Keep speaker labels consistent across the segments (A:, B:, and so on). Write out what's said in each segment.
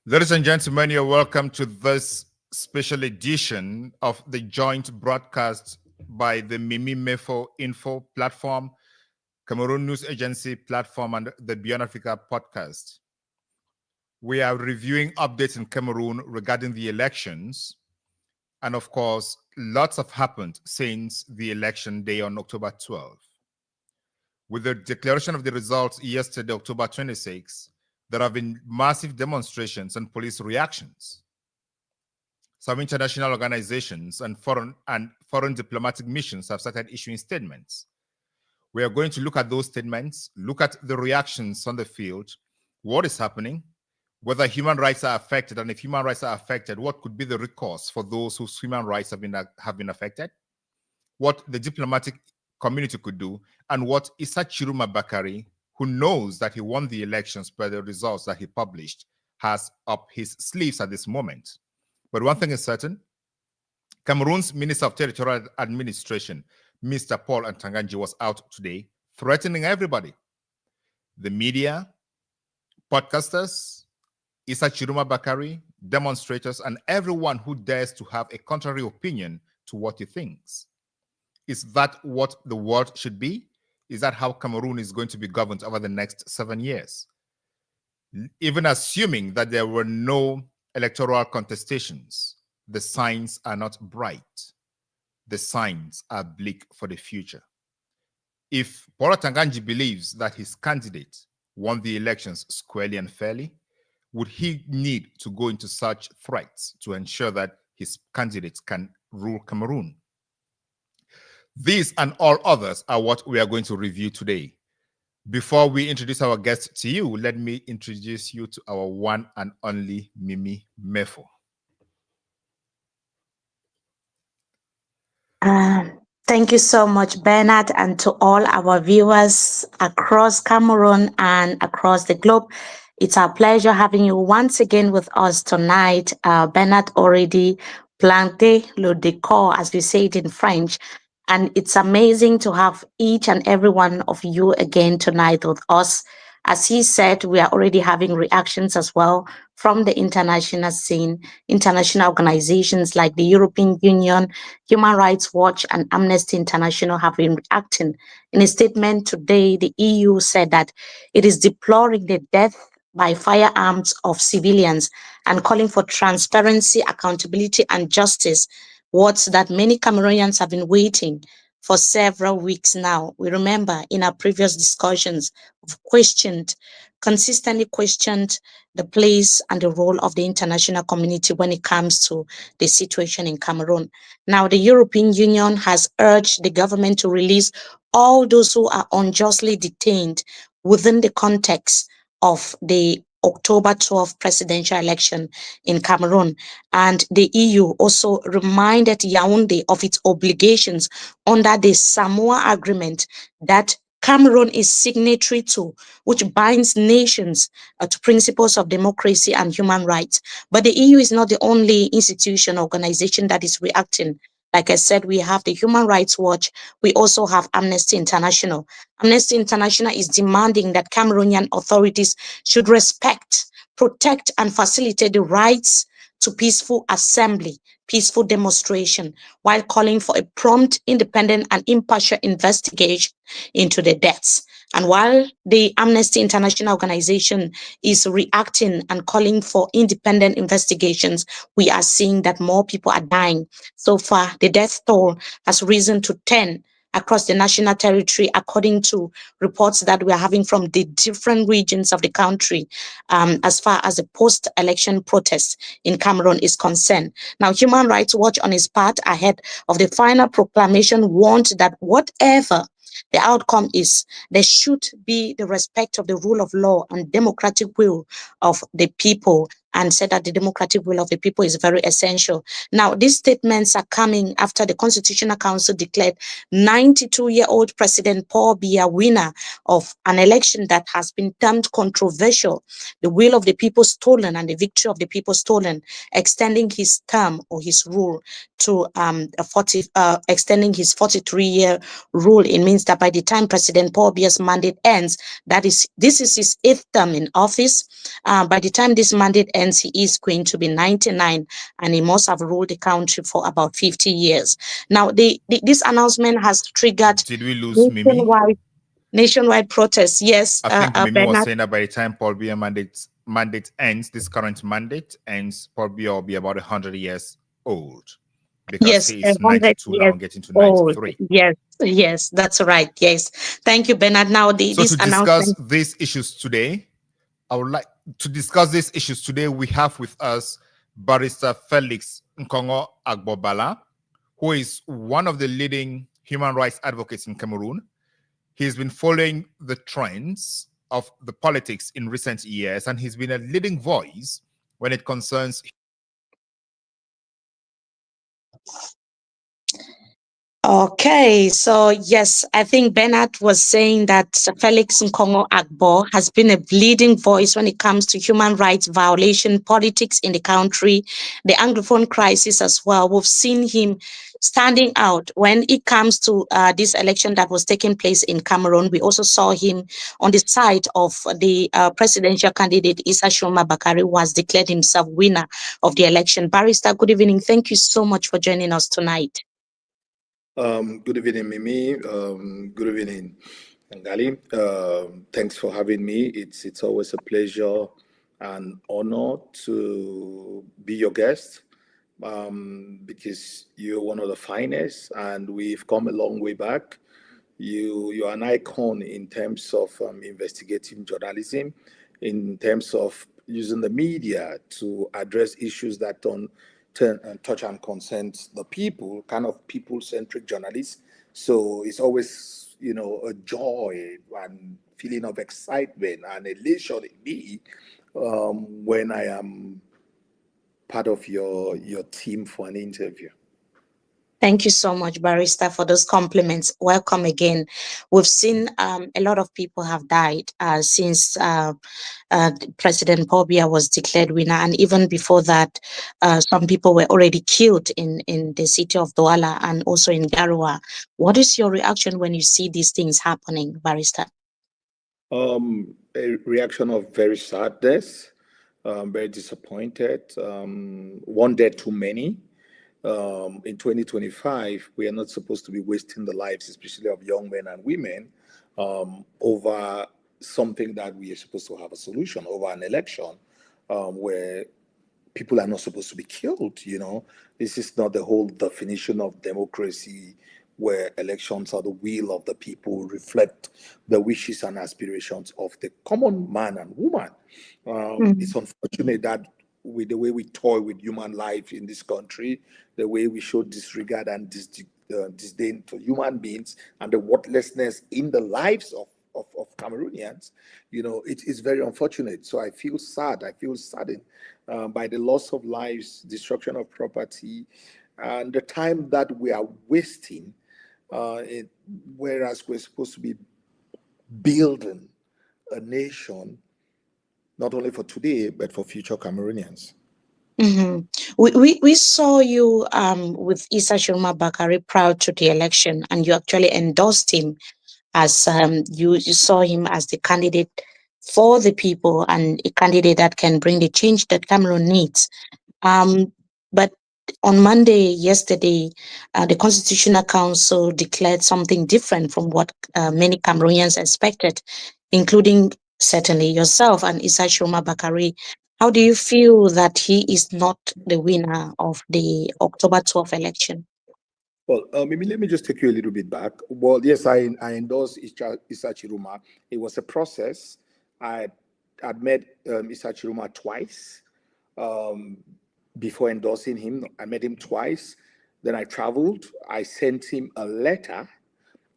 A: Ladies and gentlemen, you're welcome to this special edition of the joint broadcast by the Mefo Info platform, Cameroon News Agency platform, and the Beyond Africa podcast. We are reviewing updates in Cameroon regarding the elections. And of course, lots have happened since the election day on October 12th. With the declaration of the results yesterday, October 26th, there have been massive demonstrations and police reactions. Some international organizations and foreign diplomatic missions have started issuing statements. We are going to look at those statements, look at the reactions on the field, what is happening, whether human rights are affected, and if human rights are affected, what could be the recourse for those whose human rights have been affected, what the diplomatic community could do, and what Issa Chiruma Bakari, who knows that he won the elections per the results that he published, has up his sleeves at this moment. But one thing is certain, Cameroon's Minister of Territorial Administration, Mr. Paul Biya, was out today threatening everybody. The media, podcasters, Issa Chiruma Bakari, demonstrators, and everyone who dares to have a contrary opinion to what he thinks. Is that what the world should be? Is that how Cameroon is going to be governed over the next 7 years? Even assuming that there were no electoral contestations, the signs are not bright. The signs are bleak for the future. If Paul Biya believes that his candidate won the elections squarely and fairly, would he need to go into such threats to ensure that his candidate can rule Cameroon? These and all others are what we are going to review today. Before we introduce our guest to you, let me introduce you to our one and only Mimi Mefo.
B: Thank you so much, Bernard, and to all our viewers across Cameroon and across the globe. It's our pleasure having you once again with us tonight. Bernard already planté le décor, as we say it in French. And it's amazing to have each and every one of you again tonight with us. As he said, we are already having reactions as well from the international scene. International organizations like the European Union, Human Rights Watch, and Amnesty International have been reacting. In a statement today, the EU said that it is deploring the death by firearms of civilians and calling for transparency, accountability, and justice. Words that many Cameroonians have been waiting for several weeks now. We remember in our previous discussions, we've consistently questioned the place and the role of the international community when it comes to the situation in Cameroon. Now, the European Union has urged the government to release all those who are unjustly detained within the context of the October 12th presidential election in Cameroon. And the EU also reminded Yaoundé of its obligations under the Samoa Agreement that Cameroon is signatory to, which binds nations to principles of democracy and human rights. But the EU is not the only institution, organization that is reacting. Like I said, we have the Human Rights Watch. We also have Amnesty International. Amnesty International is demanding that Cameroonian authorities should respect, protect, and facilitate the rights to peaceful assembly, peaceful demonstration, while calling for a prompt, independent, and impartial investigation into the deaths. And while the Amnesty International organization is reacting and calling for independent investigations, we are seeing that more people are dying. So far, the death toll has risen to 10 across the national territory, according to reports that we are having from the different regions of the country, as far as the post-election protests in Cameroon is concerned. Now, Human Rights Watch, on its part, ahead of the final proclamation, warned that whatever the outcome is, there should be the respect of the rule of law and democratic will of the people, and said that the democratic will of the people is very essential. Now, these statements are coming after the Constitutional Council declared 92-year-old President Paul Biya winner of an election that has been termed controversial, the will of the people stolen and the victory of the people stolen, extending his term or his rule to extending his 43-year rule. It means that by the time President Paul Biya's mandate ends, this is his 8th term in office. By the time this mandate ends, he is going to be 99, and he must have ruled the country for about 50 years. Now, this announcement has triggered
A: Did we lose Mimi?
B: Nationwide protests. Yes,
A: I think Mimi
B: Bernard
A: was saying that by the time Paul Biya mandate ends, this current mandate ends, Paul Biya will be about 100 years old, because
B: yes,
A: he is
B: 100
A: 92 now, getting to
B: old.
A: 93.
B: Yes, that's right. Yes, thank you, Bernard. Now,
A: So to discuss these issues today, I would like to discuss these issues today. We have with us Barrister Felix Nkongo Agbobala, who is one of the leading human rights advocates in Cameroon. He's been following the trends of the politics in recent years, and he's been a leading voice when it concerns.
B: Okay, so yes, I think Bernard was saying that Felix Nkongo Agbo has been a leading voice when it comes to human rights violation politics in the country, the Anglophone crisis as well. We've seen him standing out when it comes to this election that was taking place in Cameroon. We also saw him on the side of the presidential candidate Issa Shoma Bakari, who has declared himself winner of the election. Barrister, good evening. Thank you so much for joining us tonight.
C: Good evening, Mimi. Good evening, Ngalim. Thanks for having me. It's always a pleasure and honor to be your guest, because you're one of the finest, and we've come a long way back. You're an icon in terms of investigative journalism, in terms of using the media to address issues that don't touch and concern the people, kind of people-centric journalists. So it's always, a joy and feeling of excitement and elation in me when I am part of your team for an interview.
B: Thank you so much, Barrister, for those compliments. Welcome again. We've seen a lot of people have died since President Paul Biya was declared winner, and even before that, some people were already killed in the city of Douala and also in Garoua. What is your reaction when you see these things happening, Barrister?
C: A reaction of very sadness, very disappointed. One dead too many. In 2025, we are not supposed to be wasting the lives, especially of young men and women, over something that we are supposed to have a solution, over an election where people are not supposed to be killed. This is not the whole definition of democracy, where elections are the will of the people, reflect the wishes and aspirations of the common man and woman. It's unfortunate that with the way we toy with human life in this country, the way we show disregard and disdain to human beings, and the worthlessness in the lives of Cameroonians, it is very unfortunate. So I feel sad. I feel saddened by the loss of lives, destruction of property, and the time that we are wasting, whereas we're supposed to be building a nation, not only for today, but for future Cameroonians.
B: We saw you with Issa Shoma Bakari prior to the election, and you actually endorsed him as you saw him as the candidate for the people and a candidate that can bring the change that Cameroon needs. But on Monday, yesterday, the Constitutional Council declared something different from what many Cameroonians expected, including certainly yourself and Issa Shoma Bakari. How do you feel that he is not the winner of the October 12th election?
C: Well, maybe let me just take you a little bit back. Well, yes, I endorsed Issa Chiruma. It was a process. I'd met Issa Chiruma twice before endorsing him. I met him twice. Then I traveled. I sent him a letter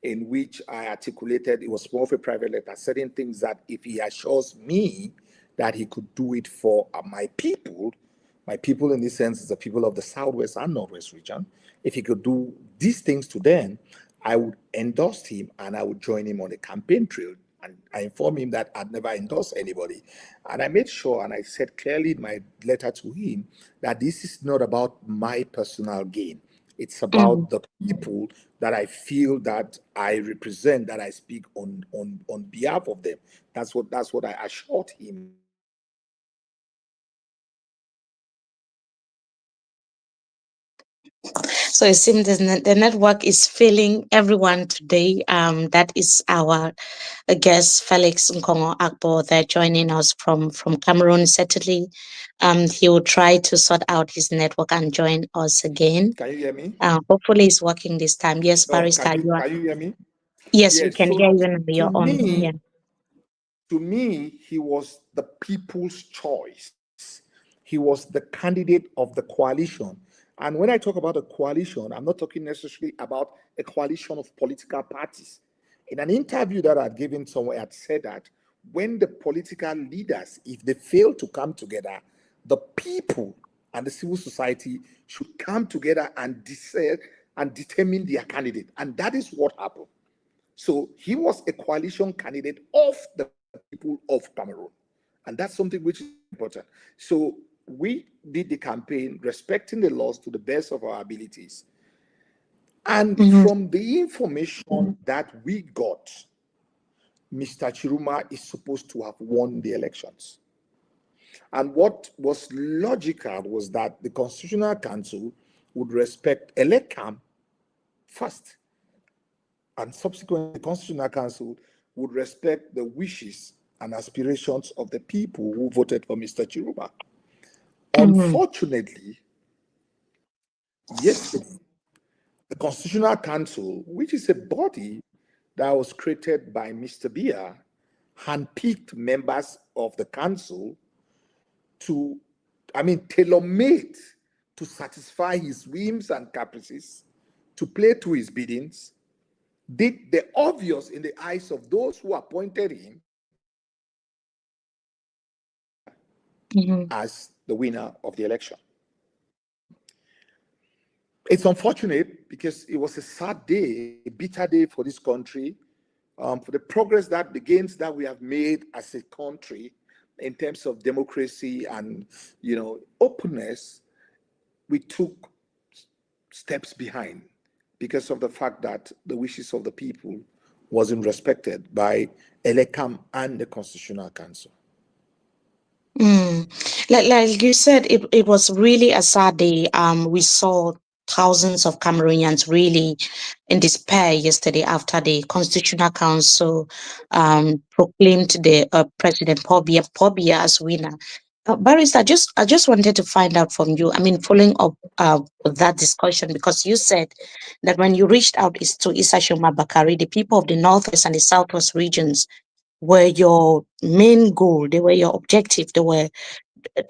C: in which I articulated, it was more of a private letter, certain things that if he assures me that he could do it for my people in this sense is the people of the Southwest and Northwest region, if he could do these things to them, I would endorse him and I would join him on the campaign trail. And I informed him that I'd never endorsed anybody. And I made sure, and I said clearly in my letter to him, that this is not about my personal gain. It's about the people that I feel that I represent, that I speak on behalf of them. That's what I assured him.
B: So it seems the network is failing everyone today. That is our guest Felix Nkongo Akbo. They're joining us from Cameroon. Certainly, he will try to sort out his network and join us again.
C: Can you hear me?
B: Hopefully, it's working this time. Yes, Barrister.
C: Can you hear me?
B: Yes, we
C: Yes.
B: can
C: So
B: hear you. You're on. Yeah.
C: To me, he was the people's choice. He was the candidate of the coalition. And when I talk about a coalition, I'm not talking necessarily about a coalition of political parties. In an interview that I'd given somewhere, I'd said that when the political leaders, if they fail to come together, the people and the civil society should come together and decide and determine their candidate. And that is what happened. So he was a coalition candidate of the people of Cameroon. And that's something which is important. So we did the campaign respecting the laws to the best of our abilities. And from the information that we got, Mr. Chiruma is supposed to have won the elections. And what was logical was that the Constitutional Council would respect Elecam first. And subsequently, the Constitutional Council would respect the wishes and aspirations of the people who voted for Mr. Chiruma. Unfortunately, yesterday, the Constitutional Council, which is a body that was created by Mr. Biya, handpicked members of the council to, tailor-made to satisfy his whims and caprices, to play to his biddings, did the obvious in the eyes of those who appointed him as the winner of the election. It's unfortunate because it was a sad day, a bitter day for this country, for the progress that the gains that we have made as a country in terms of democracy and openness. We took steps behind because of the fact that the wishes of the people wasn't respected by Elecam and the Constitutional Council.
B: Like you said, it was really a sad day. We saw thousands of Cameroonians really in despair yesterday after the Constitutional Council proclaimed the President Paul Biya as winner. Barrister, I just wanted to find out from you. Following up with that discussion, because you said that when you reached out to Issa Shoma Bakari, the people of the Northwest and the Southwest regions were your main goal. They were your objective. They were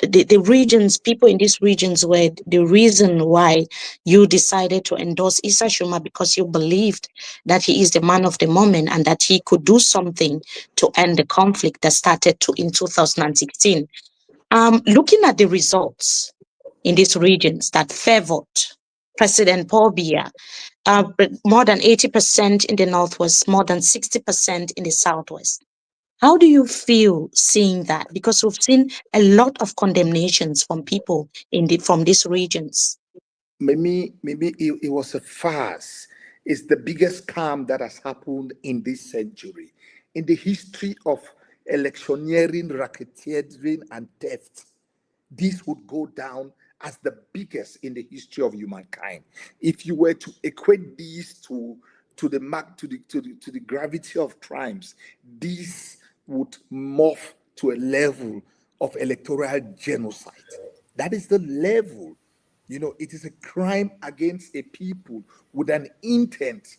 B: the regions, people in these regions were the reason why you decided to endorse Issa Shoma, because you believed that he is the man of the moment and that he could do something to end the conflict that started in 2016. Looking at the results in these regions that favored President Paul Biya, more than 80% in the Northwest, more than 60% in the Southwest. How do you feel seeing that? Because we've seen a lot of condemnations from people from these regions.
C: Maybe it was a farce. It's the biggest scam that has happened in this century. In the history of electioneering, racketeering, and theft, this would go down as the biggest in the history of humankind. If you were to equate these to the gravity of crimes, this would morph to a level of electoral genocide. That is the level. It is a crime against a people with an intent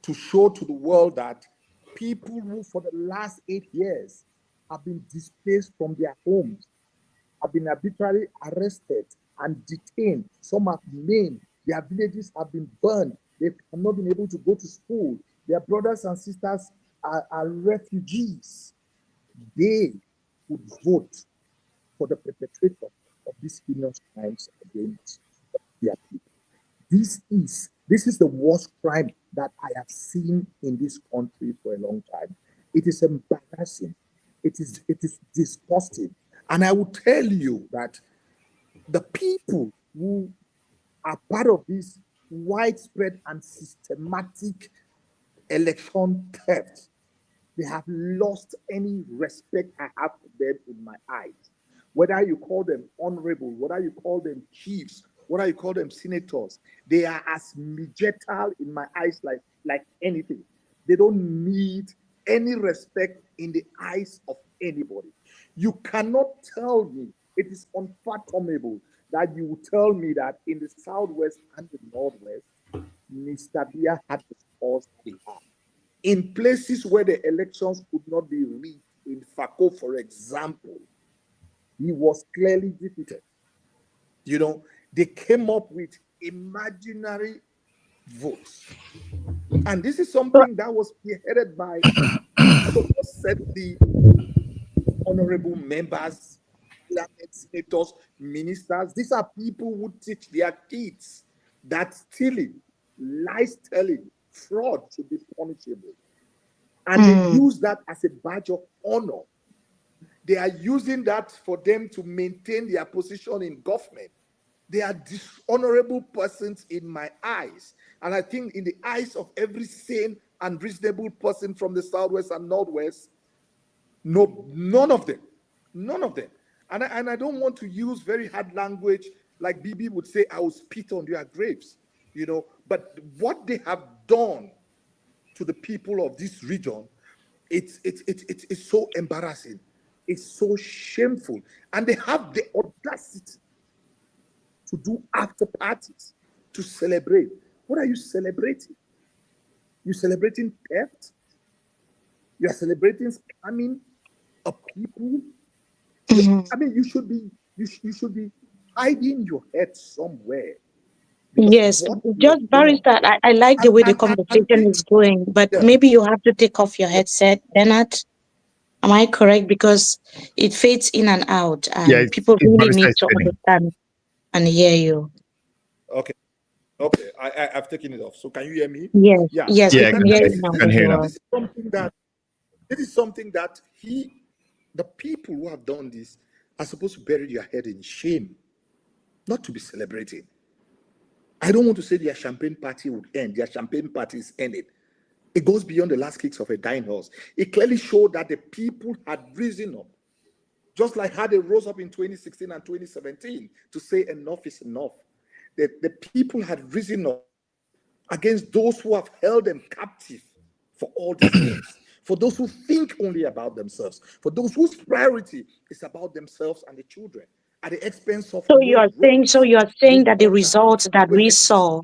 C: to show to the world that people who for the last 8 years have been displaced from their homes, have been arbitrarily arrested and detained. Some have been maimed. Their villages have been burned. They have not been able to go to school. Their brothers and sisters are refugees. They would vote for the perpetrator of these heinous crimes against their people. This is the worst crime that I have seen in this country for a long time. It is embarrassing. It is disgusting. And I will tell you that the people who are part of this widespread and systematic election theft. They have lost any respect I have for them in my eyes. Whether you call them honorable, whether you call them chiefs, whether you call them senators, they are as midgetal in my eyes like anything. They don't need any respect in the eyes of anybody. You cannot tell me, it is unfathomable that you will tell me that in the Southwest and the Northwest, Mr. Biya had the scores they had. In places where the elections could not be rigged, in Fako, for example, he was clearly defeated. You know, they came up with imaginary votes. And this is something that was spearheaded by the honorable members, senators, ministers. These are people who teach their kids that stealing, lies telling, fraud should be punishable. And they use that as a badge of honor. They are using that for them to maintain their position in government. They are dishonorable persons in my eyes. And I think in the eyes of every sane and reasonable person from the Southwest and Northwest, none of them. And I don't want to use very hard language like Bibi would say, I will spit on their graves, you know. But what they have done to the people of this region, it's so embarrassing. It's so shameful. And they have the audacity to do after parties, to celebrate. What are you celebrating? You're celebrating theft? You're celebrating scamming of people? I mean, you should be hiding your head somewhere.
B: Yes, just Barrister, I like the way the conversation is going, but maybe you have to take off your headset, Bernard. Am I correct? Because it fades in and out, and people really need to understand and hear you.
C: Okay. I've taken it off. So can you hear me?
B: Yes. Yes, we can hear you now.
C: This is something that the people who have done this are supposed to bury their head in shame, not to be celebrating. I don't want to say their champagne party would end. Their champagne party is ended. It goes beyond the last kicks of a dying horse. It clearly showed that the people had risen up, just like how they rose up in 2016 and 2017 to say enough is enough. The people had risen up against those who have held them captive for all these years, for those who think only about themselves, for those whose priority is about themselves and the children, at the expense of.
B: So you are saying that the results that we saw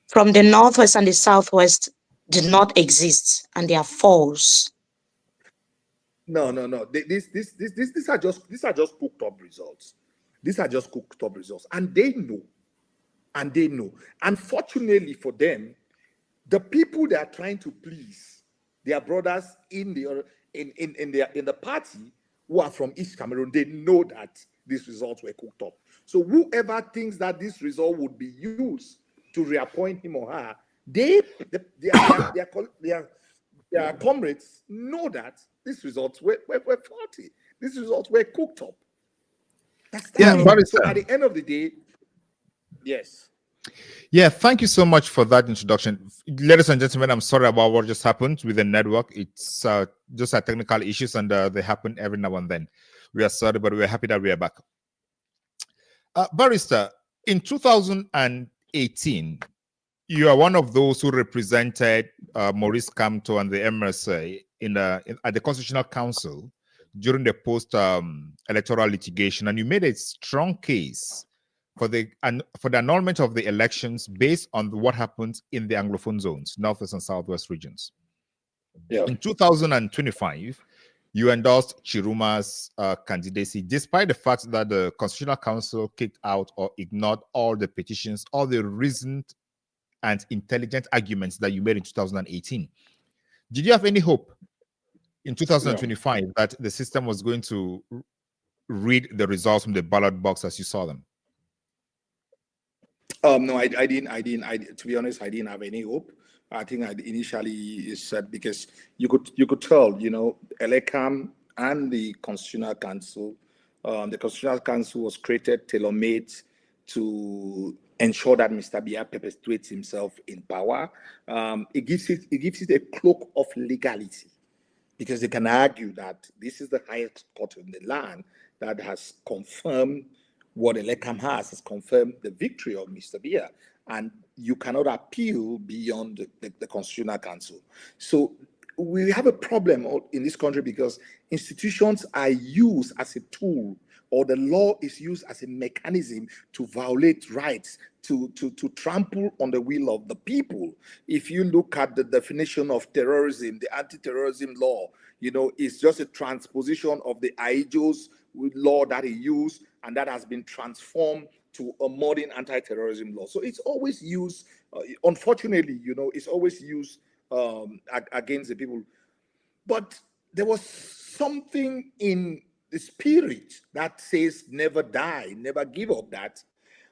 B: from the Northwest and the Southwest did not exist and they are false.
C: No. These are just cooked up results. These are just cooked up results, and they know. Unfortunately for them, the people they are trying to please, their brothers in the party who are from East Cameroon, they know that these results were cooked up. So whoever thinks that this result would be used to reappoint him or her, their comrades know that these results were faulty. These results were cooked up. So at the end of the day, yes.
A: Yeah, thank you so much for that introduction. Ladies and gentlemen, I'm sorry about what just happened with the network. It's just a technical issues, and they happen every now and then. We are sorry, but we're happy that we are back. Barrister, in 2018, you are one of those who represented Maurice Kamto and the MRSA at the Constitutional Council during the post-electoral litigation, and you made a strong case for the annulment of the elections based on what happened in the Anglophone zones, Northwest and Southwest regions. Yeah. In 2025, you endorsed Chiruma's candidacy, despite the fact that the Constitutional Council kicked out or ignored all the petitions, all the reasoned and intelligent arguments that you made in 2018. Did you have any hope in 2025 that the system was going to read the results from the ballot box as you saw them?
C: No, I didn't. To be honest, I didn't have any hope. I think I initially said, because you could tell, Elecam and the Constitutional Council was created tailor-made to ensure that Mr. Biya perpetuates himself in power. It gives it a cloak of legality, because they can argue that this is the highest court in the land that has confirmed what Elekam has confirmed the victory of Mr. Biya, and you cannot appeal beyond the Constitutional Council. So we have a problem in this country because institutions are used as a tool, or the law is used as a mechanism to violate rights, to trample on the will of the people. If you look at the definition of terrorism, the anti-terrorism law, it's just a transposition of the Aijos law that he used, and that has been transformed to a modern anti-terrorism law. So it's always used, unfortunately, it's always used against the people. But there was something in the spirit that says never die, never give up that.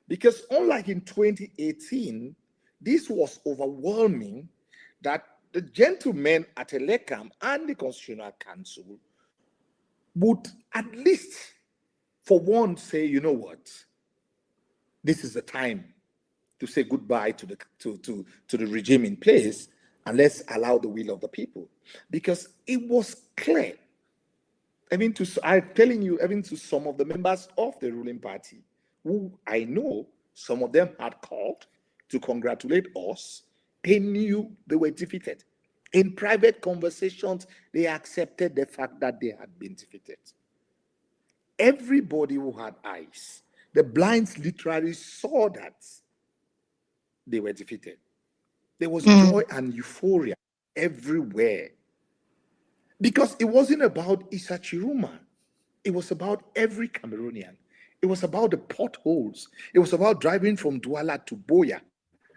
C: Because unlike in 2018, this was overwhelming, that the gentlemen at Elekam and the Constitutional Council would at least, for one, say, you know what, this is the time to say goodbye to the regime in place, and let's allow the will of the people. Because it was clear, I'm telling you, even to some of the members of the ruling party, who I know some of them had called to congratulate us, they knew they were defeated. In private conversations, they accepted the fact that they had been defeated. Everybody who had eyes, the blinds literally saw that they were defeated. There was joy and euphoria everywhere. Because it wasn't about Issa Chiruma. It was about every Cameroonian. It was about the potholes. It was about driving from Douala to Boya.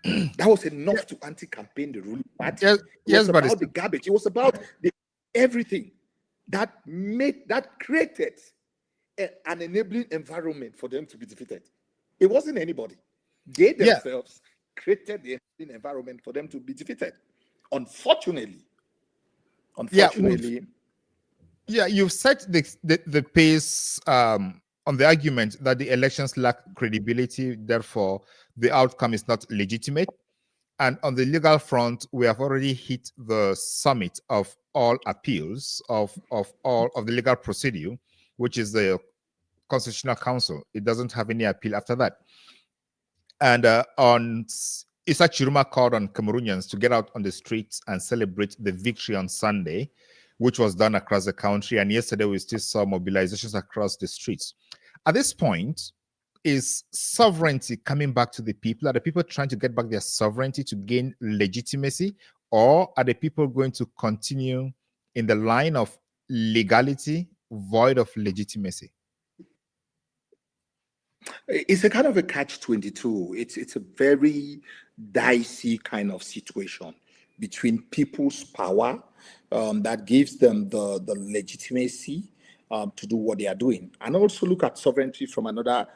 C: That was enough to anti-campaign the ruling party. It was about the garbage. It was about everything that created an enabling environment for them to be defeated. It wasn't anybody. They themselves created the enabling environment for them to be defeated. Unfortunately,
A: you've set the pace on the argument that the elections lack credibility, therefore the outcome is not legitimate. And on the legal front, we have already hit the summit of all appeals of all of the legal procedure, which is the Constitutional Council. It doesn't have any appeal after that. And on Issa Chiruma called on Cameroonians to get out on the streets and celebrate the victory on Sunday, which was done across the country. And yesterday, we still saw mobilizations across the streets. At this point, is sovereignty coming back to the people? Are the people trying to get back their sovereignty to gain legitimacy? Or are the people going to continue in the line of legality, void of legitimacy?
C: It's a kind of a catch-22. It's a very dicey kind of situation between people's power that gives them the legitimacy to do what they are doing, and also look at sovereignty from another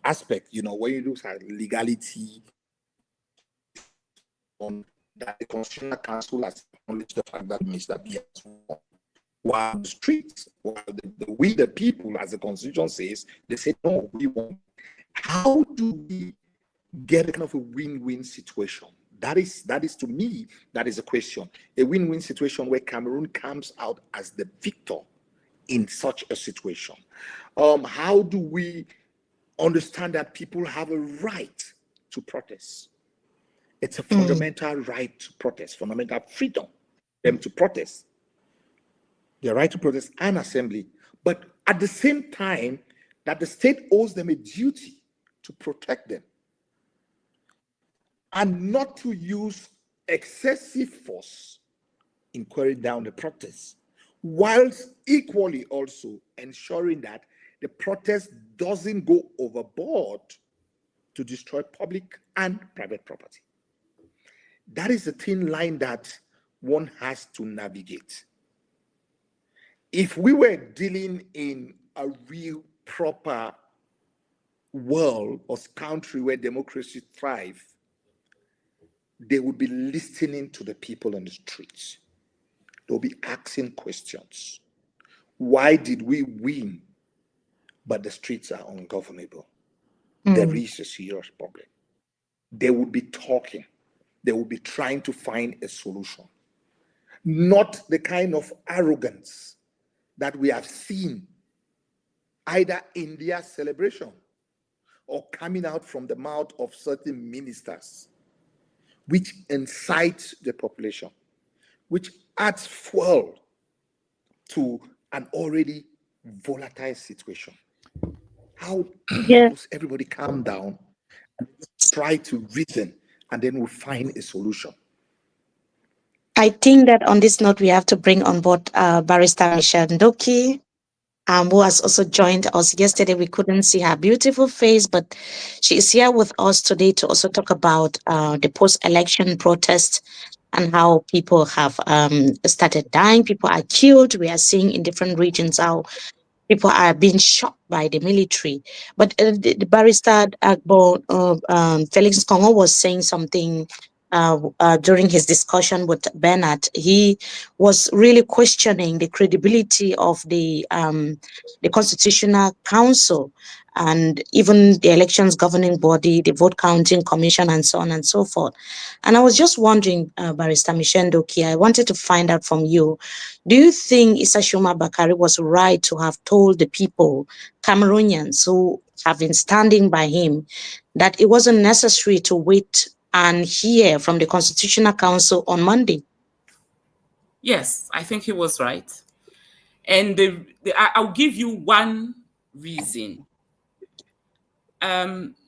C: aspect. When you look at legality, on that the Constitutional Council has acknowledged the fact that Mr. Biya has won. While the streets, we the people, as the Constitution says, they say, no, we won't. How do we get a kind of a win-win situation? That is to me, that is a question. A win-win situation where Cameroon comes out as the victor in such a situation. How do we understand that people have a right to protest? It's a fundamental right to protest, fundamental freedom, them to protest. Their right to protest and assembly, but at the same time that the state owes them a duty to protect them and not to use excessive force in quarrying down the protests, whilst equally also ensuring that the protest doesn't go overboard to destroy public and private property. That is the thin line that one has to navigate. If we were dealing in a real proper world or country where democracy thrives, they would be listening to the people on the streets. They'll be asking questions. Why did we win, but the streets are ungovernable? there is a serious problem. They would be talking. They would be trying to find a solution. Not the kind of arrogance that we have seen either in their celebration or coming out from the mouth of certain ministers, which incites the population, which adds fuel to an already volatile situation. How does everybody calm down and try to reason, and then we'll find a solution?
B: I think that on this note, we have to bring on board Barrister Michelle Ndoki, who has also joined us yesterday. We couldn't see her beautiful face, but she is here with us today to also talk about the post-election protest and how people have started dying. People are killed. We are seeing in different regions how people are being shot by the military. But the Barrister Felix Kongo was saying something during his discussion with Bernard. He was really questioning the credibility of the Constitutional Council and even the elections governing body, the vote counting commission, and so on and so forth. And I was just wondering, Barrister Michelle Ndoki, I wanted to find out from you, do you think Issa Shuma Bakari was right to have told the people, Cameroonians who have been standing by him, that it wasn't necessary to wait and hear from the Constitutional Council on Monday?
D: Yes, I think he was right. And I'll give you one reason.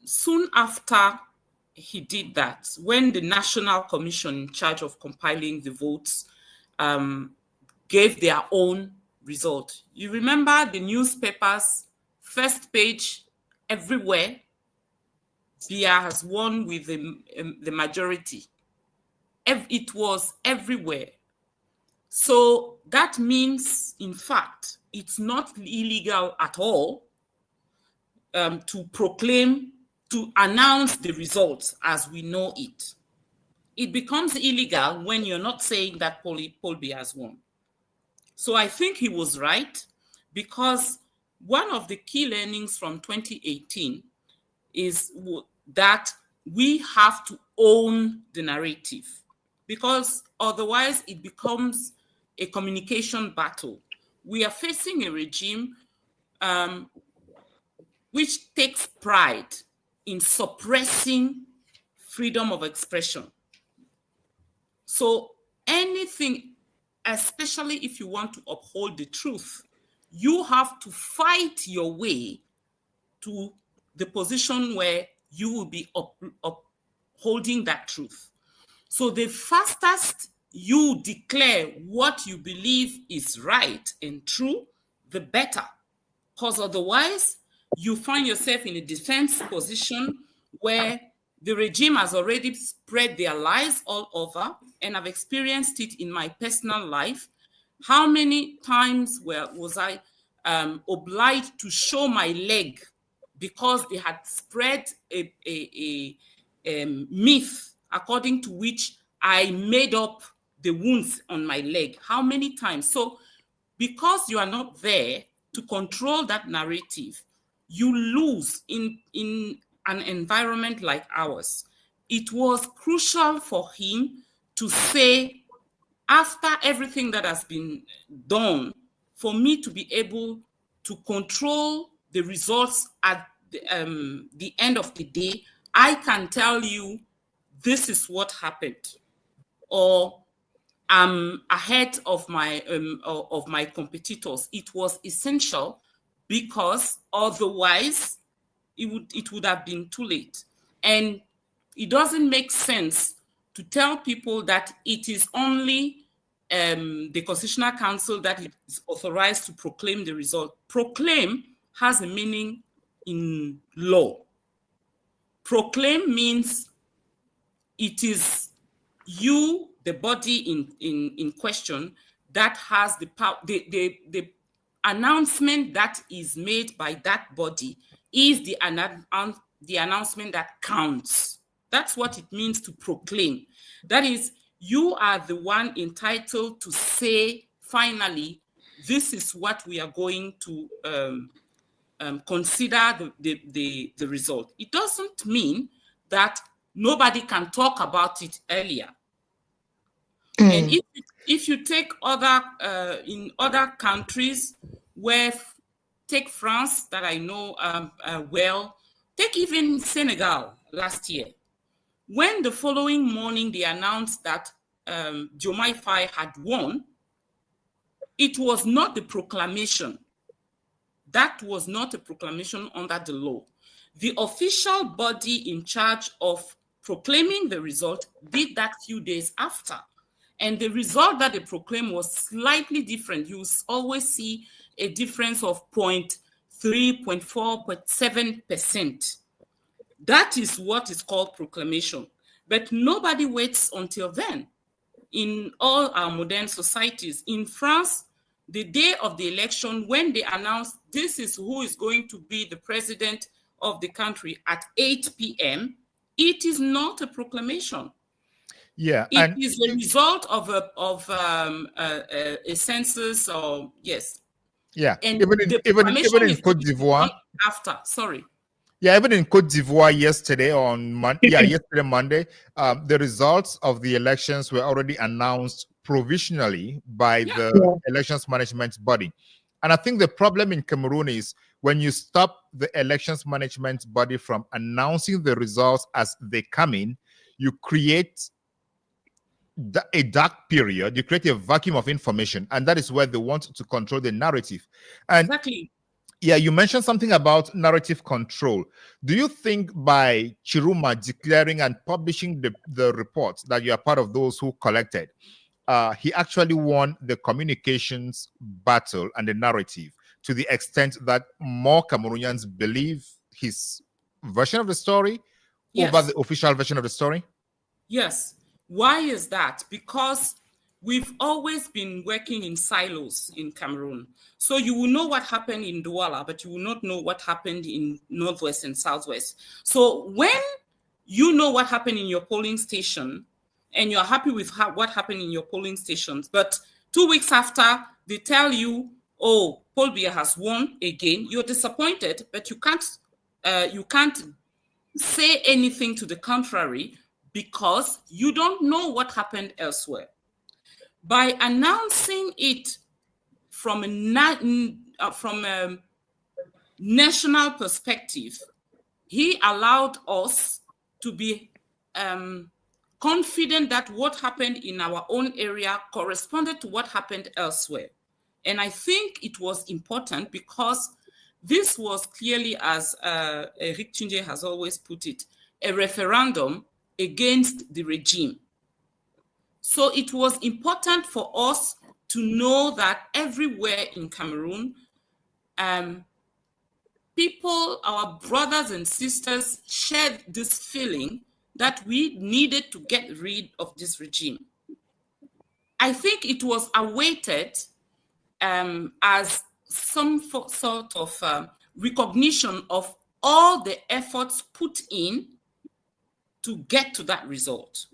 D: Soon after he did that, when the National Commission in charge of compiling the votes gave their own result, you remember the newspapers, first page, everywhere, Biya has won with the majority. It was everywhere. So that means, in fact, it's not illegal at all to announce the results as we know it. It becomes illegal when you're not saying that Paul Biya has won. So I think he was right, because one of the key learnings from 2018 is that we have to own the narrative, because otherwise it becomes a communication battle. We are facing a regime which takes pride in suppressing freedom of expression. So anything, especially if you want to uphold the truth, you have to fight your way to the position where you will be upholding that truth. So the fastest you declare what you believe is right and true, the better. Because otherwise, you find yourself in a defense position where the regime has already spread their lies all over, and I've experienced it in my personal life. How many times was I obliged to show my leg because they had spread a myth according to which I made up the wounds on my leg? How many times? So because you are not there to control that narrative, you lose in an environment like ours. It was crucial for him to say, after everything that has been done, for me to be able to control the results at the end of the day, I can tell you this is what happened, or I'm ahead of my competitors. It was essential, because otherwise it would have been too late. And it doesn't make sense to tell people that it is only the Constitutional Council that is authorized to proclaim the result. Proclaim has a meaning in law. Proclaim means it is you, the body in question, that has the power. The announcement that is made by that body is the announcement that counts. That's what it means to proclaim. That is, you are the one entitled to say, finally, this is what we are going to consider the result. It doesn't mean that nobody can talk about it earlier. And if you take other in other countries, where take France that I know well, take even Senegal last year, when the following morning they announced that Diomaye Faye had won, it was not the proclamation. That was not a proclamation under the law. The official body in charge of proclaiming the result did that few days after. And the result that they proclaimed was slightly different. You always see a difference of 0.3, 0.4, 0.7%. That is what is called proclamation. But nobody waits until then. In all our modern societies, in France, the day of the election, when they announced this is who is going to be the president of the country at 8 p.m., it is not a proclamation.
A: Yeah,
D: it is the result of a census, or yes.
A: Yeah,
D: and
A: even in Côte d'Ivoire.
D: After, sorry.
A: Yeah, even in Côte d'Ivoire yesterday yesterday Monday, the results of the elections were already announced provisionally by the elections management body. And I think the problem in Cameroon is when you stop the elections management body from announcing the results as they come in, you create a dark period, you create a vacuum of information, and that is where they want to control the narrative. And
D: exactly.
A: Yeah, you mentioned something about narrative control. Do you think by Chiruma declaring and publishing the reports that you are part of those who collected, he actually won the communications battle and the narrative to the extent that more Cameroonians believe his version of the story over the official version of the story?
D: Yes. Why is that? Because we've always been working in silos in Cameroon. So you will know what happened in Douala, but you will not know what happened in Northwest and Southwest. So when you know what happened in your polling station and you're happy with what happened in your polling stations, but 2 weeks after they tell you, oh, Paul Biya has won again, you're disappointed, but you can't say anything to the contrary because you don't know what happened elsewhere. By announcing it from a national perspective, he allowed us to be confident that what happened in our own area corresponded to what happened elsewhere. And I think it was important because this was clearly, as Eric Enjeh has always put it, a referendum against the regime. So it was important for us to know that everywhere in Cameroon, people, our brothers and sisters, shared this feeling that we needed to get rid of this regime. I think it was awaited as some sort of recognition of all the efforts put in to get to that result.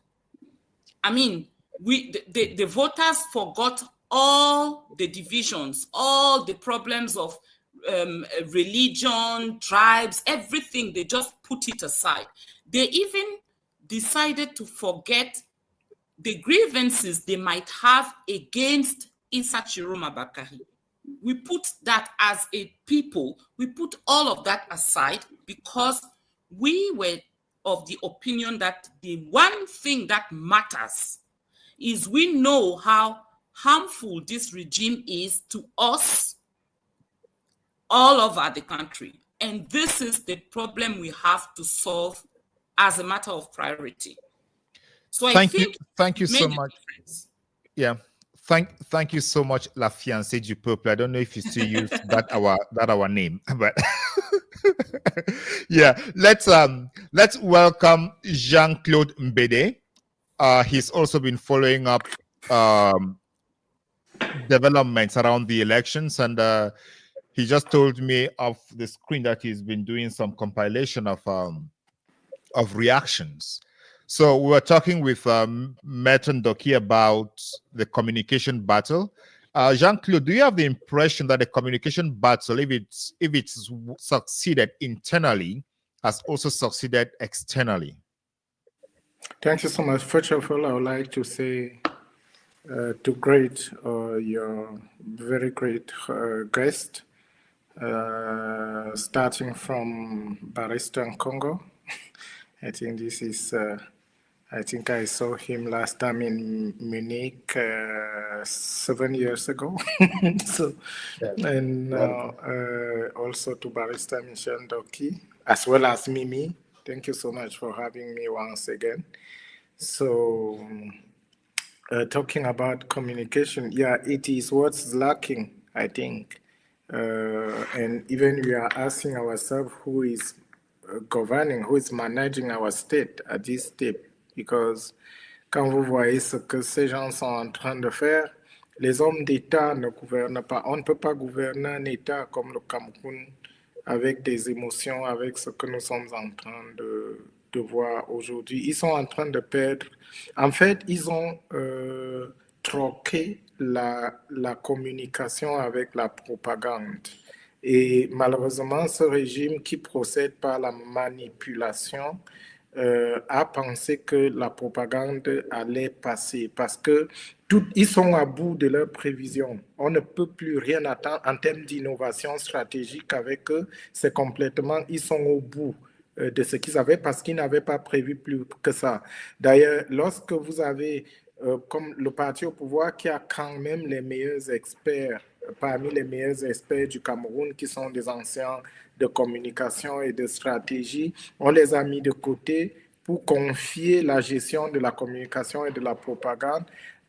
D: I mean, the voters forgot all the divisions, all the problems of religion, tribes, everything. They just put it aside. They even decided to forget the grievances they might have against Issa Chiroma Bakari. We put that as a people, we put all of that aside because we were of the opinion that the one thing that matters is we know how harmful this regime is to us all over the country. And this is the problem we have to solve as a matter of priority. So
A: thank you so much. Yeah. Thank you so much, La Fiancée du Peuple. I don't know if you still use that our name, but yeah, let's welcome Jean-Claude Mbede. He's also been following up developments around the elections, and he just told me off the screen that he's been doing some compilation of reactions. So we were talking with Merton Doki about the communication battle, Jean-Claude, do you have the impression that the communication battle, if it's succeeded internally, has also succeeded externally?
E: Thank you so much. First of all, I would like to say to great your very great guest, starting from Barista in Congo. I think this is, I think I saw him last time in Munich 7 years ago. So, and also to Barista Michel Doki, as well as Mimi. Thank you so much for having me once again. So, talking about communication, yeah, it is what's lacking, I think. And even we are asking ourselves who is governing, who is managing our state at this step. Because quand vous voyez ce que ces gens sont en train de faire, les hommes d'État ne gouvernent pas. On ne peut pas gouverner un État comme le Cameroun avec des émotions, avec ce que nous sommes en train de voir aujourd'hui. Ils sont en train de perdre. En fait, ils ont troqué la communication avec la propagande. Et malheureusement, ce régime qui procède par la manipulation a pensé que la propagande allait passer parce que ils sont à bout de leurs prévisions. On ne peut plus rien attendre en termes d'innovation stratégique avec eux. C'est complètement, ils sont au bout de ce qu'ils avaient parce qu'ils n'avaient pas prévu plus que ça. D'ailleurs, lorsque vous avez comme le parti au pouvoir qui a quand même les meilleurs experts, parmi les meilleurs experts du Cameroun qui sont des anciens de communication et de stratégie, on les a mis de côté pour confier la gestion de la communication et de la propagande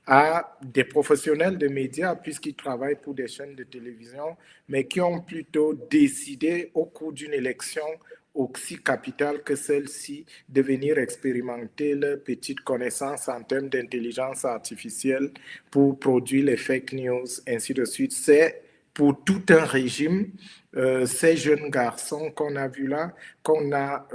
E: à des professionnels de médias puisqu'ils travaillent pour des chaînes de télévision, mais qui ont plutôt décidé au cours d'une élection aussi capitale que celle-ci de venir expérimenter leurs petites connaissances en termes d'intelligence artificielle pour produire les fake news, ainsi de suite. C'est pour tout un régime, ces jeunes garçons qu'on a vus là, qu'on a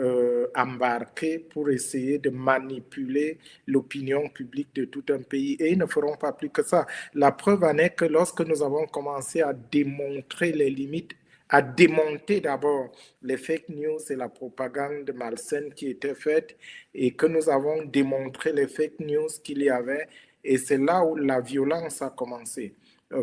E: embarqués pour essayer de manipuler l'opinion publique de tout un pays. Et ils ne feront pas plus que ça. La preuve en est que lorsque nous avons commencé à démontrer les limites, à démonter d'abord les fake news et la propagande malsaine qui était faite, et que nous avons démontré les fake news qu'il y avait, et c'est là où la violence a commencé.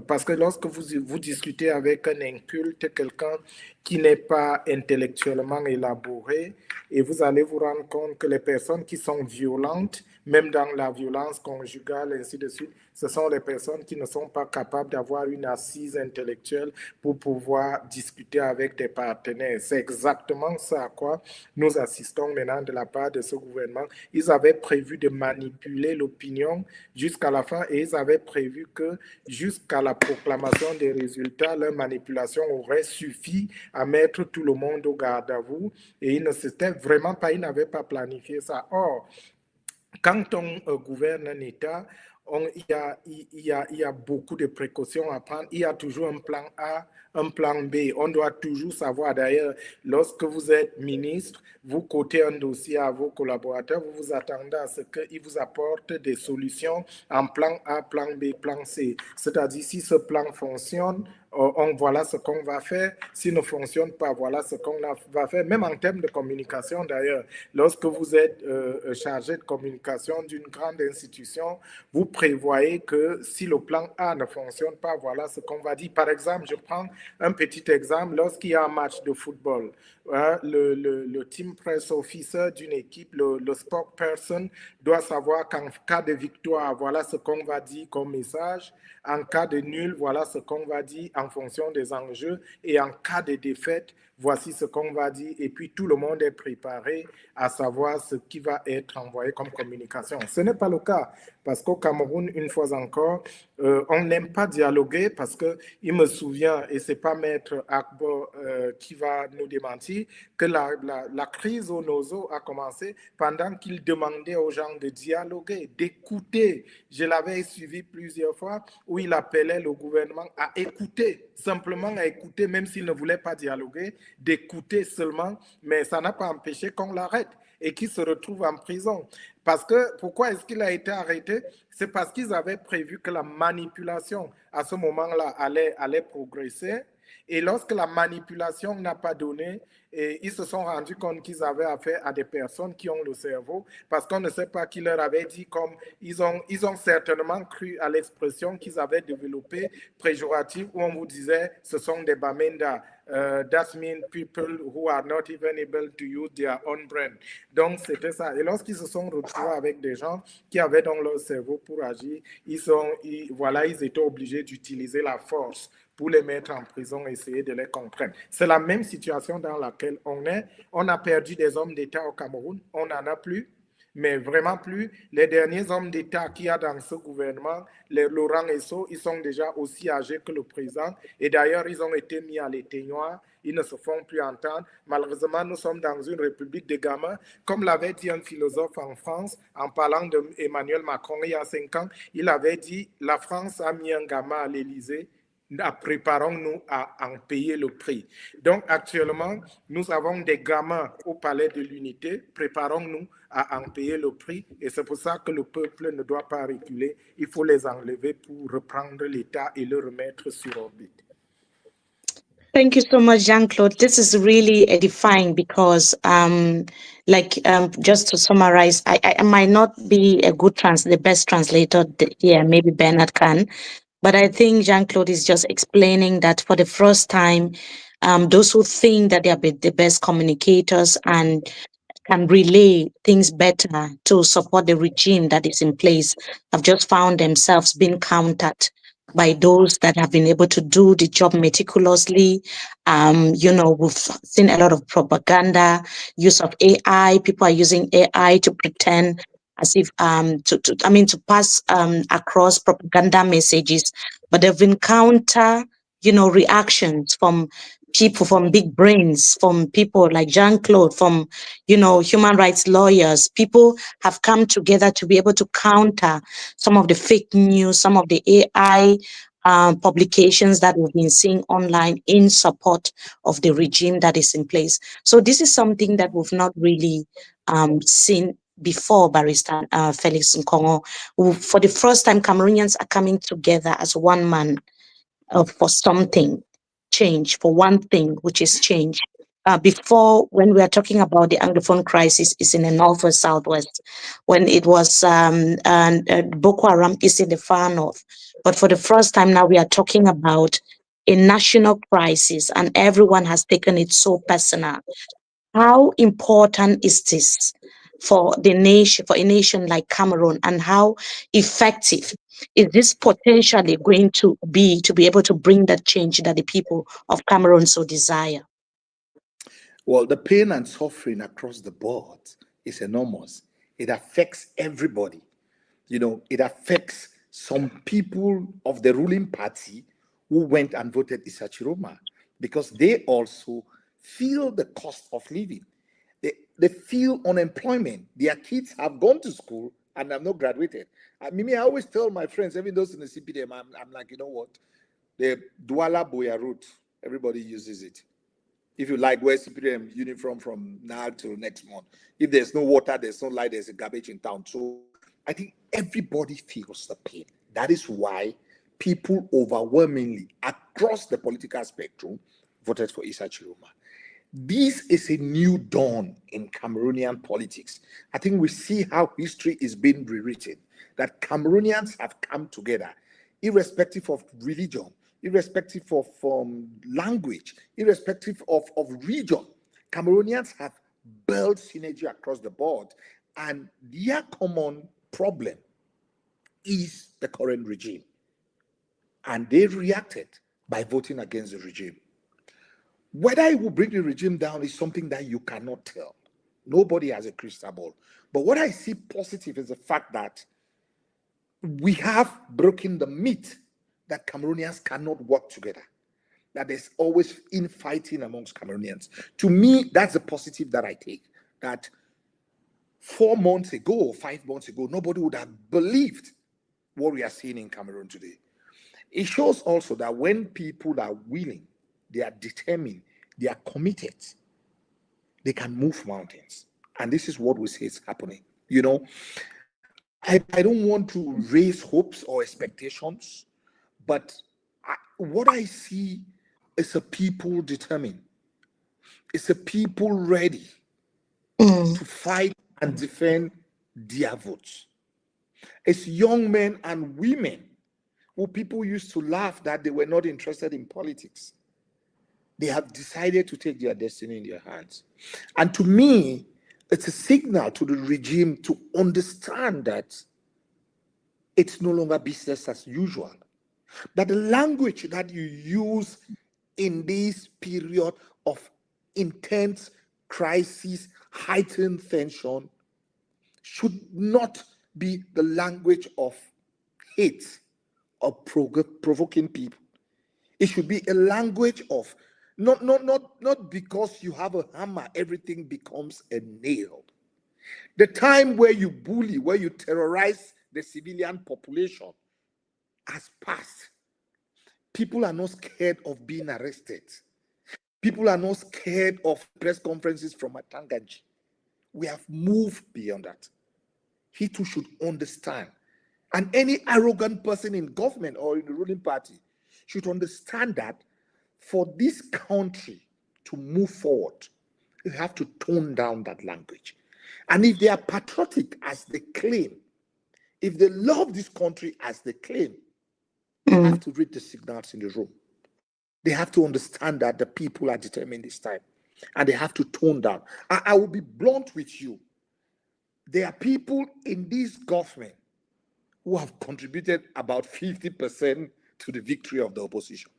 E: Parce que lorsque vous discutez avec un inculte, quelqu'un qui n'est pas intellectuellement élaboré, et vous allez vous rendre compte que les personnes qui sont violentes, même dans la violence conjugale, ainsi de suite, ce sont les personnes qui ne sont pas capables d'avoir une assise intellectuelle pour pouvoir discuter avec des partenaires. C'est exactement ça à quoi nous assistons maintenant de la part de ce gouvernement. Ils avaient prévu de manipuler l'opinion jusqu'à la fin et ils avaient prévu que jusqu'à la proclamation des résultats, leur manipulation aurait suffi à mettre tout le monde au garde à vous et ils ne s'étaient vraiment pas, ils n'avaient pas planifié ça. Or, quand on gouverne un État, il y a beaucoup de précautions à prendre. Il y a toujours un plan A, un plan B. On doit toujours savoir. D'ailleurs, lorsque vous êtes ministre, vous cotez un dossier à vos collaborateurs, vous vous attendez à ce qu'ils vous apportent des solutions en plan A, plan B, plan C. C'est-à-dire, si ce plan fonctionne, voilà ce qu'on va faire. S'il ne fonctionne pas, voilà ce qu'on va faire. Même en termes de communication, d'ailleurs, lorsque vous êtes chargé de communication d'une grande institution, vous prévoyez que si le plan A ne fonctionne pas, voilà ce qu'on va dire. Par exemple, je prends un petit exemple. Lorsqu'il y a un match de football, le team press officer d'une équipe, le spokesperson, doit savoir qu'en cas de victoire, voilà ce qu'on va dire comme message. En cas de nul, voilà ce qu'on va dire en fonction des enjeux. Et en cas de défaite, voici ce qu'on va dire. Et puis, tout le monde est préparé à savoir ce qui va être envoyé comme communication. Ce n'est pas le cas. Parce qu'au Cameroun, une fois encore, on n'aime pas dialoguer parce qu'il me souvient, et ce n'est pas Maître Akbo qui va nous démentir, que la crise au Nozo a commencé pendant qu'il demandait aux gens de dialoguer, d'écouter. Je l'avais suivi plusieurs fois où il appelait le gouvernement à écouter, simplement à écouter, même s'il ne voulait pas dialoguer, d'écouter seulement, mais ça n'a pas empêché qu'on l'arrête. et qui se retrouve en prison. Parce que, pourquoi est-ce qu'il a été arrêté? C'est parce qu'ils avaient prévu que la manipulation, à ce moment-là, allait progresser. Et lorsque la manipulation n'a pas donné, ils se sont rendus compte qu'ils avaient affaire à des personnes qui ont le cerveau, parce qu'on ne sait pas qui leur avait dit, comme ils ont certainement cru à l'expression qu'ils avaient développée péjorative, où on vous disait, ce sont des Bamenda. That means people who are not even able to use their own brain. Donc, c'était ça. Et lorsqu'ils se sont retrouvés avec des gens qui avaient dans leur cerveau pour agir, ils étaient obligés d'utiliser la force pour les mettre en prison et essayer de les comprendre. C'est la même situation dans laquelle on est. On a perdu des hommes d'État au Cameroun. On n'en a plus. Mais vraiment plus. Les derniers hommes d'État qu'il y a dans ce gouvernement, les Laurent Esso, ils sont déjà aussi âgés que le président. Et d'ailleurs, ils ont été mis à l'éteignoir. Ils ne se font plus entendre. Malheureusement, nous sommes dans une république de gamins. Comme l'avait dit un philosophe en France, en parlant d'Emmanuel Macron il y a 5 ans, il avait dit « La France a mis un gamin à l'Élysée. Préparons-nous à en payer le prix. » Donc, actuellement, nous avons des gamins au palais de l'unité. Préparons-nous à en payer le prix. Et c'est pour ça que le peuple ne doit pas reculer. Il faut les enlever pour reprendre l'État et le remettre sur orbite.
B: Thank you so much, Jean-Claude. This is really edifying because, just to summarize, I might not be the best translator here. Maybe Bernard can. But I think Jean-Claude is just explaining that for the first time, those who think that they are the best communicators and can relay things better to support the regime that is in place have just found themselves being countered by those that have been able to do the job meticulously. We've seen a lot of propaganda, use of AI. People are using AI to pretend as if to pass across propaganda messages, but they've encountered reactions from people, from big brains, from people like Jean-Claude, from human rights lawyers. People have come together to be able to counter some of the fake news, some of the AI publications that we've been seeing online in support of the regime that is in place. So this is something that we've not really seen before, Barrister Felix Nkongo. For the first time, Cameroonians are coming together as one man for something, change, for one thing, which is change. Before, when we are talking about the Anglophone crisis, is in the northwest, southwest. When it was Boko Haram is in the far north. But for the first time now, we are talking about a national crisis, and everyone has taken it so personal. How important is this for a nation like Cameroon, and how effective is this potentially going to be able to bring that change that the people of Cameroon so desire?
C: Well, the pain and suffering across the board is enormous. It affects everybody. It affects some people of the ruling party who went and voted Issa Chiroma, because they also feel the cost of living. They feel unemployment. Their kids have gone to school and have not graduated. I always tell my friends, even those in the CPDM, I'm like, you know what? The Douala Boya route, everybody uses it. If you like, wear CPDM uniform from now till next month. If there's no water, there's no light, there's a garbage in town. So I think everybody feels the pain. That is why people overwhelmingly across the political spectrum voted for Issa Chiroma. This is a new dawn in Cameroonian politics. I think we see how history is being rewritten, that Cameroonians have come together, irrespective of religion, irrespective of language, irrespective of region. Cameroonians have built synergy across the board, and their common problem is the current regime. And they reacted by voting against the regime. Whether it will bring the regime down is something that you cannot tell. Nobody has a crystal ball. But what I see positive is the fact that we have broken the myth that Cameroonians cannot work together, that there's always infighting amongst Cameroonians. To me, that's the positive that I take, that 4 months ago or 5 months ago, nobody would have believed what we are seeing in Cameroon today. It shows also that when people are willing, they are determined, they are committed, they can move mountains. And this is what we say is happening. You know, I don't want to raise hopes or expectations, but what I see is a people determined. It's a people ready to fight and defend their votes. It's young men and women who people used to laugh that they were not interested in politics. They have decided to take their destiny in their hands. And to me, it's a signal to the regime to understand that it's no longer business as usual. That the language that you use in this period of intense crisis, heightened tension, should not be the language of hate or provoking people. It should be a language of not because you have a hammer, everything becomes a nail. The time where you bully, where you terrorize the civilian population has passed. People are not scared of being arrested. People are not scared of press conferences from Atangaji. We have moved beyond that. He too should understand. And any arrogant person in government or in the ruling party should understand that for this country to move forward, you have to tone down that language. And if they are patriotic as they claim, if they love this country as they claim, they have to read the signals in the room. They have to understand that the people are determined this time. And they have to tone down. I will be blunt with you. There are people in this government who have contributed about 50% to the victory of the opposition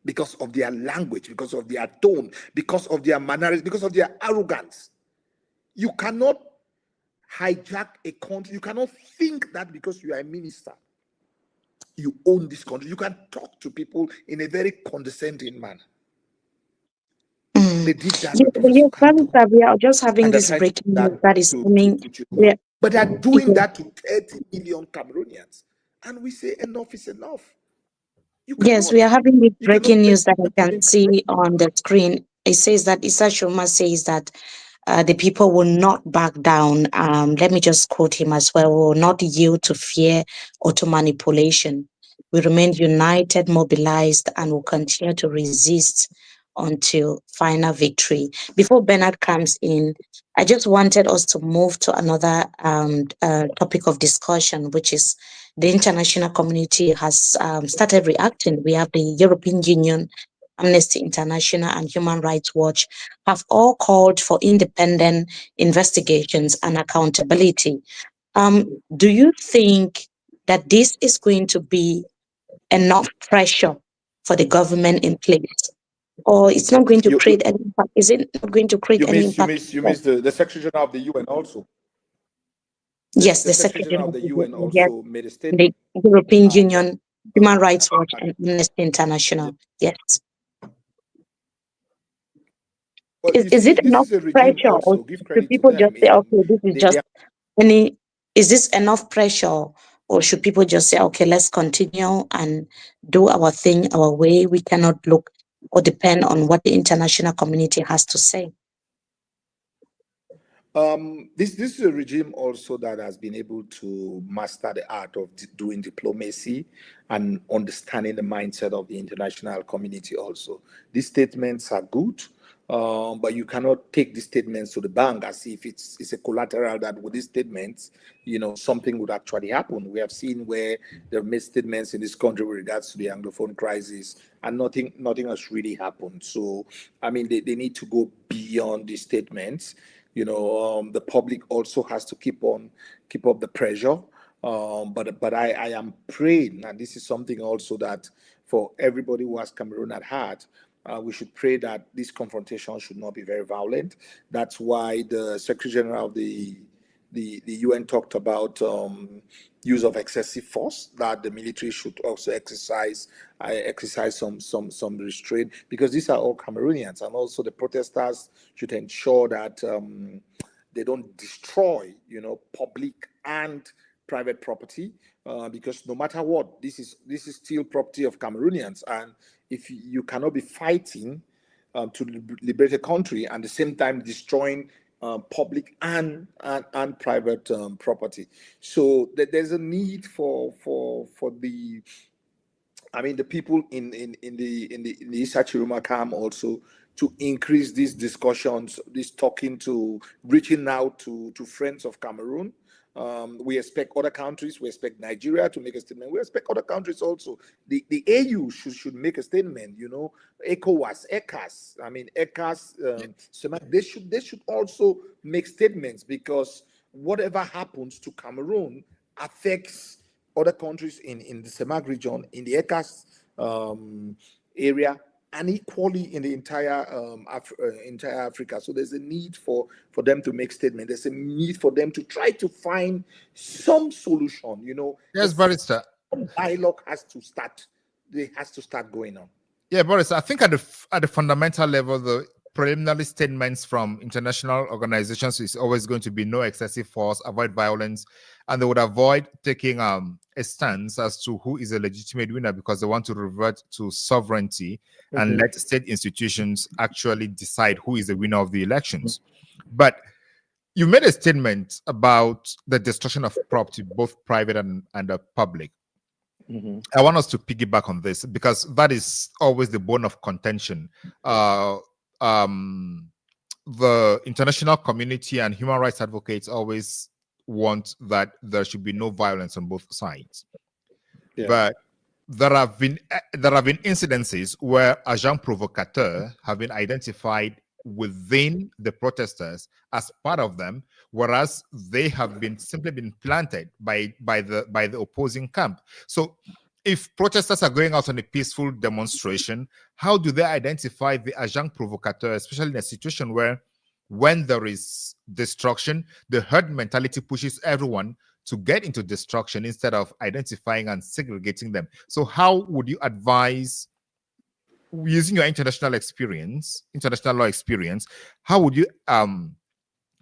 C: because of their language, because of their tone, because of their manners, because of their arrogance. You cannot hijack a country. You cannot think that because you are a minister, you own this country. You can talk to people in a very condescending manner. They did that.
B: We are just having this breaking news that is coming.
C: But they're doing that to 30 million Cameroonians. And we say enough is enough.
B: Yes, we are having this breaking news that I can see on the screen. It says that Issa Shoma says that the people will not back down. Let me just quote him as well. Will not yield to fear or to manipulation. We remain united, mobilized, and will continue to resist until final victory. Before Bernard comes in, I just wanted us to move to another topic of discussion, which is the international community has started reacting. We have the European Union, Amnesty International, and Human Rights Watch have all called for independent investigations and accountability. Do you think that this is going to be enough pressure for the government in place? Or it's not going to create any impact? Is it not going to create any impact?
C: You miss the Secretary General of the UN also.
B: Yes, the Secretary General of the UN also made a statement. The European Union, Human Rights Watch, and Amnesty International. Yes. Is it enough pressure, or should people just say, okay, this is just any? Is this enough pressure, or should people just say, okay, let's continue and do our thing our way? We cannot look or depend on what the international community has to say.
C: This is a regime also that has been able to master the art of doing diplomacy and understanding the mindset of the international community also. These statements are good, but you cannot take these statements to the bank as if it's a collateral that with these statements, something would actually happen. We have seen where there are made statements in this country with regards to the Anglophone crisis, and nothing has really happened. So, I mean, they need to go beyond these statements. The public also has to keep up the pressure. But I am praying, and this is something also that for everybody who has Cameroon at heart, we should pray that this confrontation should not be very violent. That's why the Secretary General of the UN talked about use of excessive force, that the military should also exercise some restraint, because these are all Cameroonians, and also the protesters should ensure that they don't destroy, public and private property, because no matter what, this is still property of Cameroonians, and if you cannot be fighting to liberate a country and at the same time destroying public and private property. So there's a need for the, I mean, the people in the Issa Chiruma camp also to increase these discussions, this talking to, reaching out to friends of Cameroon. We expect other countries, we expect Nigeria to make a statement. We expect other countries also. The AU should make a statement, you know, ECOWAS, ECAS, I mean, ECAS, they should also make statements, because whatever happens to Cameroon affects other countries in the CEMAC region, in the ECAS area, and equally in the entire entire Africa. So there's a need for them to make statements. There's a need for them to try to find some solution. You know,
A: yes, Barrister.
C: Dialogue has to start. It has to start going on.
A: Yeah, Boris. I think at the fundamental level, the preliminary statements from international organizations is always going to be no excessive force, avoid violence, and they would avoid taking a stance as to who is a legitimate winner, because they want to revert to sovereignty and let state institutions actually decide who is the winner of the elections. But you made a statement about the destruction of property, both private and public. I want us to piggyback on this, because that is always the bone of contention. The international community and human rights advocates always want that there should be no violence on both sides. Yeah. But there have been incidences where agents provocateurs have been identified within the protesters as part of them, whereas they have simply been planted by the opposing camp. So if protesters are going out on a peaceful demonstration, how do they identify the agent provocateur, especially in a situation where, when there is destruction, the herd mentality pushes everyone to get into destruction instead of identifying and segregating them? So how would you advise, using your international law experience, how would you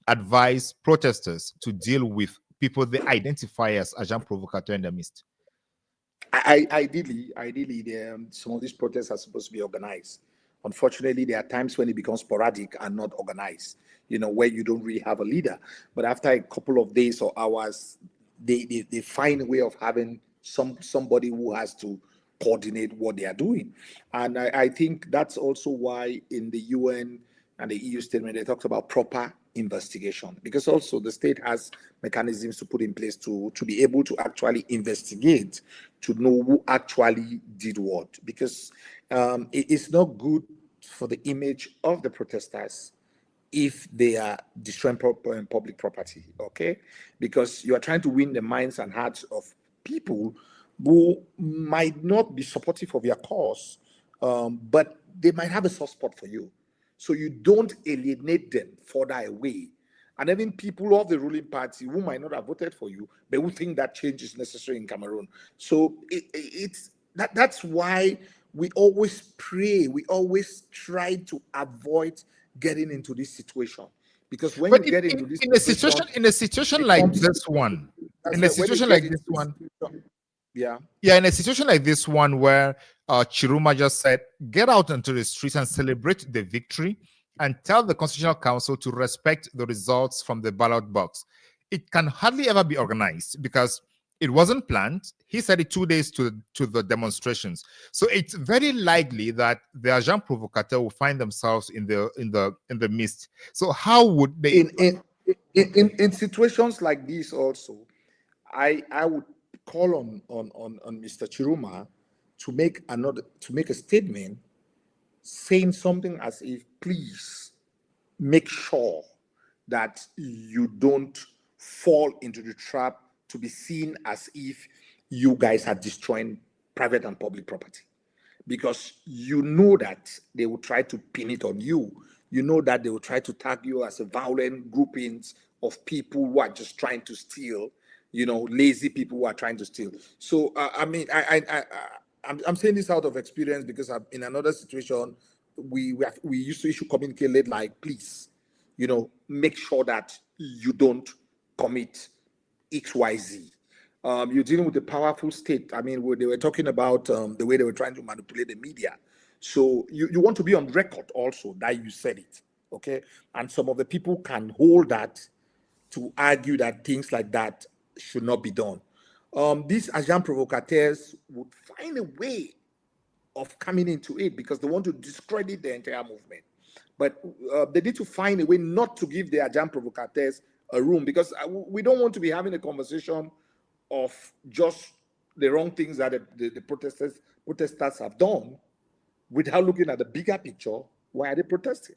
A: advise protesters to deal with people they identify as agent provocateur in their midst?
C: Ideally, some of these protests are supposed to be organized. Unfortunately, there are times when it becomes sporadic and not organized, you know, where you don't really have a leader. But after a couple of days or hours, they find a way of having somebody who has to coordinate what they are doing. And I think that's also why in the UN and the EU statement, they talked about proper investigation, because also the state has mechanisms to put in place to be able to actually investigate, to know who actually did what, because it's not good for the image of the protesters if they are destroying public property, okay? Because you are trying to win the minds and hearts of people who might not be supportive of your cause, but they might have a soft spot for you. So you don't alienate them further away. And even people of the ruling party who might not have voted for you, but who think that change is necessary in Cameroon. So that's why we always pray, we always try to avoid getting into this situation. Because when you get into this
A: situation, in a situation like this one, in a situation where Chiruma just said, get out into the streets and celebrate the victory and tell the Constitutional Council to respect the results from the ballot box. It can hardly ever be organized because it wasn't planned. He said it 2 days to the demonstrations. So it's very likely that the agent provocateur will find themselves in the midst. So how would they
C: in situations like this also, I would call on Mr. Chiruma to make a statement saying something as if, please make sure that you don't fall into the trap to be seen as if you guys are destroying private and public property, because you know that they will try to pin it on you. You know that they will try to tag you as a violent groupings of people who are just trying to steal, you know, lazy people who are trying to steal. So I mean, I'm saying this out of experience, because in another situation, we used to issue communique late, like, please, you know, make sure that you don't commit XYZ. You're dealing with a powerful state. I mean, they were talking about the way they were trying to manipulate the media. So you want to be on record also that you said it. okay? And some of the people can hold that to argue that things like that should not be done. These agents provocateurs would find a way of coming into it because they want to discredit the entire movement. But they need to find a way not to give the agents provocateurs a room, because we don't want to be having a conversation of just the wrong things that the protesters have done without looking at the bigger picture. Why are they protesting?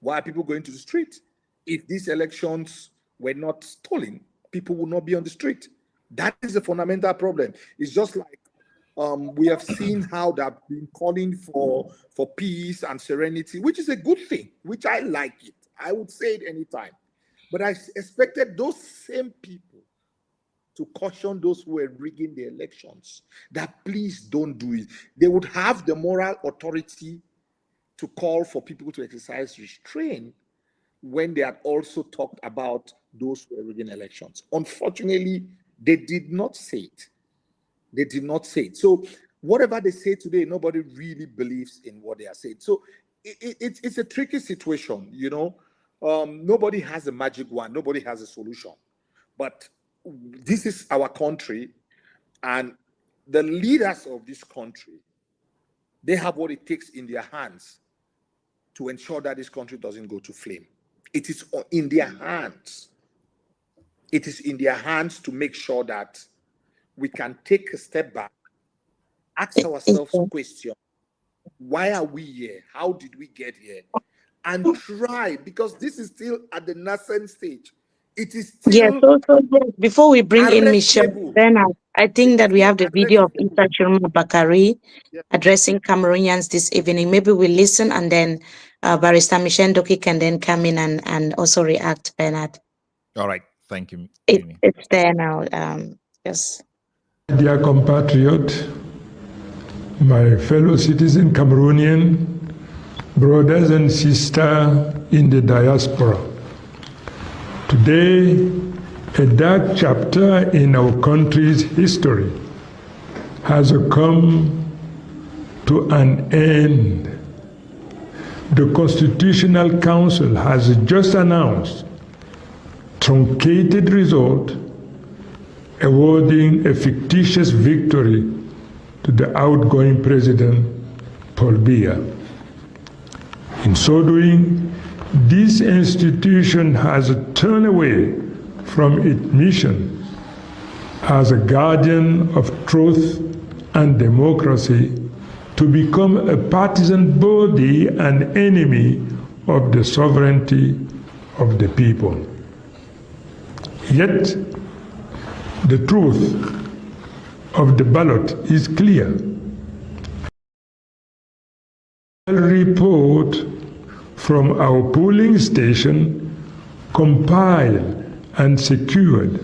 C: Why are people going to the street? If these elections were not stolen, people would not be on the street. That is a fundamental problem. It's just like we have seen how they've been calling for peace and serenity, which is a good thing, which I like it. I would say it anytime. But I expected those same people to caution those who were rigging the elections that please don't do it. They would have the moral authority to call for people to exercise restraint when they had also talked about those who were rigging elections. Unfortunately, they did not say it. They did not say it. So whatever they say today, nobody really believes in what they are saying. So it's a tricky situation, you know. Nobody has a magic wand. Nobody has a solution. But this is our country, and the leaders of this country, they have what it takes in their hands to ensure that this country doesn't go to flame. It is in their hands. It is in their hands to make sure that we can take a step back, ask ourselves a question. Why are we here? How did we get here? And try, because this is still at the nascent stage. It is still
B: yes. Before we bring in Michelle Bernard, I think that we have the video of Issa Chiroma Bakari addressing Cameroonians this evening. Maybe we listen, and then Barrister Michelle Ndoki can then come in and also react, Bernard.
A: All right, thank you.
B: It's there now. Yes.
F: Dear compatriot, my fellow citizen Cameroonian, brothers and sisters in the diaspora. Today, a dark chapter in our country's history has come to an end. The Constitutional Council has just announced truncated result awarding a fictitious victory to the outgoing President Paul Biya. In so doing, this institution has turned away from its mission as a guardian of truth and democracy to become a partisan body and enemy of the sovereignty of the people. Yet, the truth of the ballot is clear. A report from our polling station, compiled and secured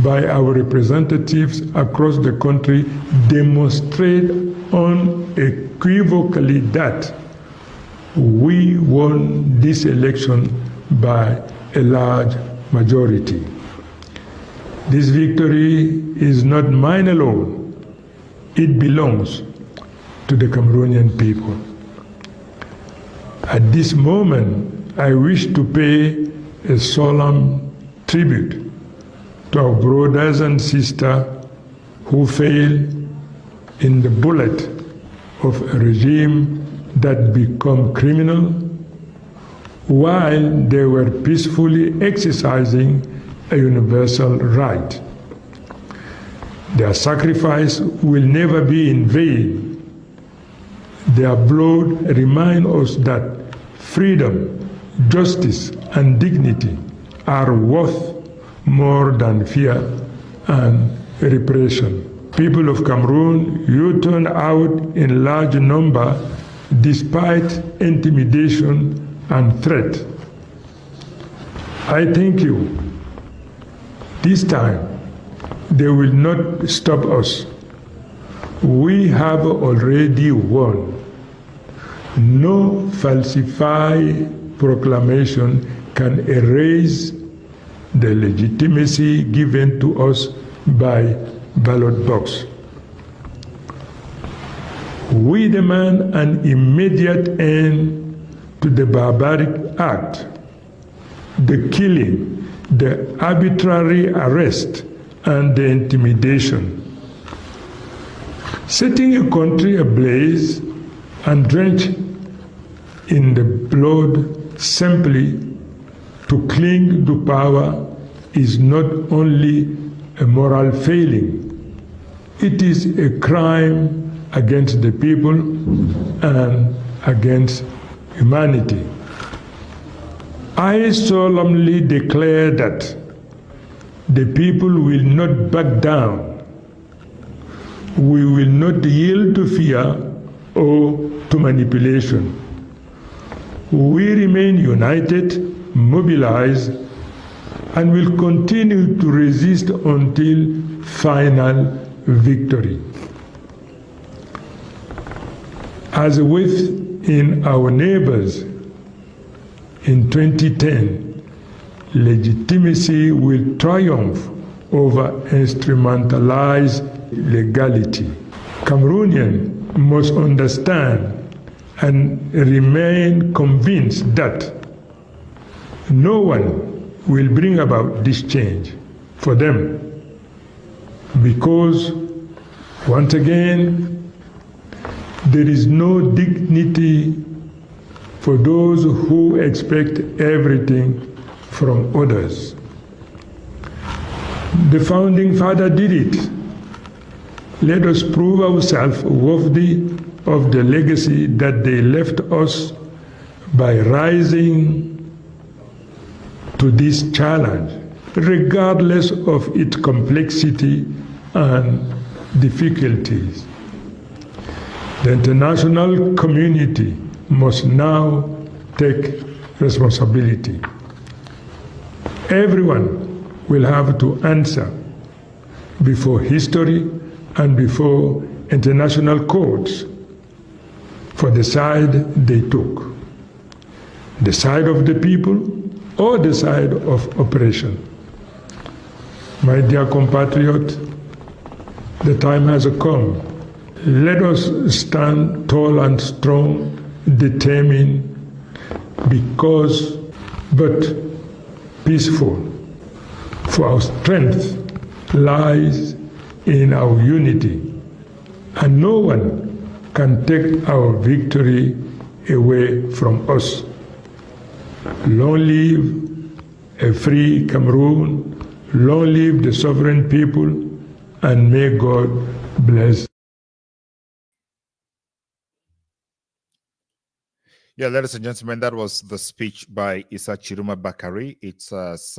F: by our representatives across the country, demonstrate unequivocally that we won this election by a large majority. This victory is not mine alone. It belongs to the Cameroonian people. At this moment, I wish to pay a solemn tribute to our brothers and sisters who fell in the bullet of a regime that became criminal while they were peacefully exercising a universal right. Their sacrifice will never be in vain. Their blood reminds us that freedom, justice, and dignity are worth more than fear and repression. People of Cameroon, you turned out in large number despite intimidation and threat. I thank you. This time, they will not stop us. We have already won. No falsified proclamation can erase the legitimacy given to us by ballot box. We demand an immediate end to the barbaric act, the killing, the arbitrary arrest, and the intimidation. Setting a country ablaze and drenched in the blood simply to cling to power is not only a moral failing, it is a crime against the people and against humanity. I solemnly declare that the people will not back down. We will not yield to fear or to manipulation. We remain united, mobilized, and will continue to resist until final victory. As within our neighbors, in 2010, legitimacy will triumph over instrumentalized legality. Cameroonians must understand and remain convinced that no one will bring about this change for them, because once again, there is no dignity for those who expect everything from others. The founding father did it. Let us prove ourselves worthy of the legacy that they left us by rising to this challenge, regardless of its complexity and difficulties. The international community must now take responsibility. Everyone will have to answer before history and before international courts for the side they took, the side of the people or the side of oppression. My dear compatriot, the time has come. Let us stand tall and strong, determined, but peaceful. For our strength lies in our unity, and no one can take our victory away from us. Long live a free Cameroon, long live the sovereign people, and may God bless.
A: Yeah, ladies and gentlemen, that was the speech by Issa Chiruma Bakari. It's as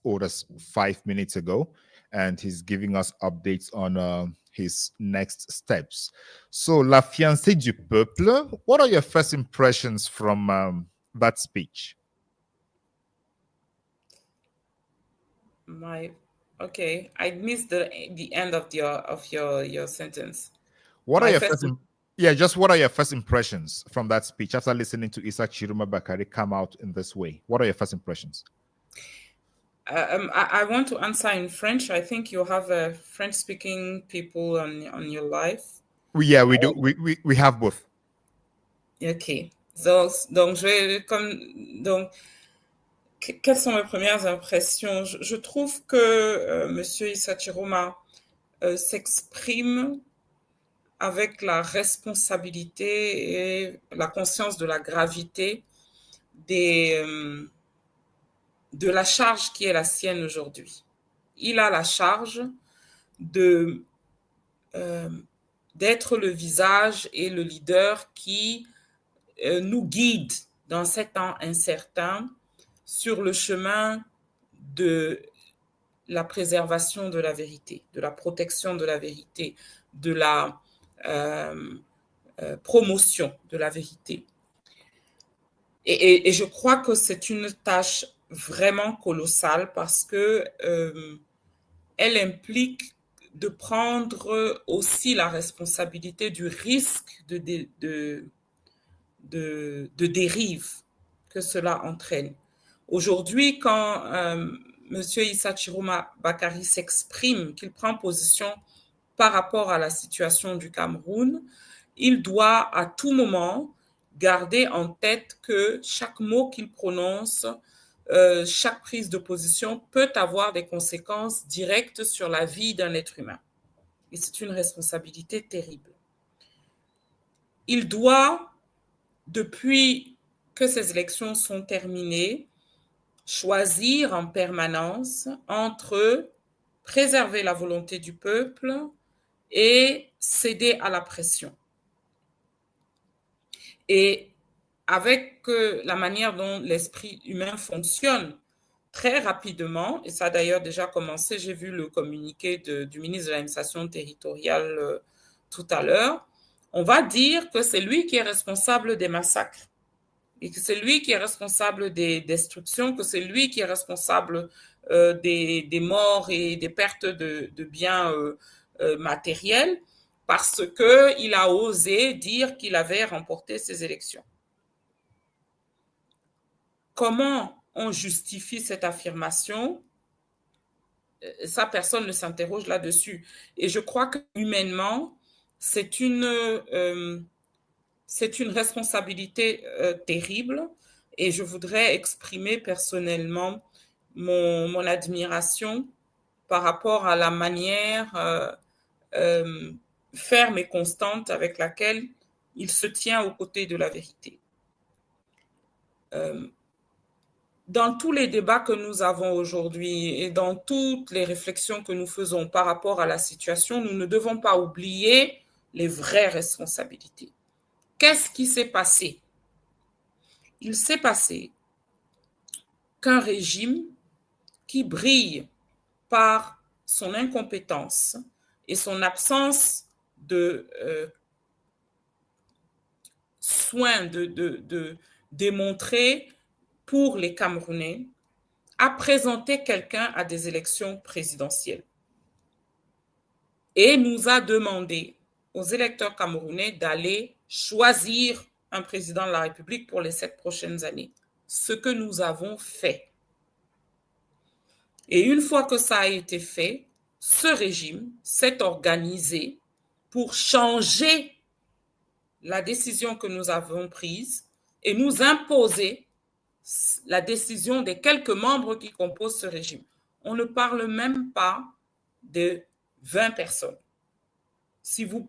A: old as 5 minutes ago, and he's giving us updates on his next steps. So, La Fiancée du Peuple, what are your first impressions from that speech?
D: Okay, I missed the end of your sentence.
A: What are your what are your first impressions from that speech after listening to Issa Chiruma Bakari come out in this way? What are your first impressions?
D: I want to answer in French. I think you have French-speaking people on your live.
A: We do. We have both.
D: Ok. Donc, quelles sont mes premières impressions? Je trouve que Monsieur Issa Chiruma s'exprime avec la responsabilité et la conscience de la gravité de la charge qui est la sienne aujourd'hui. Il a la charge d'être le visage et le leader qui nous guide dans ces temps incertains sur le chemin de la préservation de la vérité, de la protection de la vérité, de la promotion de la vérité. Et je crois que c'est une tâche vraiment colossale parce que elle implique de prendre aussi la responsabilité du risque de dérive que cela entraîne. Aujourd'hui, quand Monsieur Issa Chiruma Bakari s'exprime, qu'il prend position par rapport à la situation du Cameroun, il doit à tout moment garder en tête que chaque mot qu'il prononce, chaque prise de position peut avoir des conséquences directes sur la vie d'un être humain. Et c'est une responsabilité terrible. Il doit, depuis que ces élections sont terminées, choisir en permanence entre préserver la volonté du peuple et céder à la pression. Et avec la manière dont l'esprit humain fonctionne, très rapidement, et ça a d'ailleurs déjà commencé, j'ai vu le communiqué du ministre de l'administration territoriale tout à l'heure, on va dire que c'est lui qui est responsable des massacres, et que c'est lui qui est responsable des destructions, que c'est lui qui est responsable des morts et des pertes de biens matériels, parce qu'il a osé dire qu'il avait remporté ces élections. Comment on justifie cette affirmation? Ça, personne ne s'interroge là-dessus. Et je crois que humainement, c'est une responsabilité terrible. Et je voudrais exprimer personnellement mon admiration par rapport à la manière ferme et constante avec laquelle il se tient aux côtés de la vérité. Dans tous les débats que nous avons aujourd'hui et dans toutes les réflexions que nous faisons par rapport à la situation, nous ne devons pas oublier les vraies responsabilités. Qu'est-ce qui s'est passé? Il s'est passé qu'un régime qui brille par son incompétence et son absence de soin de démontrer pour les Camerounais, a présenté quelqu'un à des élections présidentielles et nous a demandé aux électeurs camerounais d'aller choisir un président de la République pour les 7 prochaines années, ce que nous avons fait. Et une fois que ça a été fait, ce régime s'est organisé pour changer la décision que nous avons prise et nous imposer la décision des quelques membres qui composent ce régime. On ne parle même pas de 20 personnes. Si vous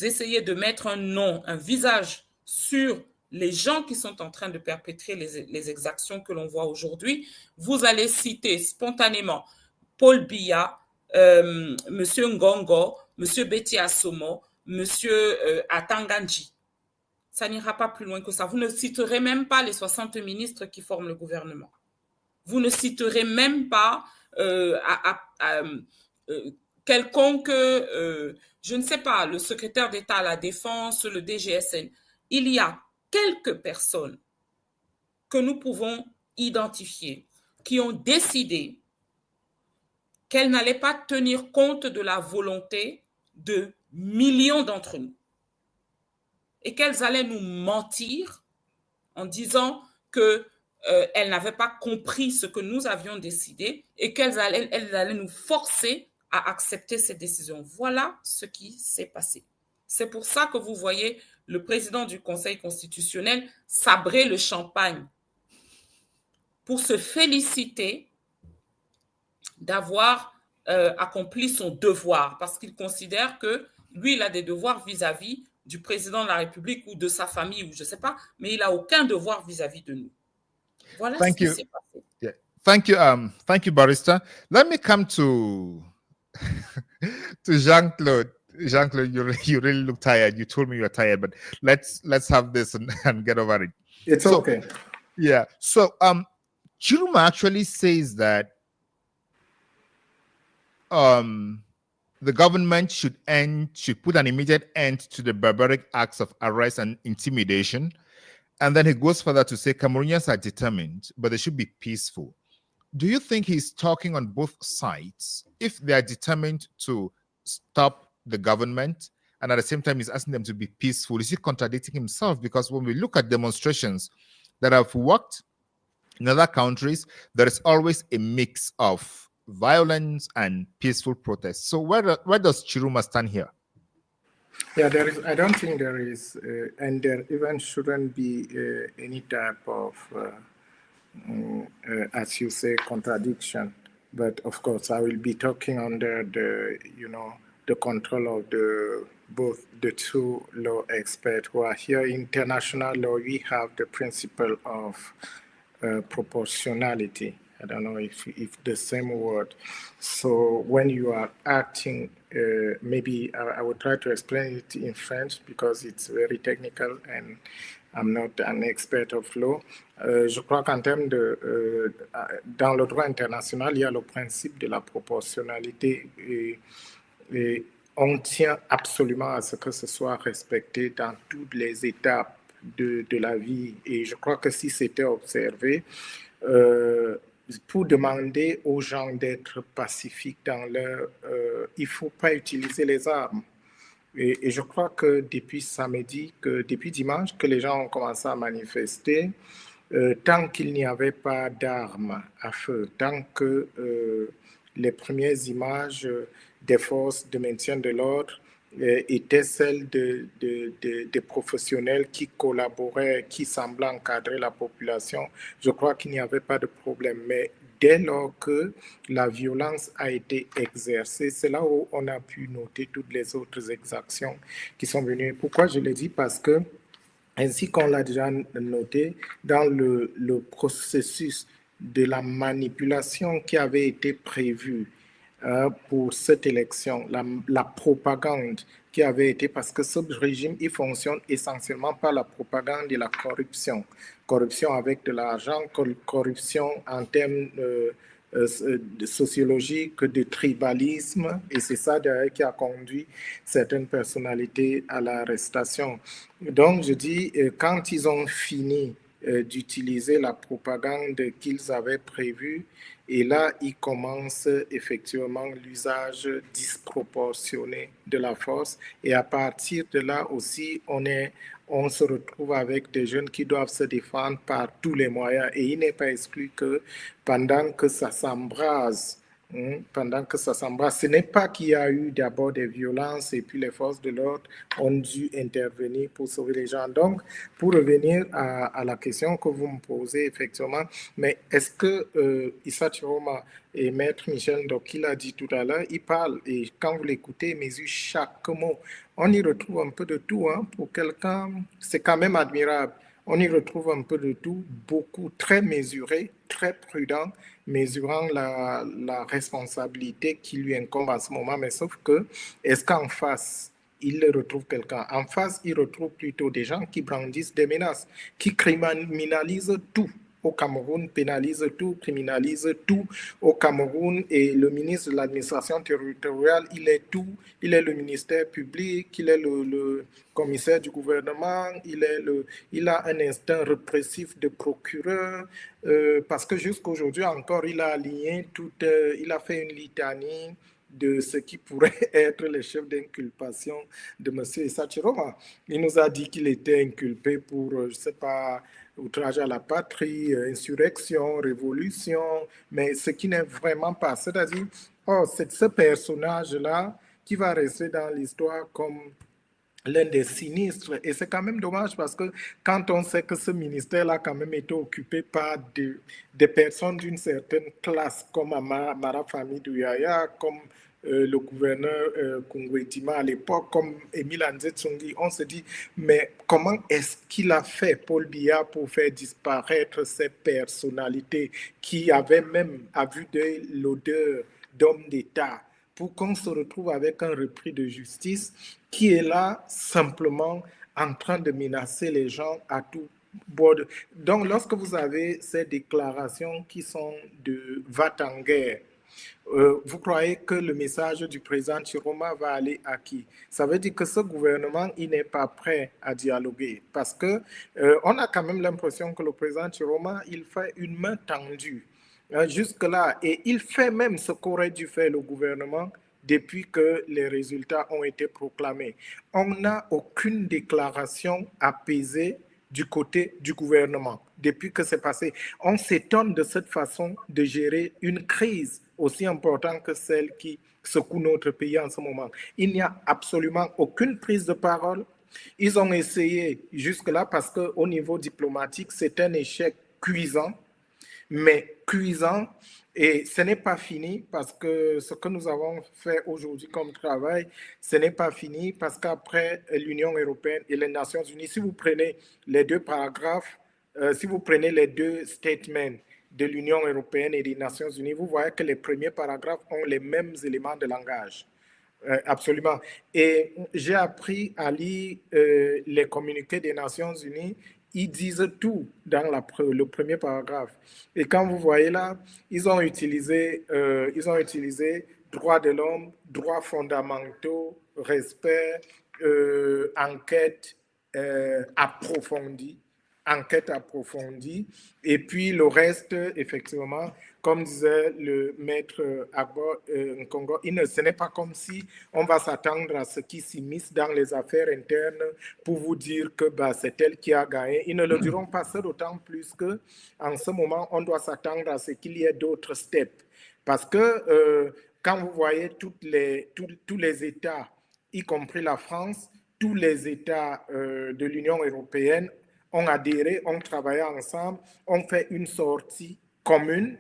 D: essayez de mettre un nom, un visage sur les gens qui sont en train de perpétrer les exactions que l'on voit aujourd'hui, vous allez citer spontanément Paul Biya, M. Ngongo, M. Betty Assomo, M. Atanganji. Ça n'ira pas plus loin que ça. Vous ne citerez même pas les 60 ministres qui forment le gouvernement. Vous ne citerez même pas quelconque, je ne sais pas, le secrétaire d'État à la Défense, le DGSN. Il y a quelques personnes que nous pouvons identifier qui ont décidé qu'elles n'allaient pas tenir compte de la volonté de millions d'entre nous. Et qu'elles allaient nous mentir en disant qu'elles n'avaient pas compris ce que nous avions décidé et qu'elles allaient nous forcer à accepter ces décisions. Voilà ce qui s'est passé. C'est pour ça que vous voyez le président du Conseil constitutionnel sabrer le champagne pour se féliciter d'avoir accompli son devoir, parce qu'il considère que lui, il a des devoirs vis-à-vis du président de la République ou de sa famille, ou je ne sais pas, mais il n'a aucun devoir vis-à-vis de nous. Voilà ce qui s'est passé.
A: Yeah. Thank you, Barrister. Let me come to Jean-Claude. Jean-Claude, you really look tired. You told me you were tired, but let's have this and get over it.
E: It's okay.
A: Yeah. So Chiruma actually says that the government should put an immediate end to the barbaric acts of arrest and intimidation. And then he goes further to say Cameroonians are determined, but they should be peaceful. Do you think he's talking on both sides? If they are determined to stop the government and at the same time he's asking them to be peaceful, is he contradicting himself? Because when we look at demonstrations that have worked in other countries, there is always a mix of violence and peaceful protests. So where does Chiruma stand here?
E: Yeah, I don't think there is, and there even shouldn't be any type of, as you say, contradiction. But of course, I will be talking under the, the control of both the two law experts who are here. International law, we have the principle of proportionality. I don't know if the same word. So when you are acting, maybe I will try to explain it in French because it's very technical and I'm not an expert of law. Je crois qu'en termes de, dans le droit international, il y a le principe de la proportionnalité et on tient absolument à ce que ce soit respecté dans toutes les étapes de la vie. Et je crois que si c'était observé, pour demander aux gens d'être pacifiques dans leur... il ne faut pas utiliser les armes. Et je crois que depuis samedi, depuis dimanche, que les gens ont commencé à manifester, tant qu'il n'y avait pas d'armes à feu, tant que les premières images des forces de maintien de l'ordre étaient celles des professionnels qui collaboraient, qui semblaient encadrer la population, je crois qu'il n'y avait pas de problème. Mais dès lors que la violence a été exercée, c'est là où on a pu noter toutes les autres exactions qui sont venues. Pourquoi je le dis? Parce que, ainsi qu'on l'a déjà noté, dans le processus de la manipulation qui avait été prévu pour cette élection, la propagande qui avait été, parce que ce régime, il fonctionne essentiellement par la propagande et la corruption. Corruption avec de l'argent, corruption en termes sociologiques, de tribalisme, et c'est ça d'ailleurs qui a conduit certaines personnalités à l'arrestation. Donc je dis, quand ils ont fini d'utiliser la propagande qu'ils avaient prévue, et là, il commence effectivement l'usage disproportionné de la force. Et à partir de là aussi, on se retrouve avec des jeunes qui doivent se défendre par tous les moyens. Et il n'est pas exclu que pendant que ça s'embrase, ce n'est pas qu'il y a eu d'abord des violences et puis les forces de l'ordre ont dû intervenir pour sauver les gens. Donc, pour revenir à la question que vous me posez, effectivement, mais est-ce que Issa Chiroma et Maître Michel Ndoki l'a dit tout à l'heure, il parle, et quand vous l'écoutez, il mesure chaque mot. On y retrouve un peu de tout, hein. Pour quelqu'un, c'est quand même admirable. On y retrouve un peu de tout, beaucoup, très mesuré, très prudent, mesurant la responsabilité qui lui incombe en ce moment. Mais sauf que, est-ce qu'en face, il retrouve quelqu'un? En face, il retrouve plutôt des gens qui brandissent des menaces, qui criminalisent tout. Au Cameroun, pénalise tout, criminalise tout. Au Cameroun, et le ministre de l'administration territoriale, il est tout. Il est le ministère public, il est le commissaire du gouvernement, il a un instinct répressif de procureur, parce que jusqu'aujourd'hui encore, il a aligné il a fait une litanie de ce qui pourrait être les chefs d'inculpation de M. Issa Chiroma. Il nous a dit qu'il était inculpé pour, je ne sais pas, outrage à la patrie, insurrection, révolution, mais ce qui n'est vraiment pas. C'est-à-dire, c'est ce personnage-là qui va rester dans l'histoire comme l'un des sinistres. Et c'est quand même dommage parce que quand on sait que ce ministère-là a quand même été occupé par des personnes d'une certaine classe, comme Amara Fami Douyaya, comme le gouverneur Kungwetima à l'époque, comme Émile Anzetsungi, on se dit, mais comment est-ce qu'il a fait, Paul Biya, pour faire disparaître ces personnalités qui avaient même, à vue d'œil, l'odeur d'homme d'État, pour qu'on se retrouve avec un repris de justice qui est là simplement en train de menacer les gens à tout bord. Donc, lorsque vous avez ces déclarations qui sont de va-t-en-guerre, vous croyez que le message du président Chiroma va aller à qui? Ça veut dire que ce gouvernement, il n'est pas prêt à dialoguer parce que on a quand même l'impression que le président Chiroma, il fait une main tendue jusque-là, et il fait même ce qu'aurait dû faire le gouvernement depuis que les résultats ont été proclamés. On n'a aucune déclaration apaisée du côté du gouvernement depuis que c'est passé. On s'étonne de cette façon de gérer une crise aussi importantes que celles qui secouent notre pays en ce moment. Il n'y a absolument aucune prise de parole. Ils ont essayé jusque-là parce qu'au niveau diplomatique, c'est un échec cuisant, mais cuisant. Et ce n'est pas fini parce que ce que nous avons fait aujourd'hui comme travail, ce n'est pas fini parce qu'après l'Union européenne et les Nations unies, si vous prenez les deux paragraphes, si vous prenez les deux statements de l'Union européenne et des Nations unies, vous voyez que les premiers paragraphes ont les mêmes éléments de langage. Absolument. Et j'ai appris à lire les communiqués des Nations unies. Ils disent tout dans le premier paragraphe. Et quand vous voyez là, ils ont utilisé droits de l'homme, droits fondamentaux, respect, enquête approfondie. Et puis le reste, effectivement, comme disait le maître Agbo Nkongo, ce n'est pas comme si on va s'attendre à ce qui s'immisce dans les affaires internes pour vous dire que c'est elle qui a gagné. Ils ne le diront pas, ça d'autant plus qu'en ce moment, on doit s'attendre à ce qu'il y ait d'autres steps. Parce que quand vous voyez tous les États, y compris la France, tous les États de l'Union européenne, ont adhéré, ont travaillé ensemble, ont fait une sortie commune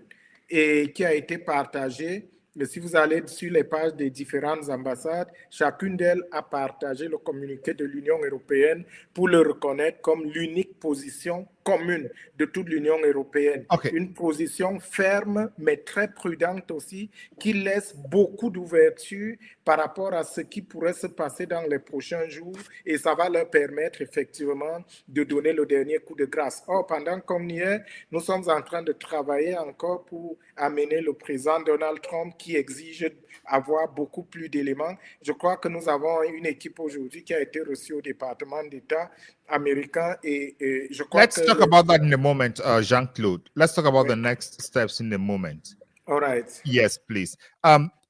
E: et qui a été partagée. Et si vous allez sur les pages des différentes ambassades, chacune d'elles a partagé le communiqué de l'Union européenne pour le reconnaître comme l'unique position commune de toute l'Union européenne.
A: Okay.
E: Une position ferme, mais très prudente aussi, qui laisse beaucoup d'ouverture par rapport à ce qui pourrait se passer dans les prochains jours, et ça va leur permettre effectivement de donner le dernier coup de grâce. Or, pendant qu'on y est, nous sommes en train de travailler encore pour amener le président Donald Trump qui exige avoir beaucoup plus d'éléments. Je crois que nous avons une équipe aujourd'hui qui a été reçue au département d'État américain et je crois
A: Let's talk about that in a moment, Jean-Claude. Let's talk about the next steps in a moment.
E: All right.
A: Yes, please.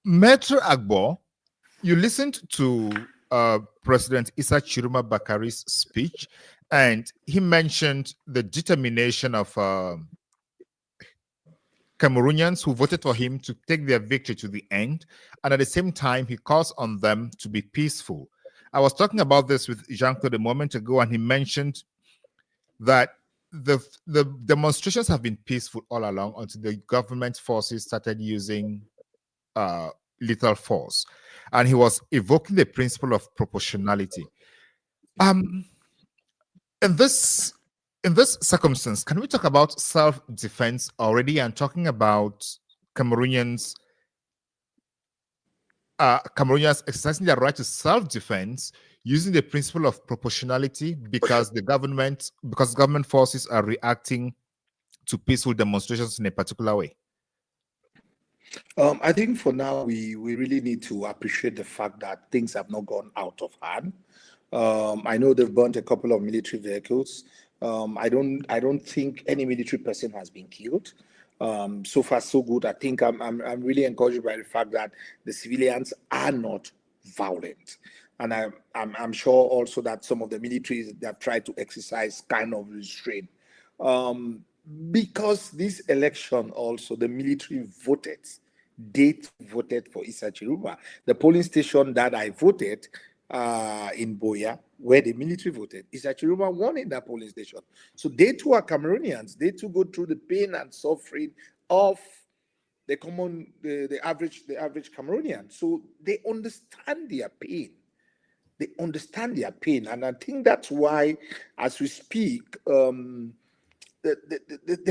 A: Maitre Agbo, you listened to President Issa Chiruma Bakari's speech, and he mentioned the determination of Cameroonians who voted for him to take their victory to the end, and at the same time, he calls on them to be peaceful. I was talking about this with Jean-Claude a moment ago, and he mentioned that the demonstrations have been peaceful all along until the government forces started using lethal force. And he was evoking the principle of proportionality. In this circumstance, can we talk about self-defense already and talking about Cameroonians exercising their right to self-defense using the principle of proportionality because government forces are reacting to peaceful demonstrations in a particular way?
C: I think for now we really need to appreciate the fact that things have not gone out of hand. I know they've burnt a couple of military vehicles. I don't think any military person has been killed. So far so good. I think I'm really encouraged by the fact that the civilians are not violent, and I'm sure also that some of the militaries that tried to exercise kind of restraint, because this election also the military voted. They voted for Issa Chiruma. The polling station that I voted in Boya, where the military voted, Issa Chiruma won in that polling station. So they too are Cameroonians. They too go through the pain and suffering of the average Cameroonian. So they understand their pain. They understand their pain, and I think that's why, as we speak, the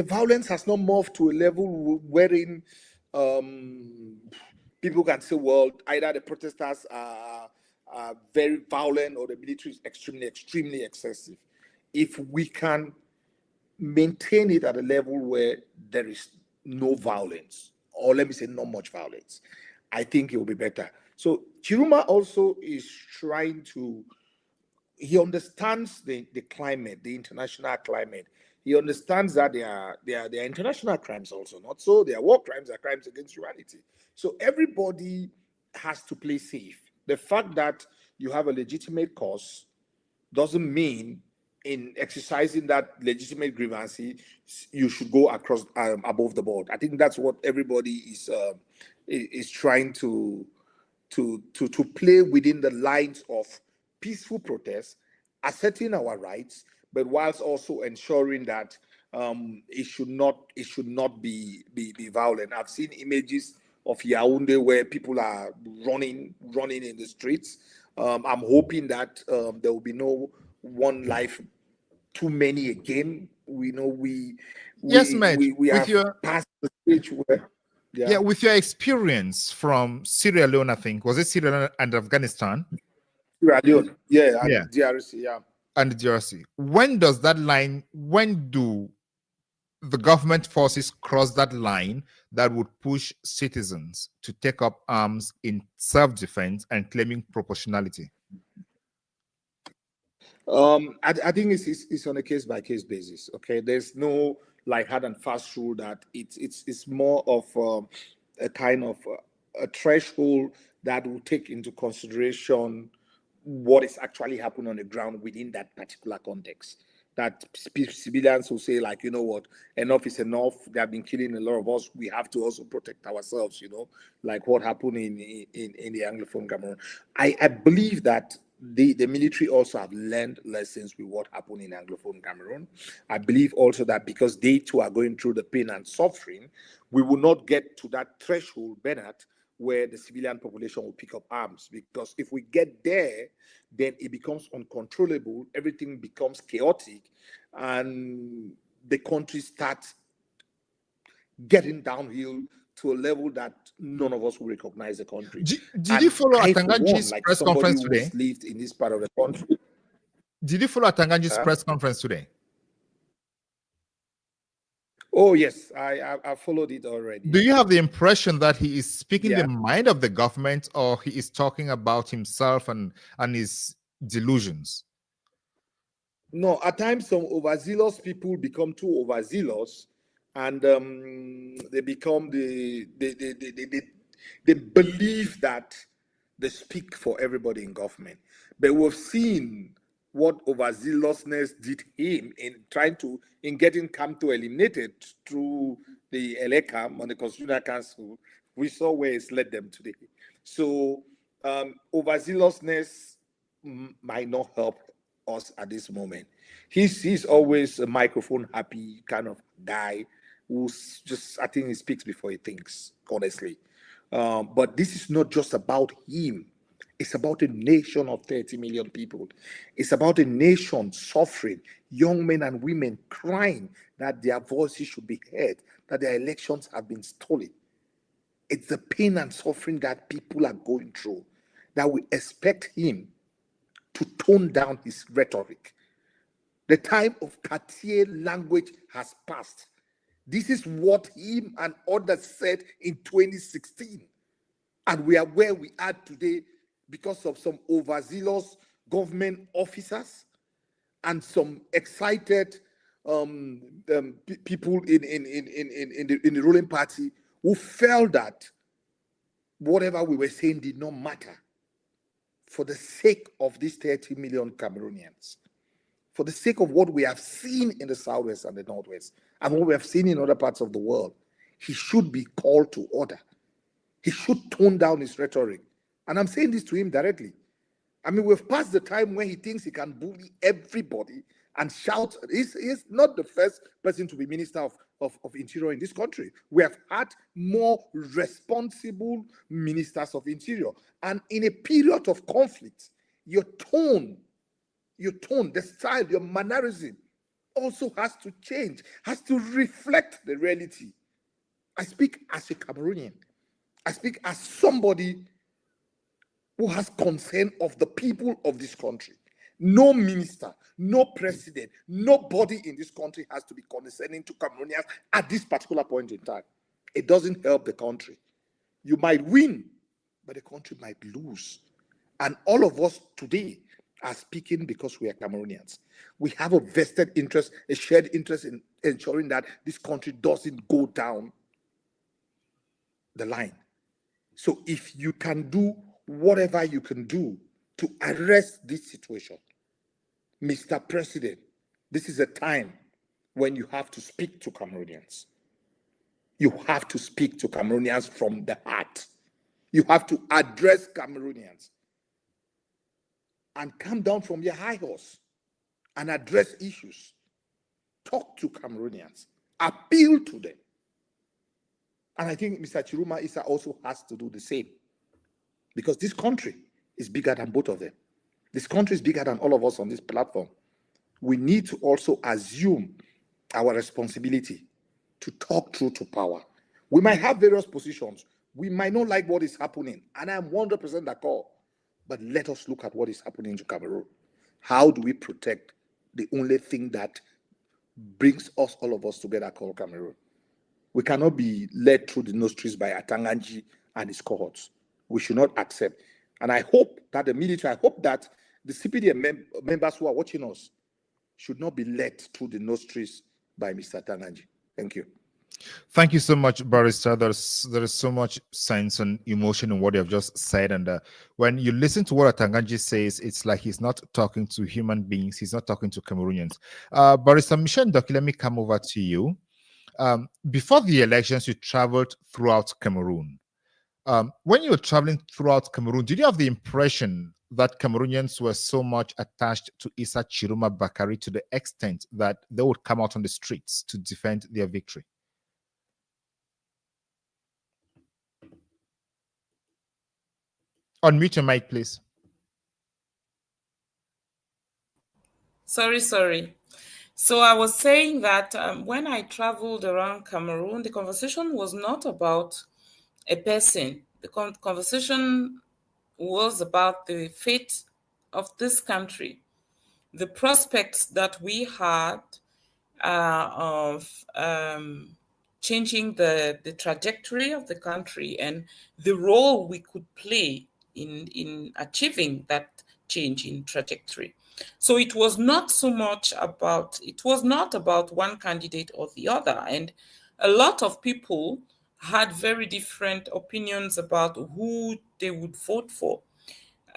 C: violence has not moved to a level wherein people can say, well, either the protesters are very violent or the military is extremely excessive. If we can maintain it at a level where there is no violence, or let me say not much violence, I think it will be better. So Chiruma also is trying to, he understands the climate, the international climate. He understands that there are international crimes also, not so. There are war crimes, are crimes against humanity. So everybody has to play safe. The fact that you have a legitimate cause doesn't mean in exercising that legitimate grievance, you should go across above the board. I think that's what everybody is trying to play within the lines of peaceful protest, asserting our rights, but whilst also ensuring that it should not be violent. I've seen images of Yaoundé where people are running in the streets. I'm hoping that there will be no one life too many again. We know we have passed the stage where
A: yeah, with your experience from Sierra Leone, I think, was it Sierra Leone and Afghanistan?
C: Sierra Leone, yeah, and DRC, yeah.
A: And DRC. When does that line, when do the government forces cross that line that would push citizens to take up arms in self-defense and claiming proportionality?
C: I think it's on a case-by-case basis. Okay, there's no like hard and fast rule that it's more of a kind of a threshold that will take into consideration what is actually happening on the ground within that particular context. That civilians will say, like, you know what, enough is enough. They have been killing a lot of us. We have to also protect ourselves, you know, like what happened in the Anglophone Cameroon. I believe that the military also have learned lessons with what happened in Anglophone Cameroon. I believe also that because they too are going through the pain and suffering, we will not get to that threshold, Bernard, where the civilian population will pick up arms. Because if we get there, then it becomes uncontrollable, everything becomes chaotic, and the country starts getting downhill to a level that none of us will recognize the country.
A: Did you follow Atanganji's press conference today?
C: Lived in this part of the country.
A: Did you follow Atanganji's press conference today?
C: Oh, yes, I followed it already.
A: Do you have the impression that he is speaking the mind of the government, or he is talking about himself and his delusions?
C: No, at times some overzealous people become too overzealous, and they become they believe that they speak for everybody in government. But we've seen what overzealousness did him in getting Kamto eliminated through the ELECAM on the Constitutional Council. We saw where it's led them today. So overzealousness might not help us at this moment. He's always a microphone happy kind of guy who's just, I think he speaks before he thinks, honestly. But this is not just about him. It's about a nation of 30 million people. It's about a nation suffering, young men and women crying that their voices should be heard, that their elections have been stolen. It's the pain and suffering that people are going through that we expect him to tone down his rhetoric. The time of Cartier language has passed. This is what him and others said in 2016. And we are where we are today because of some overzealous government officers and some excited people in the ruling party who felt that whatever we were saying did not matter for the sake of these 30 million Cameroonians, for the sake of what we have seen in the Southwest and the Northwest, and what we have seen in other parts of the world. He should be called to order. He should tone down his rhetoric. And I'm saying this to him directly. I mean, we've passed the time where he thinks he can bully everybody and shout. He's not the first person to be Minister of Interior in this country. We have had more responsible ministers of Interior. And in a period of conflict, your tone, the style, your mannerism also has to change, has to reflect the reality. I speak as a Cameroonian. I speak as somebody who has concern of the people of this country. No minister, no president, nobody in this country has to be condescending to Cameroonians at this particular point in time. It doesn't help the country. You might win, but the country might lose. And all of us today are speaking because we are Cameroonians. We have a vested interest, a shared interest in ensuring that this country doesn't go down the line. So if you can do whatever you can do to arrest this situation, Mr. President, This is a time when you have to speak to Cameroonians. You have to speak to Cameroonians from the heart. You have to address Cameroonians and come down from your high horse and address issues. Talk to Cameroonians. Appeal to them. And I think Mr. Chiruma Issa also has to do the same, because this country is bigger than both of them. This country is bigger than all of us on this platform. We need to also assume our responsibility to talk through to power. We might have various positions. We might not like what is happening, and I'm 100% d'accord. But let us look at what is happening to Cameroon. How do we protect the only thing that brings us, all of us together, called Cameroon? We cannot be led through the nostrils by Atanganji and his cohorts. We should not accept. And I hope that the military, I hope that the CPDM members who are watching us should not be led through the nostrils by Mr. Atanganji. Thank you.
A: Thank you so much, Barrister. There is so much sense and emotion in what you have just said. And when you listen to what Atanganji says, it's like he's not talking to human beings. He's not talking to Cameroonians. Barrister Michel Ndoki, let me come over to you. Before the elections, you traveled throughout Cameroon. When you were traveling throughout Cameroon, did you have the impression that Cameroonians were so much attached to Issa Chiroma Bakari to the extent that they would come out on the streets to defend their victory? Unmute your mic, please.
D: Sorry. So I was saying that when I traveled around Cameroon, the conversation was not about a person. The conversation was about the fate of this country, the prospects that we had of changing the trajectory of the country and the role we could play in achieving that change in trajectory. So it was not about one candidate or the other. And a lot of people had very different opinions about who they would vote for.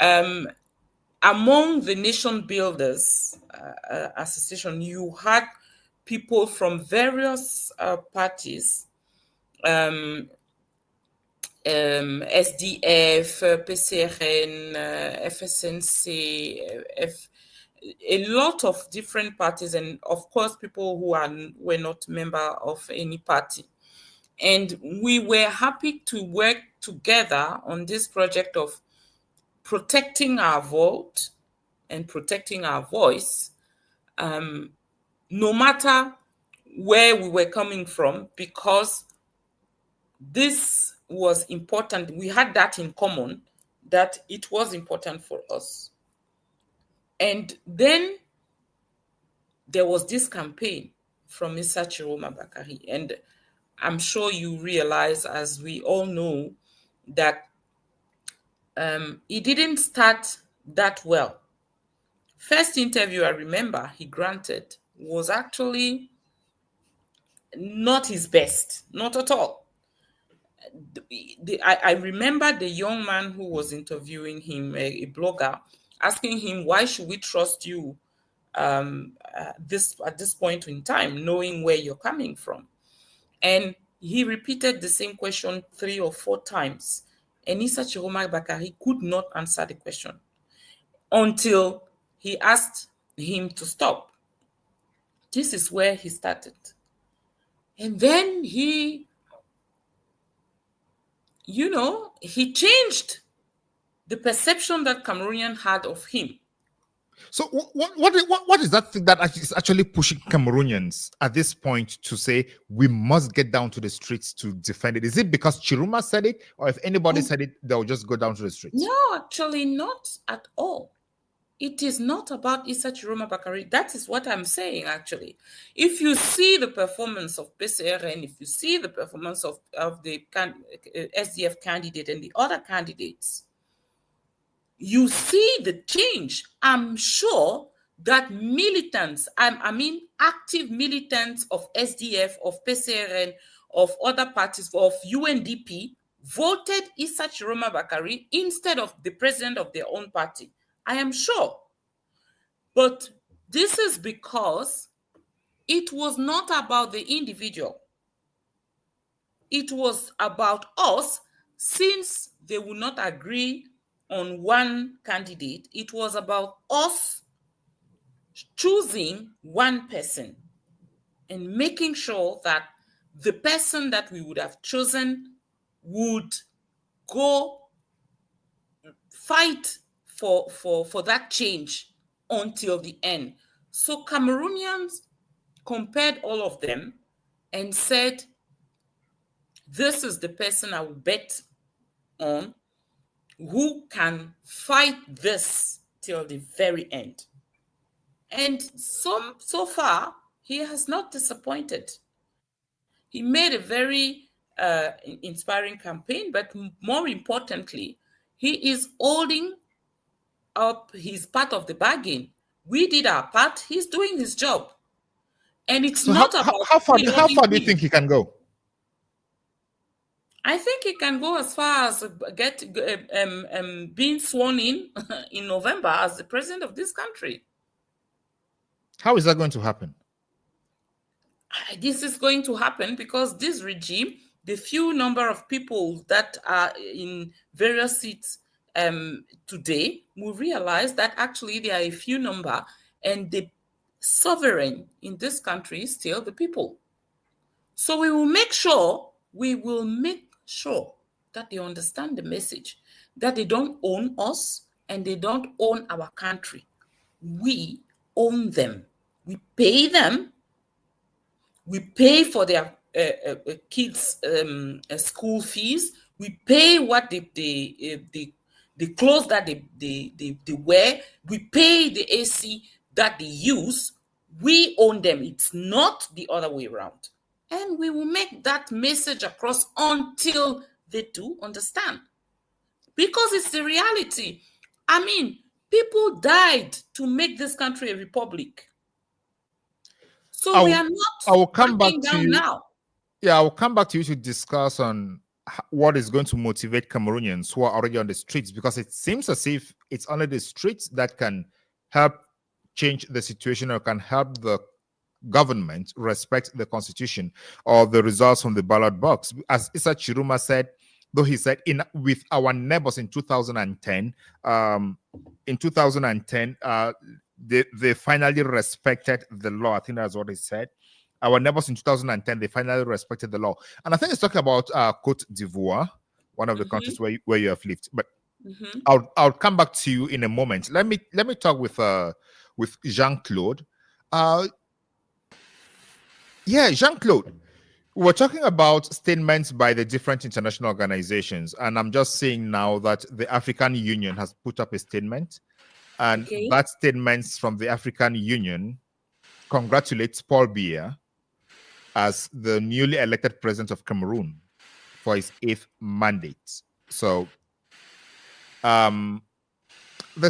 D: Among the Nation Builders Association, you had people from various parties, SDF, PCRN, FSNC, a lot of different parties, and of course people who were not member of any party. And we were happy to work together on this project of protecting our vote and protecting our voice, no matter where we were coming from, because this was important. We had that in common, that it was important for us. And then there was this campaign from Issa Chiroma Bakari. And I'm sure you realize, as we all know, that it didn't start that well. First interview I remember he granted was actually not his best, not at all. I remember the young man who was interviewing him, a blogger, asking him, why should we trust you at this point in time, knowing where you're coming from? And he repeated the same question 3 or 4 times. And Issa Chiroma Bakari could not answer the question until he asked him to stop. This is where he started. And then he changed the perception that Cameroonian had of him.
A: So what is that thing that is actually pushing Cameroonians at this point to say we must get down to the streets to defend it? Is it because Chiroma said it, or if anybody said it, they'll just go down to the streets?
D: No, actually not at all. It is not about Issa Chiroma Bakari. That is what I'm saying, actually. If you see the performance of PCRN, if you see the performance of the SDF candidate and the other candidates, you see the change. I'm sure that militants, active militants of SDF, of PCRN, of other parties, of UNDP, voted Issa Chiroma Bakari instead of the president of their own party. I am sure. But This is because it was not about the individual. It was about us. Since they would not agree on one candidate, it was about us choosing one person and making sure that the person that we would have chosen would go fight for that change until the end. So Cameroonians compared all of them and said, this is the person I will bet on who can fight this till the very end. And so far, he has not disappointed. He made a very inspiring campaign, but more importantly, he is holding up his part of the bargain. We did our part. He's doing his job. And it's
A: So
D: not about...
A: how far do you think he can go?
D: I think he can go as far as being sworn in November as the president of this country.
A: How is that going to happen?
D: This is going to happen because this regime, the few number of people that are in various seats today, will realize that actually there are a few number, and the sovereign in this country is still the people. So we will make sure that they understand the message, that they don't own us and they don't own our country. We own them. We pay them. We pay for their kids' school fees. We pay what the clothes that they wear. We pay the AC that they use. We own them. It's not the other way around. And we will make that message across until they do understand. Because it's the reality. I mean, people died to make this country a republic. So we are not...
A: I will come back to you
D: now.
A: Yeah, I will come back to you to discuss on what is going to motivate Cameroonians who are already on the streets, because it seems as if it's only the streets that can help change the situation or can help the government respect the constitution or the results from the ballot box. As Issa Chiruma said, though he said with our neighbors in 2010, they finally respected the law. I think that's what he said. Our neighbors in 2010, they finally respected the law. And I think it's talking about Côte d'Ivoire, one of the countries where you have lived. But I'll come back to you in a moment. Let me talk with Jean-Claude. Yeah, Jean-Claude, we're talking about statements by the different international organizations, and I'm just seeing now that the African Union has put up a statement, and that statement from the African Union congratulates Paul Biya as the newly elected president of Cameroon for his 8th mandate. So the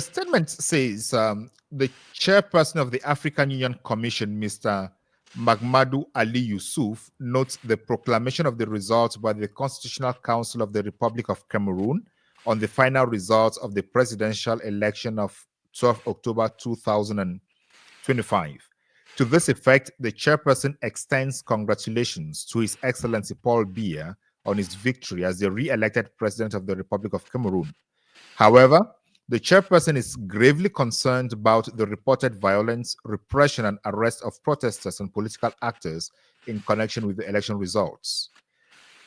A: statement says the chairperson of the African Union Commission, Mr. Mahamadou Ali Yusuf, notes the proclamation of the results by the Constitutional Council of the Republic of Cameroon on the final results of the presidential election of 12 October 2025. To this effect, the chairperson extends congratulations to His Excellency Paul Biya on his victory as the re-elected president of the Republic of Cameroon. However, the chairperson is gravely concerned about the reported violence, repression, and arrest of protesters and political actors in connection with the election results.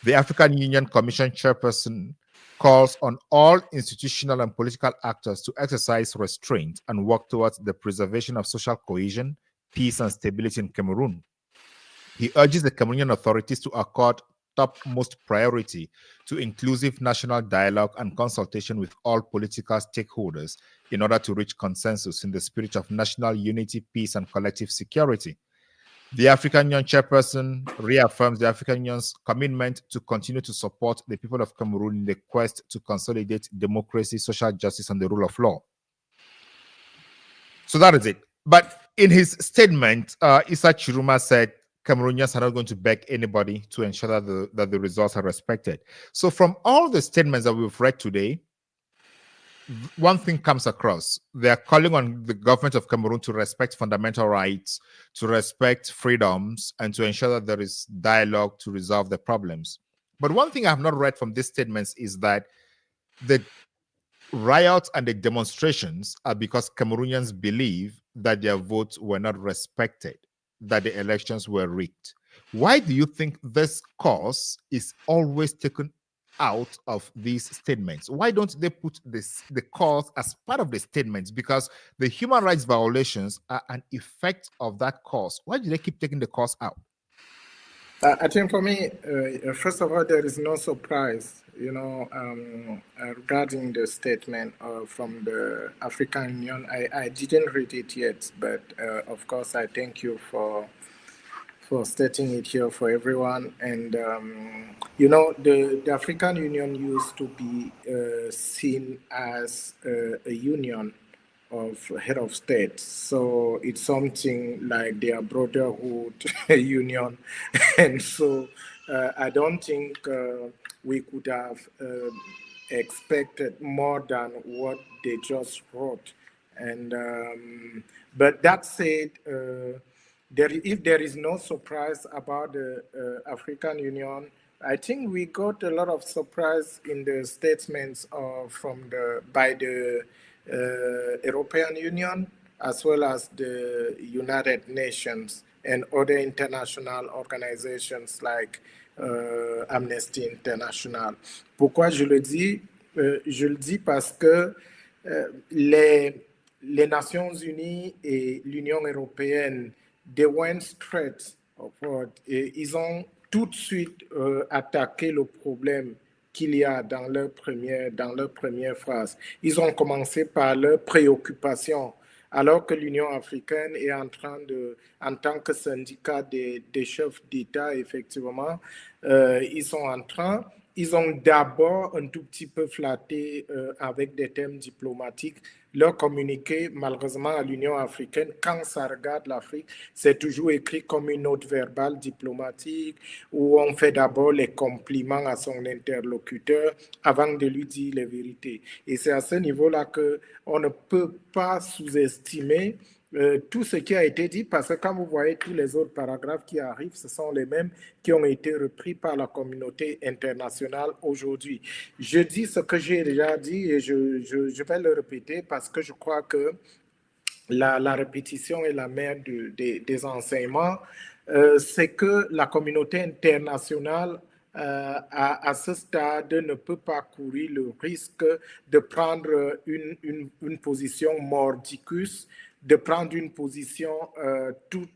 A: The African Union Commission chairperson calls on all institutional and political actors to exercise restraint and work towards the preservation of social cohesion, peace, and stability in Cameroon. He urges the Cameroonian authorities to accord topmost priority to inclusive national dialogue and consultation with all political stakeholders in order to reach consensus in the spirit of national unity, peace, and collective security. The African Union chairperson reaffirms the African Union's commitment to continue to support the people of Cameroon in the quest to consolidate democracy, social justice, and the rule of law. So that is it. But in his statement, Issa Chiruma said Cameroonians are not going to beg anybody to ensure that the results are respected. So from all the statements that we've read today, one thing comes across. They are calling on the government of Cameroon to respect fundamental rights, to respect freedoms, and to ensure that there is dialogue to resolve the problems. But one thing I have not read from these statements is that the riots and the demonstrations are because Cameroonians believe that their votes were not respected, that the elections were rigged. Why do you think this cause is always taken out of these statements? Why don't they put the cause as part of the statements? Because the human rights violations are an effect of that cause. Why do they keep taking the cause out?
E: I think for me, first of all, there is no surprise, regarding the statement from the African Union. I didn't read it yet, but of course, I thank you for stating it here for everyone. And, the African Union used to be seen as a union of head of state. So it's something like their brotherhood union. And so I don't think we could have expected more than what they just wrote. And but that said, if there is no surprise about the African Union, I think we got a lot of surprise in the statements by the European Union, as well as the United Nations and other international organizations like Amnesty International. Pourquoi je le dis? Je le dis parce que les Nations Unies et l'Union européenne, they went straight forward et ils ont tout de suite attaqué le problème qu'il y a dans leur première phrase. Ils ont commencé par leurs préoccupations, alors que l'Union africaine est en train en tant que syndicat des chefs d'État, effectivement, ils ont d'abord un tout petit peu flatté avec des thèmes diplomatiques. Leur communiqué, malheureusement, à l'Union africaine, quand ça regarde l'Afrique, c'est toujours écrit comme une note verbale diplomatique où on fait d'abord les compliments à son interlocuteur avant de lui dire les vérités. Et c'est à ce niveau-là qu'on ne peut pas sous-estimer tout ce qui a été dit, parce que quand vous voyez tous les autres paragraphes qui arrivent, ce sont les mêmes qui ont été repris par la communauté internationale aujourd'hui. Je dis ce que j'ai déjà dit et je vais le répéter parce que je crois que la répétition est la mère des enseignements. C'est que la communauté internationale à ce stade ne peut pas courir le risque de prendre une position mordicus, de prendre une position toute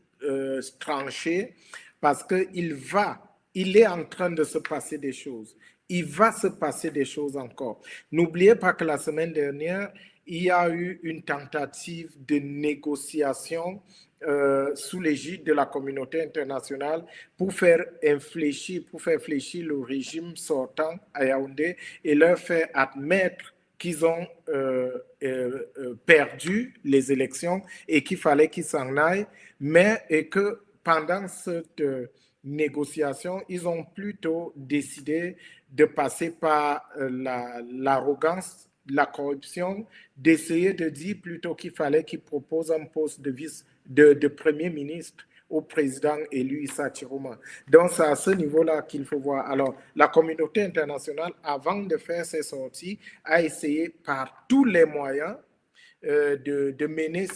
E: tranchée, parce qu'il est en train de se passer des choses. Il va se passer des choses encore. N'oubliez pas que la semaine dernière, il y a eu une tentative de négociation sous l'égide de la communauté internationale pour faire fléchir le régime sortant à Yaoundé et leur faire admettre qu'ils ont perdu les élections et qu'il fallait qu'ils s'en aillent, et que pendant cette négociation, ils ont plutôt décidé de passer par l'arrogance, la corruption, d'essayer de dire plutôt qu'il fallait qu'ils proposent un poste de Premier ministre au président élu Issa Chiroma. Donc, c'est à ce niveau-là qu'il faut voir. Alors, la communauté internationale, avant de faire ses sorties, a essayé par tous les moyens de mener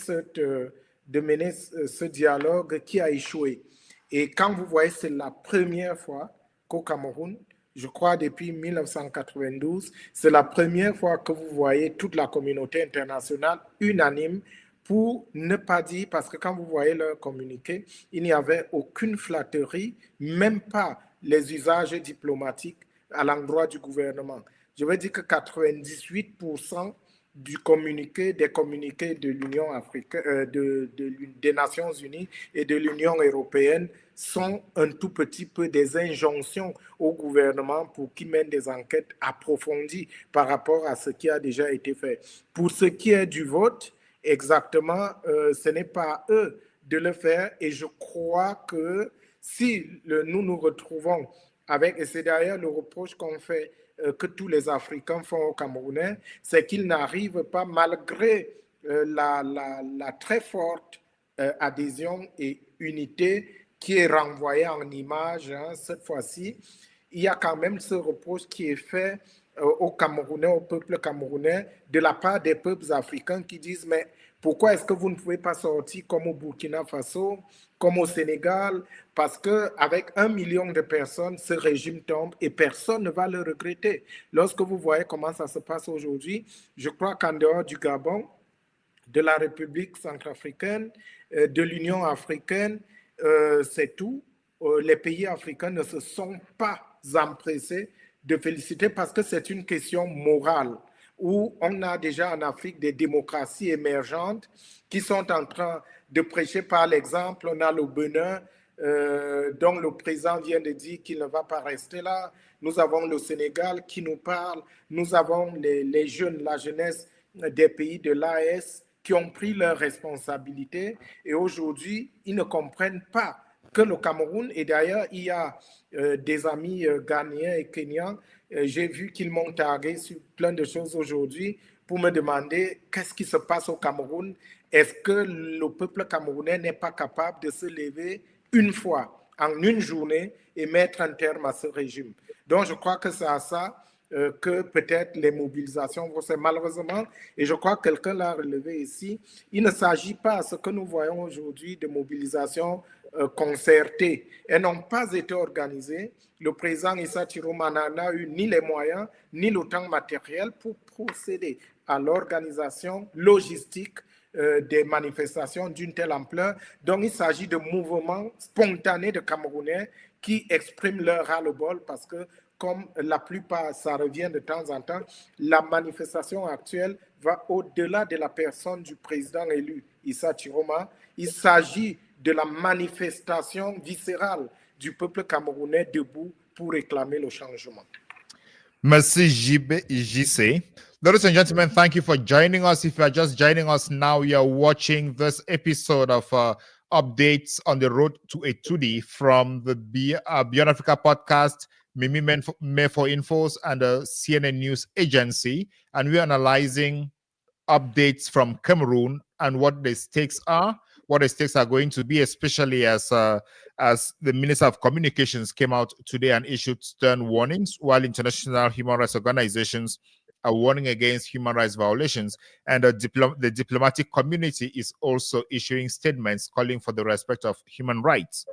E: ce dialogue qui a échoué. Et quand vous voyez, c'est la première fois qu'au Cameroun, je crois depuis 1992, c'est la première fois que vous voyez toute la communauté internationale unanime pour ne pas dire, parce que quand vous voyez leur communiqué, il n'y avait aucune flatterie, même pas les usages diplomatiques à l'endroit du gouvernement. Je veux dire que 98% des communiqués de l'Union africaine, des Nations Unies et de l'Union européenne sont un tout petit peu des injonctions au gouvernement pour qu'il mène des enquêtes approfondies par rapport à ce qui a déjà été fait. Pour ce qui est du vote, exactement, ce n'est pas eux de le faire, et je crois que si nous nous retrouvons avec, et c'est d'ailleurs le reproche qu'on fait que tous les Africains font au Camerounais, c'est qu'ils n'arrivent pas, malgré la très forte adhésion et unité qui est renvoyée en image, hein, cette fois-ci, il y a quand même ce reproche qui est fait aux Camerounais, au peuple camerounais, de la part des peuples africains qui disent, mais pourquoi est-ce que vous ne pouvez pas sortir comme au Burkina Faso, comme au Sénégal? Parce qu'avec 1 million de personnes, ce régime tombe et personne ne va le regretter. Lorsque vous voyez comment ça se passe aujourd'hui, je crois qu'en dehors du Gabon, de la République centrafricaine, de l'Union africaine, c'est tout. Les pays africains ne se sont pas empressés de féliciter parce que c'est une question morale où on a déjà en Afrique des démocraties émergentes qui sont en train de prêcher par l'exemple. On a le Bénin, dont le président vient de dire qu'il ne va pas rester là. Nous avons le Sénégal qui nous parle. Nous avons les jeunes, la jeunesse des pays de l'AES qui ont pris leurs responsabilités et aujourd'hui, ils ne comprennent pas que le Cameroun, et d'ailleurs, il y a des amis ghanéens et kenyans, j'ai vu qu'ils m'ont tagué sur plein de choses aujourd'hui pour me demander qu'est-ce qui se passe au Cameroun. Est-ce que le peuple camerounais n'est pas capable de se lever une fois, en une journée, et mettre un terme à ce régime? Donc, je crois que c'est à ça que peut-être les mobilisations vont se malheureusement, et je crois que quelqu'un l'a relevé ici, il ne s'agit pas, ce que nous voyons aujourd'hui, de mobilisation concertées. Elles n'ont pas été organisées. Le président Issa Chiroma n'a eu ni les moyens, ni le temps matériel pour procéder à l'organisation logistique des manifestations d'une telle ampleur. Donc, il s'agit de mouvements spontanés de Camerounais qui expriment leur ras-le-bol parce que, comme la plupart, ça revient de temps en temps, la manifestation actuelle va au-delà de la personne du président élu, Issa Chiroma. Il s'agit de la manifestation viscérale du peuple camerounais debout pour réclamer le changement.
A: Merci JC. Ladies and gentlemen, thank you for joining us. If you are just joining us now, you are watching this episode of Updates on the Road to a 2D from the Beyond Africa podcast, Mimi Mefo Infos, and the CNN News Agency. And we're analyzing updates from Cameroon and what the stakes are, what the stakes are going to be, especially as the Minister of Communications came out today and issued stern warnings, while international human rights organizations are warning against human rights violations. And the diplomatic community is also issuing statements calling for the respect of human rights.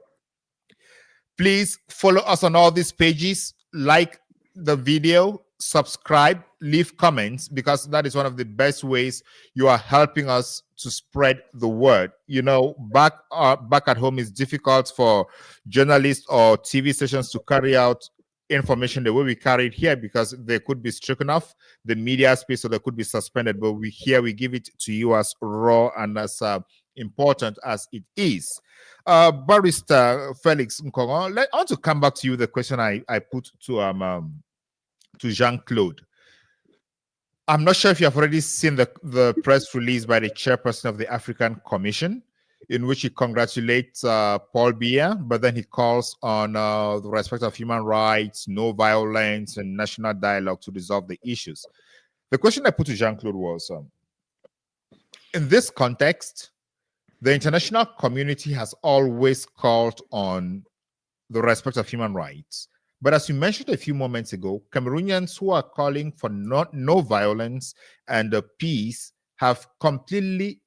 A: Please follow us on all these pages, like the video, subscribe, leave comments, because that is one of the best ways you are helping us to spread the word. You know, back at home, it's difficult for journalists or TV stations to carry out information the way we carry it here because they could be stricken off the media space or they could be suspended. But we give it to you as raw and as important as it is. Barrister Felix Nkongo, I want to come back to you. The question I put to Jean-Claude. I'm not sure if you have already seen the press release by the chairperson of the African Commission, in which he congratulates Paul Biya, but then he calls on the respect of human rights, no violence, and national dialogue to resolve the issues. The question I put to Jean-Claude was, in this context, the international community has always called on the respect of human rights. But as you mentioned a few moments ago, Cameroonians who are calling for no violence and peace have completely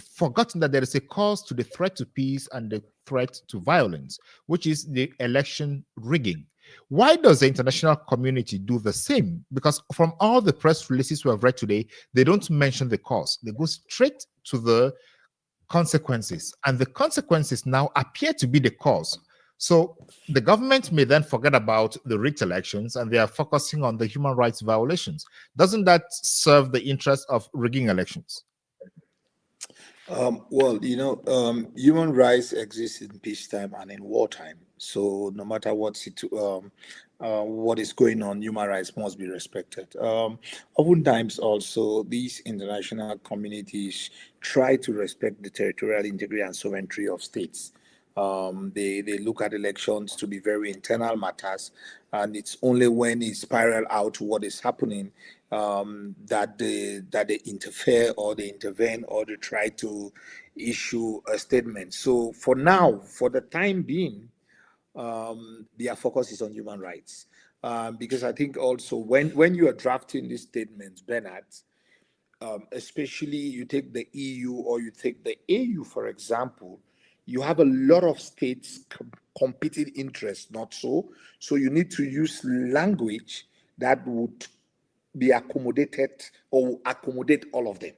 A: forgotten that there is a cause to the threat to peace and the threat to violence, which is the election rigging. Why does the international community do the same? Because from all the press releases we have read today, they don't mention the cause. They go straight to the consequences, and the consequences now appear to be the cause. So the government may then forget about the rigged elections and they are focusing on the human rights violations. Doesn't that serve the interest of rigging elections?
C: Well, human rights exist in peacetime and in wartime. So no matter what is going on, human rights must be respected. Oftentimes also, these international communities try to respect the territorial integrity and sovereignty of states. They look at elections to be very internal matters, and it's only when it spiral out to what is happening that they interfere or they intervene or they try to issue a statement. So for now, for the time being, their focus is on human rights, because I think also when you are drafting these statements, Bernard, especially you take the EU or you take the AU, for example, you have a lot of states competing interests, not so. So you need to use language that would be accommodated or accommodate all of them.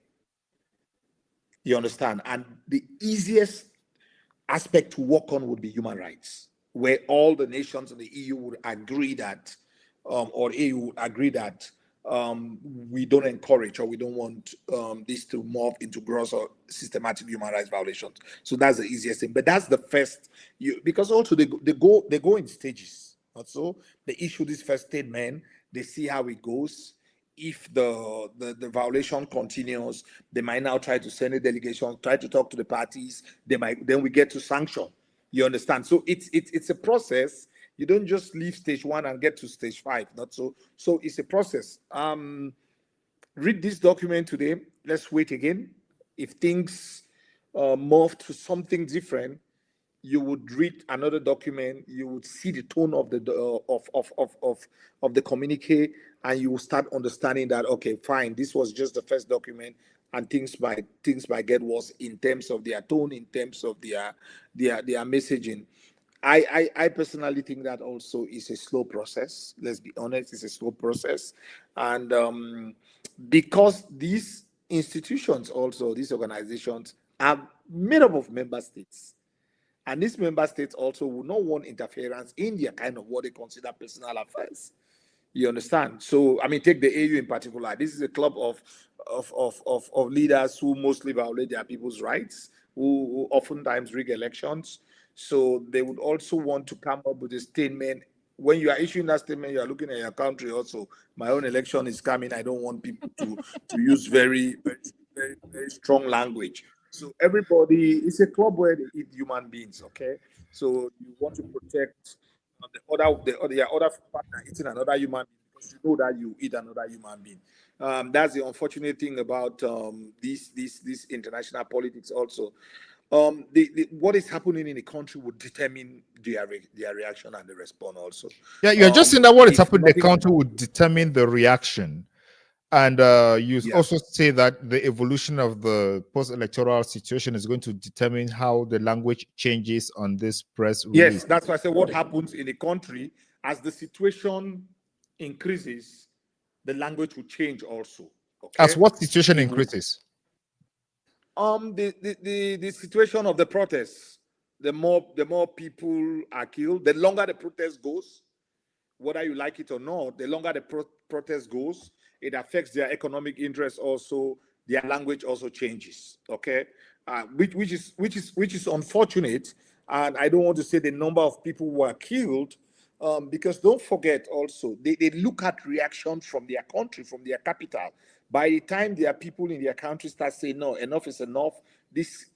C: You understand? And the easiest aspect to work on would be human rights, where all the nations in the EU would agree that, or EU would agree that we don't encourage or we don't want this to morph into gross or systematic human rights violations. So that's the easiest thing. But that's the first, because also they go in stages. So they issue this first statement, they see how it goes. If the violation continues, they might now try to send a delegation, try to talk to the parties. Then we get to sanction. You understand? So it's a process. You don't just leave stage 1 and get to stage 5. Not so. So it's a process. Read this document today. Let's wait again. If things morph to something different, you would read another document. You would see the tone of the communique, and you will start understanding that, okay, fine, this was just the first document, and things might get worse in terms of their tone, in terms of their messaging. I personally think that also is a slow process. Let's be honest, it's a slow process. And because these institutions also, these organizations are made up of member states. And these member states also will not want interference in their kind of what they consider personal affairs. You understand? So, I mean, take the AU in particular. This is a club of leaders who mostly violate their people's rights, who oftentimes rig elections. So they would also want to come up with a statement. When you are issuing that statement, you are looking at your country also. My own election is coming. I don't want people to use very, very, very, very strong language. So everybody, it's a club where they eat human beings, okay? So you want to protect the other partner eating another human being because you know that you eat another human being. That's the unfortunate thing about this international politics also. What is happening in the country would determine their reaction and the response also.
A: Yeah, you're just saying that what is happening in the country would determine the reaction. And you also say that the evolution of the post-electoral situation is going to determine how the language changes on this press release.
C: Yes, that's why I say what happens in the country as the situation increases, the language will change also. Okay?
A: As what situation increases?
C: The situation of the protests. The more people are killed, the longer the protest goes, whether you like it or not, the longer the protest goes, it affects their economic interests also. Their language also changes. Okay, which is unfortunate. And I don't want to say the number of people who are killed, because don't forget also they look at reactions from their country, from their capital. By the time their people in their country start saying, no, enough is enough, this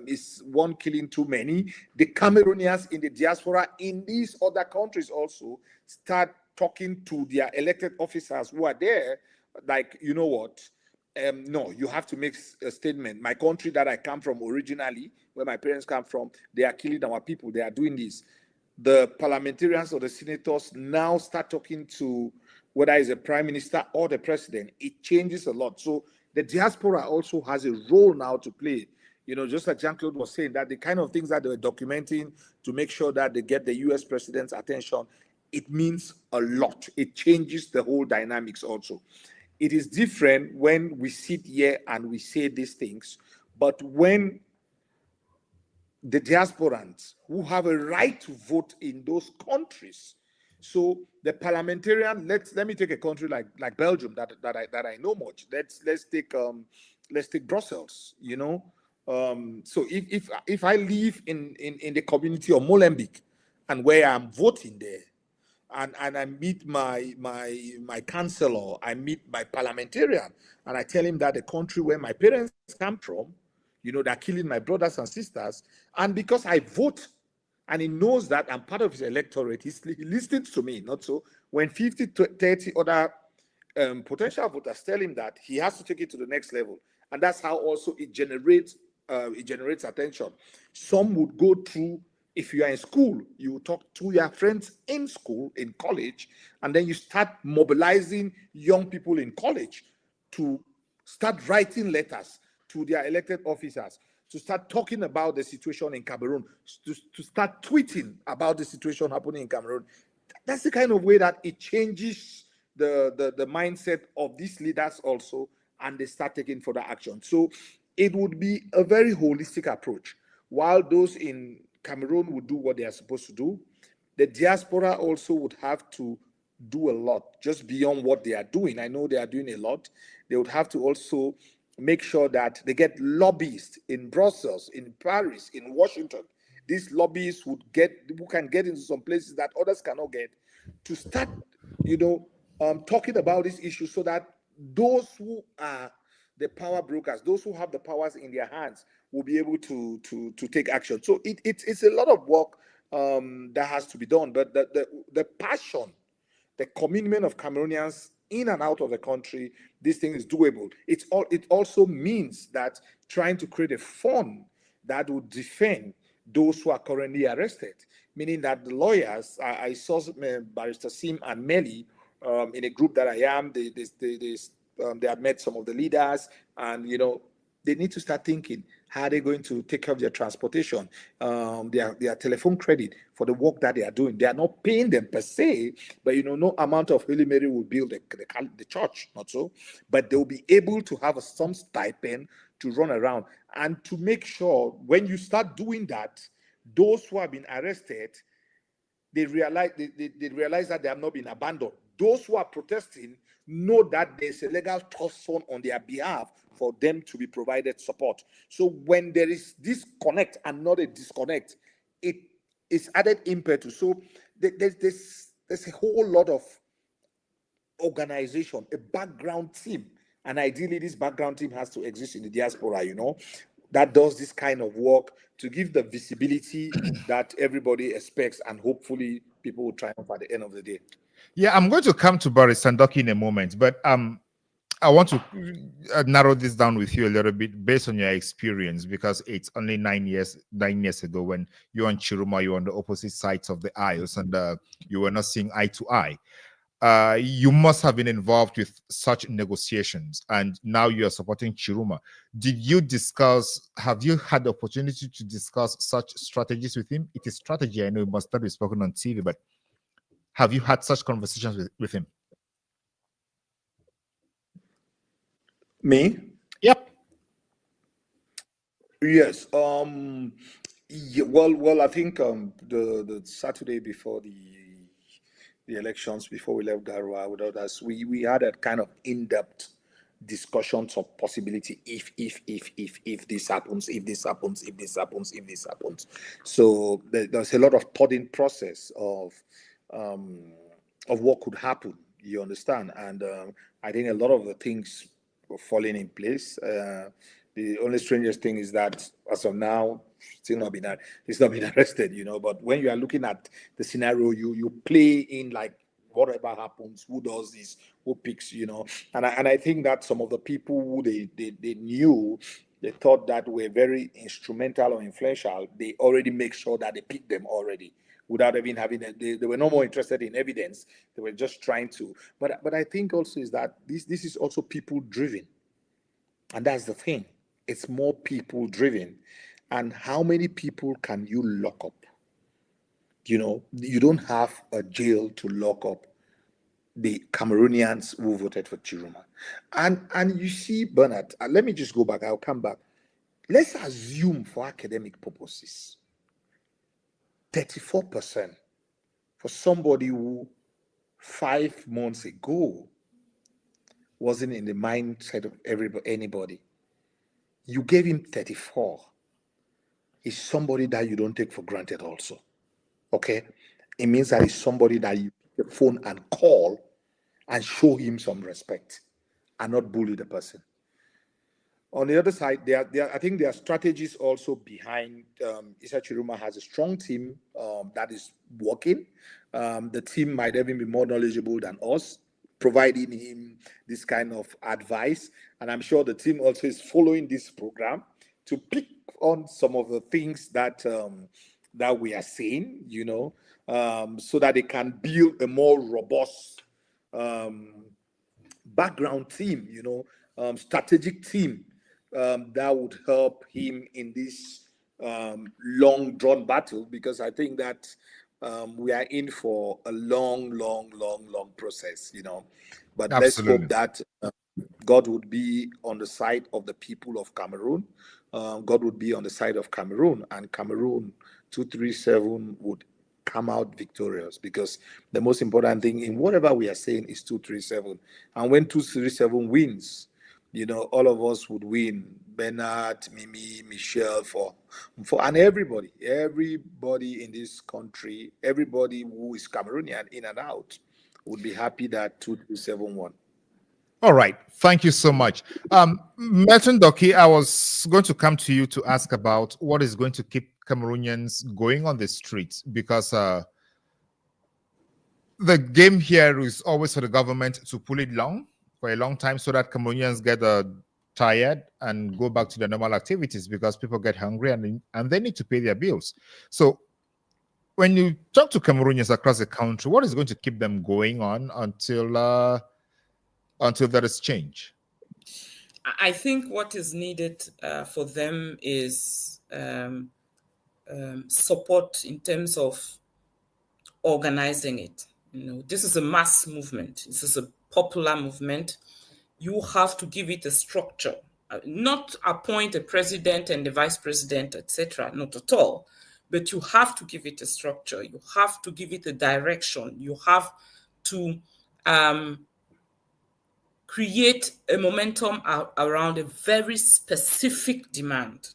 C: is one killing too many, the Cameroonians in the diaspora in these other countries also start talking to their elected officers who are there, like, you know what, no, you have to make a statement. My country that I come from originally, where my parents come from, they are killing our people, they are doing this. The parliamentarians or the senators now start talking to whether it's a prime minister or the president. It changes a lot. So the diaspora also has a role now to play. You know, just like Jean-Claude was saying, that the kind of things that they were documenting to make sure that they get the US president's attention, it means a lot. It changes the whole dynamics also. It is different when we sit here and we say these things, but when the diasporans who have a right to vote in those countries. So the parliamentarian, let me take a country like Belgium that I know much. Let's take Brussels. You know, so if I live in the community of Molenbeek and where I'm voting there, and I meet my councillor, I meet my parliamentarian, and I tell him that the country where my parents come from, you know, they're killing my brothers and sisters, and because I vote And he knows that I'm part of his electorate. He listens to me, not so. When 50 to 30 other potential voters tell him that, he has to take it to the next level. And that's how also it generates attention. Some would go through, if you are in school, you talk to your friends in school, in college, and then you start mobilizing young people in college to start writing letters to their elected officers, to start talking about the situation in Cameroon, to start tweeting about the situation happening in Cameroon. That's the kind of way that it changes the mindset of these leaders also, and they start taking further action. So it would be a very holistic approach. While those in Cameroon would do what they are supposed to do, the diaspora also would have to do a lot just beyond what they are doing. I know they are doing a lot. They would have to also make sure that they get lobbyists in Brussels, in Paris, in Washington. These lobbyists who can get into some places that others cannot get, to start, talking about this issue, so that those who are the power brokers, those who have the powers in their hands, will be able to take action. So it's a lot of work that has to be done. But the passion, the commitment of Cameroonians in and out of the country, this thing is doable. It also means that trying to create a fund that would defend those who are currently arrested, meaning that the lawyers, I saw Barrister Sim and Melly in a group that I am, they have met some of the leaders, and they need to start thinking, how are they going to take care of their transportation, their telephone credit for the work that they are doing. They are not paying them per se, but no amount of Holy Mary will build the church, not so. But they'll be able to have some stipend to run around, and to make sure when you start doing that, those who have been arrested, they realize that they have not been abandoned. Those who are protesting know that there's a legal trust fund on their behalf for them to be provided support. So when there is this connect and not a disconnect, it is added impetus. So there's a whole lot of organization, a background team, and ideally this background team has to exist in the diaspora, that does this kind of work to give the visibility that everybody expects, and hopefully people will triumph at the end of the day.
A: Yeah, I'm going to come to Boris Sandoki in a moment, but I want to narrow this down with you a little bit based on your experience, because it's only 9 years ago when you and Chiruma, you were on the opposite sides of the aisles, and you were not seeing eye to eye. You must have been involved with such negotiations, and now you are supporting Chiruma. Have you had the opportunity to discuss such strategies with him? It is strategy, I know it must not be spoken on TV, but have you had such conversations with him?
C: Me?
A: Yep.
C: Yes. Yeah, well, I think the Saturday before the elections, before we left Garoua with others, we had a kind of in-depth discussions of possibility if this happens, if this happens, if this happens, if this happens. So there's a lot of thoughting process of what could happen, you understand? And I think a lot of the things were falling in place. The only strangest thing is that as of now, it's not been arrested, But when you are looking at the scenario, you play in like whatever happens, who does this, who picks, And I think that some of the people who they knew, they thought that were very instrumental or influential, they already make sure that they pick them already, without even having they were no more interested in evidence. They were just trying to. But I think also is that this is also people driven, and that's the thing. It's more people driven. And how many people can you lock up? You don't have a jail to lock up the Cameroonians who voted for Chiruma. And you see, Bernard, let me just go back. I'll come back. Let's assume for academic purposes, 34% for somebody who 5 months ago wasn't in the mindset of anybody. You gave him 34. Is somebody that you don't take for granted also. Okay? It means that it's somebody that you pick the phone and call and show him some respect and not bully the person. On the other side, I think there are strategies also behind. Issa Chiruma has a strong team that is working. The team might even be more knowledgeable than us, providing him this kind of advice. And I'm sure the team also is following this program to pick on some of the things that that we are saying, so that they can build a more robust background team, strategic team that would help him in this long drawn battle, because I think that we are in for a long process, but let's hope that God would be on the side of the people of Cameroon. God would be on the side of Cameroon, and Cameroon 237 would come out victorious, because the most important thing in whatever we are saying is 237. And when 237 wins, all of us would win. Bernard, Mimi, Michelle, and everybody in this country, everybody who is Cameroonian in and out would be happy that 237 won.
A: All right. Thank you so much. Melton Doki, I was going to come to you to ask about what is going to keep Cameroonians going on the streets, because the game here is always for the government to pull it long for a long time, so that Cameroonians get tired and go back to their normal activities, because people get hungry and they need to pay their bills. So when you talk to Cameroonians across the country, what is going to keep them going on until there is change?
D: I think what is needed for them is support in terms of organizing it. This is a mass movement. This is a popular movement. You have to give it a structure, not appoint a president and the vice president, etc. Not at all. But you have to give it a structure. You have to give it a direction. You have to create a momentum around a very specific demand.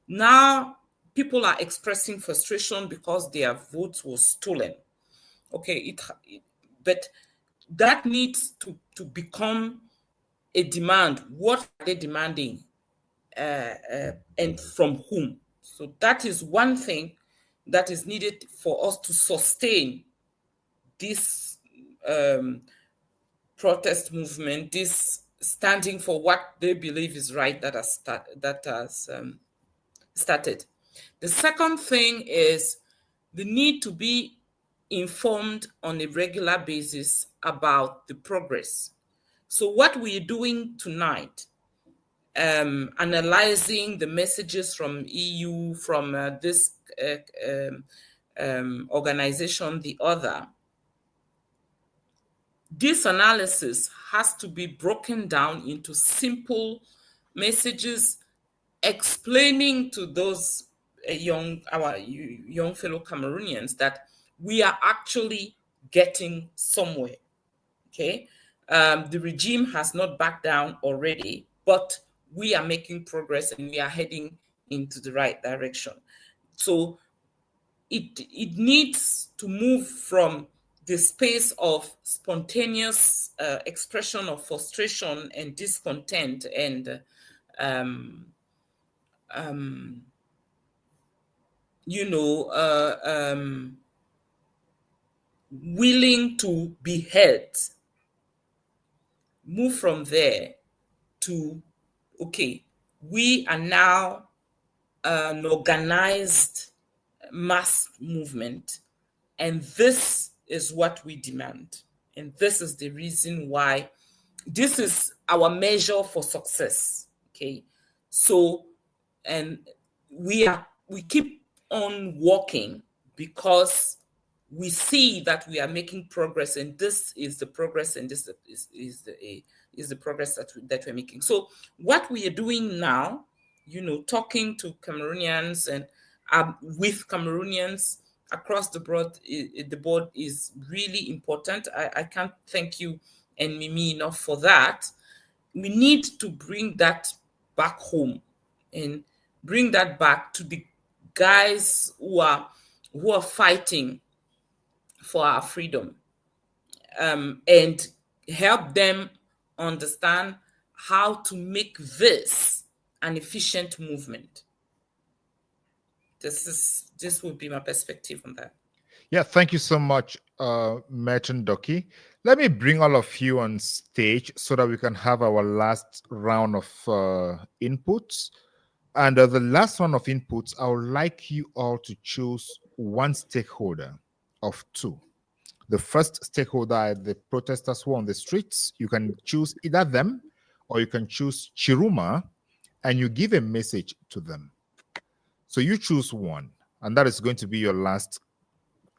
D: Now, people are expressing frustration because their votes were stolen. Okay, but that needs to become a demand. What are they demanding, and from whom? So that is one thing that is needed for us to sustain this protest movement, this standing for what they believe is right that has started. The second thing is the need to be informed on a regular basis about the progress. So what we're doing tonight, analyzing the messages from EU, from this organization, the other, this analysis has to be broken down into simple messages explaining to those our young fellow Cameroonians that we are actually getting somewhere. Okay, the regime has not backed down already, but we are making progress and we are heading into the right direction. So it needs to move from the space of spontaneous expression of frustration and discontent and willing to be heard, move from there to, okay, we are now an organized mass movement, and this is what we demand. And this is the reason why this is our measure for success. Okay. So, and we keep on walking because we see that we are making progress, and this is the progress, and this is the progress that we're making. So what we are doing now, talking to Cameroonians and with Cameroonians across the board is really important. I can't thank you and Mimi enough for that. We need to bring that back home and bring that back to the guys who are fighting for our freedom, and help them understand how to make this an efficient movement. This would be my perspective on that.
A: Yeah, thank you so much, Merton Doki. Let me bring all of you on stage so that we can have our last round of inputs. And the last round of inputs, I would like you all to choose one stakeholder of two. The first stakeholder are the protesters who are on the streets. You can choose either them or you can choose Chiruma, and you give a message to them. So you choose one, and that is going to be your last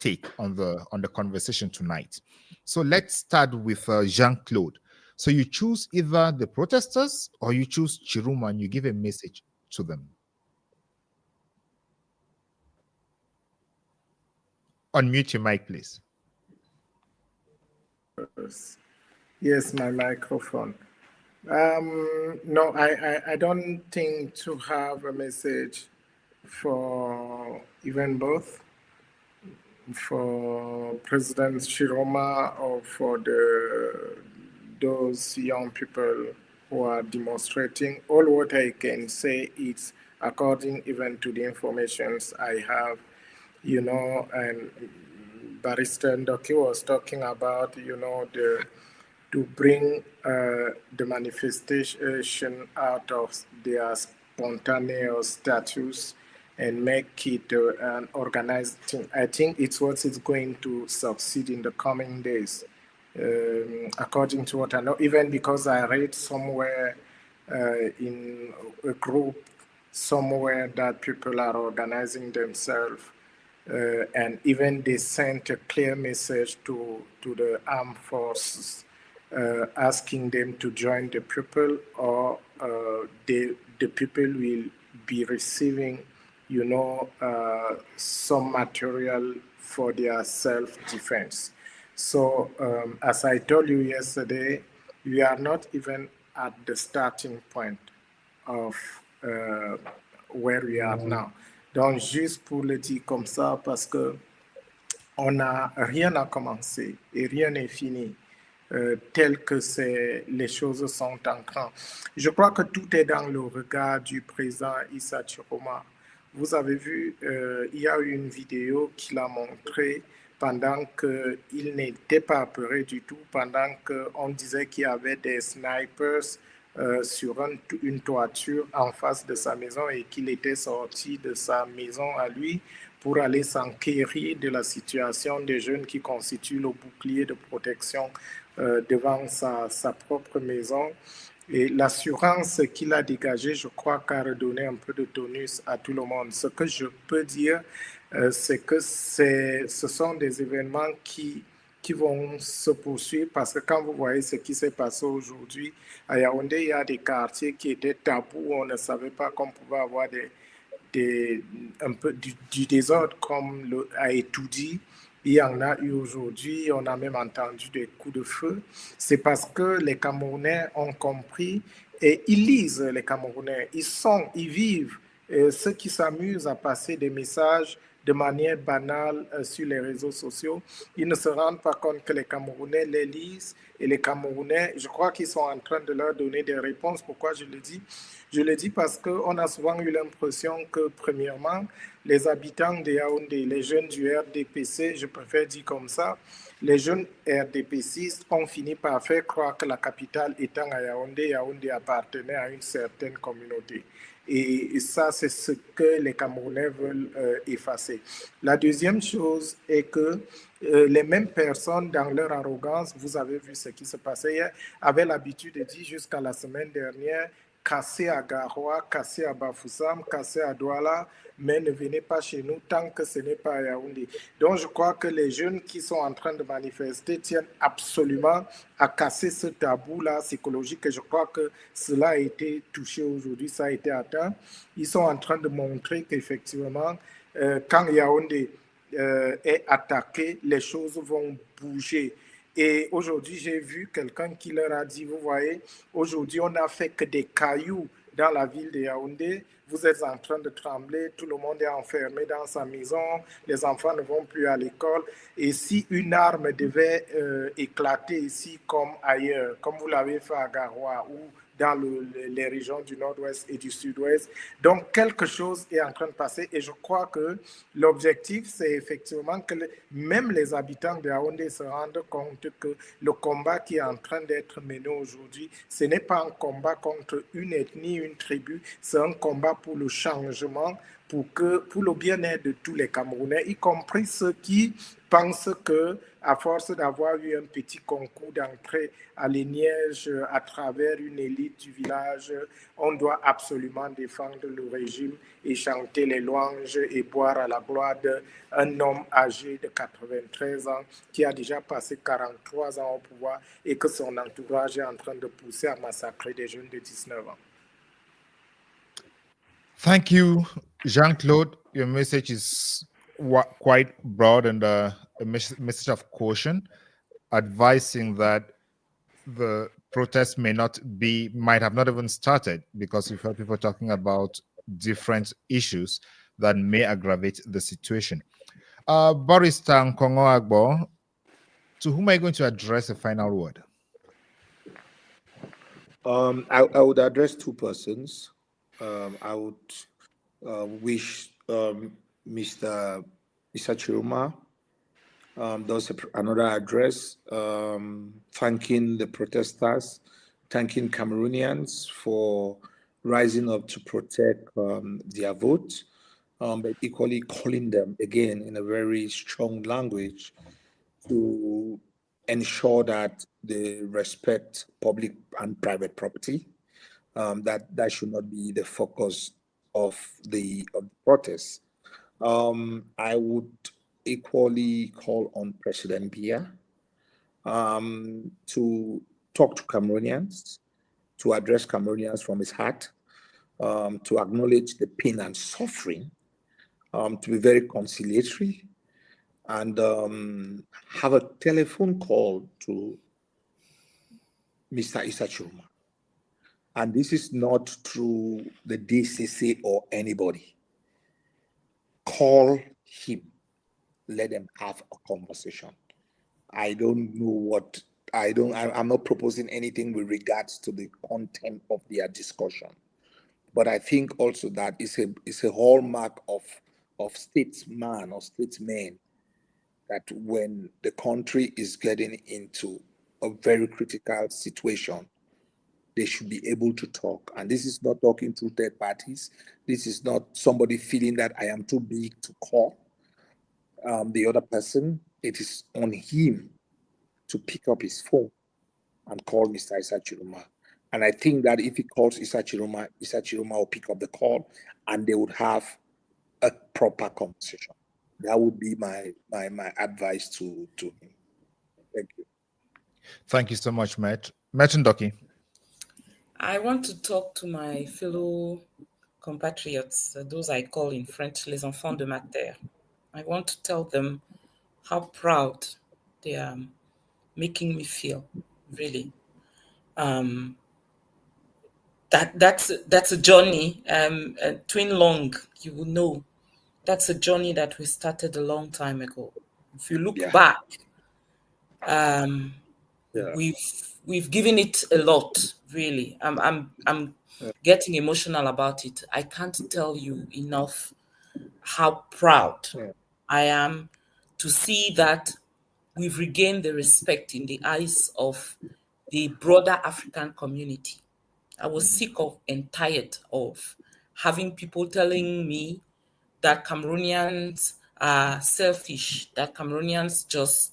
A: take on the conversation tonight. So let's start with Jean-Claude. So you choose either the protesters or you choose Chiruma and you give a message to them. Unmute your mic, please.
E: Yes, my microphone. No, I don't think to have a message for even both, for President Chiroma or for those young people who are demonstrating. All what I can say is, according even to the information I have, you know, and Barrister Ndoki was talking about, you know, to bring the manifestation out of their spontaneous status and make it an organized thing. I think it's what is going to succeed in the coming days, according to what I know, even because I read somewhere in a group somewhere that people are organizing themselves, and even they sent a clear message to the armed forces, asking them to join the people, or the people will be receiving, you know, some material for their self-defense. So as I told you yesterday, we are not even at the starting point of where we are now. Donc, juste pour le dire comme ça, parce que rien n'a commencé et rien n'est fini. Tel que les choses sont en train. Je crois que tout est dans le regard du président Issa Chiroma. Vous avez vu, il y a eu une vidéo qu'il a montrée pendant qu'il n'était pas apeuré du tout, pendant qu'on disait qu'il y avait des snipers sur une toiture en face de sa maison et qu'il était sorti de sa maison à lui pour aller s'enquérir de la situation des jeunes qui constituent le bouclier de protection devant sa propre maison. Et l'assurance qu'il a dégagée, je crois, qu'a redonné un peu de tonus à tout le monde. Ce que je peux dire, c'est que ce sont des événements qui vont se poursuivre, parce que quand vous voyez ce qui s'est passé aujourd'hui, à Yaoundé, il y a des quartiers qui étaient tabous, on ne savait pas qu'on pouvait avoir un peu du désordre, comme a été dit. Il y en a eu aujourd'hui, on a même entendu des coups de feu. C'est parce que les Camerounais ont compris et ils lisent, les Camerounais. Ils vivent. Ceux qui s'amusent à passer des messages de manière banale sur les réseaux sociaux, ils ne se rendent pas compte que les Camerounais les lisent, et les Camerounais, je crois qu'ils sont en train de leur donner des réponses. Pourquoi je le dis? Je le dis parce qu'on a souvent eu l'impression que, premièrement, les habitants de Yaoundé, les jeunes du RDPC, je préfère dire comme ça, les jeunes RDPCistes ont fini par faire croire que la capitale étant à Yaoundé, Yaoundé appartenait à une certaine communauté. Et ça, c'est ce que les Camerounais veulent effacer. La deuxième chose est que les mêmes personnes, dans leur arrogance, vous avez vu ce qui se passait hier, avaient l'habitude de dire jusqu'à la semaine dernière, cassez à Garoua, cassez à Bafoussam, cassez à Douala, mais ne venez pas chez nous tant que ce n'est pas à Yaoundé. Donc je crois que les jeunes qui sont en train de manifester tiennent absolument à casser ce tabou-là psychologique, et je crois que cela a été touché aujourd'hui, ça a été atteint. Ils sont en train de montrer qu'effectivement, quand Yaoundé est attaqué, les choses vont bouger. Et aujourd'hui, j'ai vu quelqu'un qui leur a dit, vous voyez, aujourd'hui, on n'a fait que des cailloux dans la ville de Yaoundé. Vous êtes en train de trembler, tout le monde est enfermé dans sa maison, les enfants ne vont plus à l'école. Et si une arme devait éclater ici comme ailleurs, comme vous l'avez fait à Garoua ou dans les régions du nord-ouest et du sud-ouest. Donc, quelque chose est en train de passer et je crois que l'objectif, c'est effectivement que même les habitants de Yaoundé se rendent compte que le combat qui est en train d'être mené aujourd'hui, ce n'est pas un combat contre une ethnie, une tribu, c'est un combat pour le changement, pour le bien-être de tous les Camerounais, y compris ceux qui pensent que, à force d'avoir eu un petit concours d'entrée à l'Enjeh à travers une élite du village, on doit absolument défendre le régime et chanter les louanges et boire à la gloire d'un homme âgé de 93 ans qui a déjà passé 43 ans au pouvoir et que son entourage est en train de pousser à massacrer des jeunes de 19 ans.
A: Thank you, Jean-Claude. Your message is quite broad and a message of caution, advising that the protest might have not even started, because you've heard people talking about different issues that may aggravate the situation. Barrister Nkongo Agbo, to whom are you going to address a final word?
C: I would address two persons. I would wish Mr. Issa Chiroma does another address, thanking the protesters, thanking Cameroonians for rising up to protect their vote, but equally calling them again in a very strong language to ensure that they respect public and private property. That should not be the focus of the protest. I would equally call on President Biya to talk to Cameroonians, to address Cameroonians from his heart, to acknowledge the pain and suffering, to be very conciliatory, and have a telephone call to Mr. Issa Chiroma. And this is not through the DCC or anybody. Call him. Let them have a conversation. I don't know what, I'm not proposing anything with regards to the content of their discussion. But I think also that it's a hallmark of statesman or statesmen that when the country is getting into a very critical situation, they should be able to talk. And this is not talking to third parties. This is not somebody feeling that I am too big to call the other person. It is on him to pick up his phone and call Mr. Issa Chiroma. And I think that if he calls Issa Chiroma will pick up the call and they would have a proper conversation. That would be my advice to him. Thank you.
A: Thank you so much, Matt. Matt Ndoki.
D: I want to talk to my fellow compatriots, those I call in French les enfants de ma terre. I want to tell them how proud they are making me feel, really. That's a journey. Twin Long, you will know, that's a journey that we started a long time ago. If you look back, we've given it a lot, really. I'm getting emotional about it. I can't tell you enough how proud I am to see that we've regained the respect in the eyes of the broader African community. I was sick of and tired of having people telling me that Cameroonians are selfish, that Cameroonians just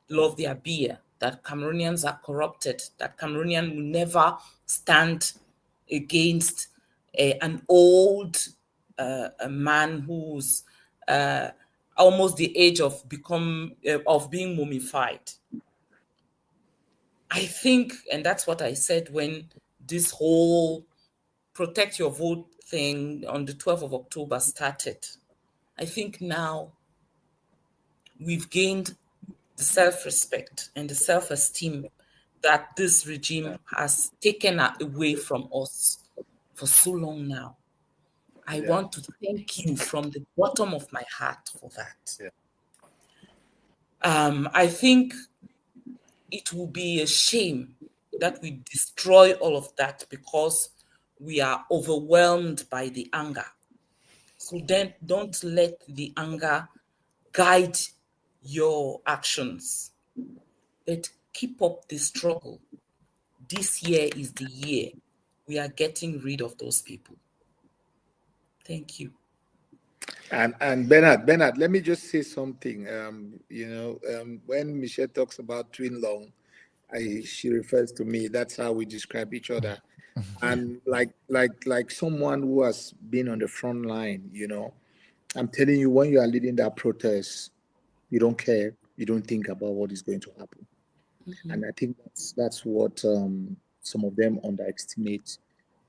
D: love their beer, that Cameroonians are corrupted, that Cameroonian will never stand against an old man who's almost the age of being mummified. I think, and that's what I said when this whole protect your vote thing on the 12th of October started. I think now we've gained the self-respect and the self-esteem that this regime has taken away from us for so long now. I want to thank you from the bottom of my heart for that. I think it will be a shame that we destroy all of that because we are overwhelmed by the anger. So then don't let the anger guide your actions. But keep up the struggle. This year is the year we are getting rid of those people. Thank you.
C: And Bernard, let me just say something. When Michelle talks about twin long, she refers to me. That's how we describe each other. And like someone who has been on the front line, I'm telling you, when you are leading that protest, you don't care. You don't think about what is going to happen. And I think that's what some of them underestimate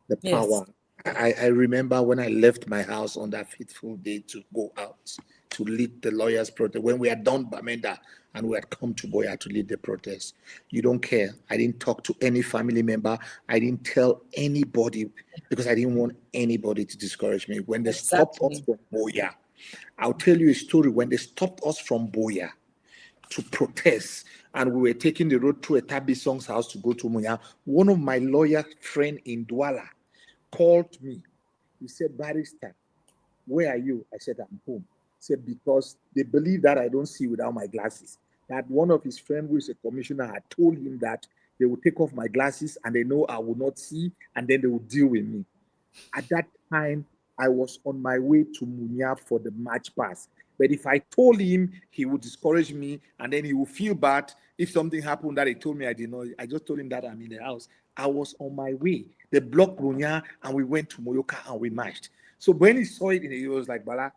C: the power. I remember when I left my house on that fateful day to go out to lead the lawyers' protest, when we had done Bamenda and we had come to Boya to lead the protest. You don't care. I didn't talk to any family member. I didn't tell anybody because I didn't want anybody to discourage me. When they stopped us from Boya, I'll tell you a story. When they stopped us from Boya to protest and we were taking the road to a Tabi Song's house to go to Muya, one of my lawyer friend in Douala called me. He said, "Barrister, where are you?" I said, "I'm home." He said, "Because they believe that I don't see without my glasses." That one of his friends who is a commissioner had told him that they will take off my glasses and they know I will not see and then they will deal with me. At that time, I was on my way to Munya for the March pass. But if I told him, he would discourage me and then he would feel bad if something happened that he told me I did not. I just told him that I'm in the house. I was on my way. They blocked Munya and we went to Moyoka and we marched. So when he saw it, he was like, "Bala,"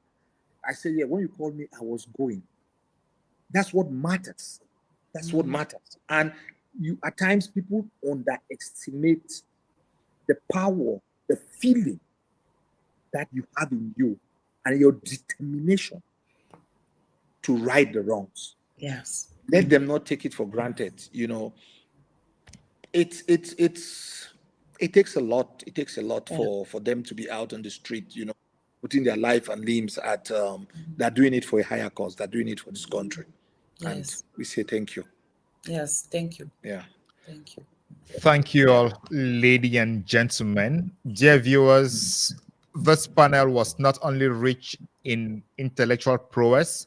C: I said, "Yeah, when you called me, I was going." That's what matters. That's what matters. And you, at times, people underestimate the power, the feeling that you have in you and your determination to right the wrongs.
D: Yes.
C: Let them not take it for granted. It takes a lot. It takes a lot for them to be out on the street, putting their life and limbs at they're doing it for a higher cause. They're doing it for this country.
D: Yes.
C: And we say thank you.
D: Yes, thank you.
C: Yeah.
D: Thank you.
A: Thank you all, ladies and gentlemen. Dear viewers, this panel was not only rich in intellectual prowess,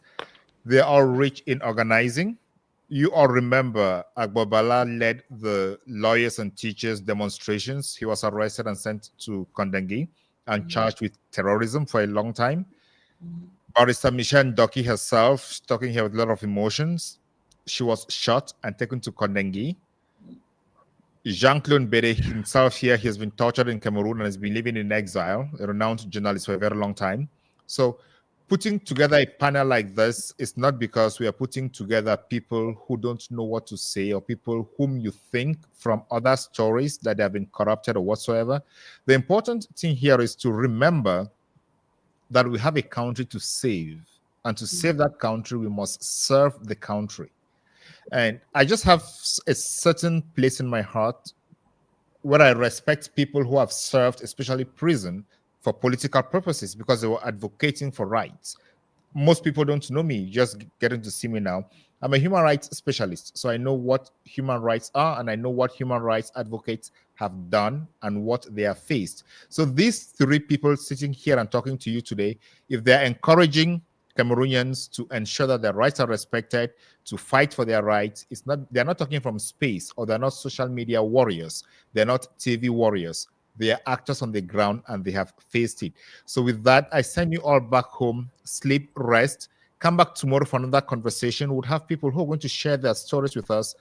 A: they are rich in organizing. You all remember Agbobala led the lawyers and teachers demonstrations. He was arrested and sent to Kondengi and charged with terrorism for a long time. Barrister Michelle Ndoki herself, talking here with a lot of emotions, she was shot and taken to Kondengi. Jean-Claude Bede himself here, he has been tortured in Cameroon and has been living in exile, a renowned journalist for a very long time. So putting together a panel like this is not because we are putting together people who don't know what to say or people whom you think from other stories that they have been corrupted or whatsoever. The important thing here is to remember that we have a country to save, and to save that country, we must serve the country. And I just have a certain place in my heart where I respect people who have served, especially prison, for political purposes because they were advocating for rights. Most people don't know me, just getting to see me now. I'm a human rights specialist, so I know what human rights are and I know what human rights advocates have done and what they have faced. So these three people sitting here and talking to you today, if they're encouraging Cameroonians to ensure that their rights are respected, to fight for their rights, they're not talking from space, or they're not social media warriors, they're not TV warriors. They are actors on the ground and they have faced it. So with that, I send you all back home, sleep, rest, come back tomorrow for another conversation. We'll have people who are going to share their stories with us,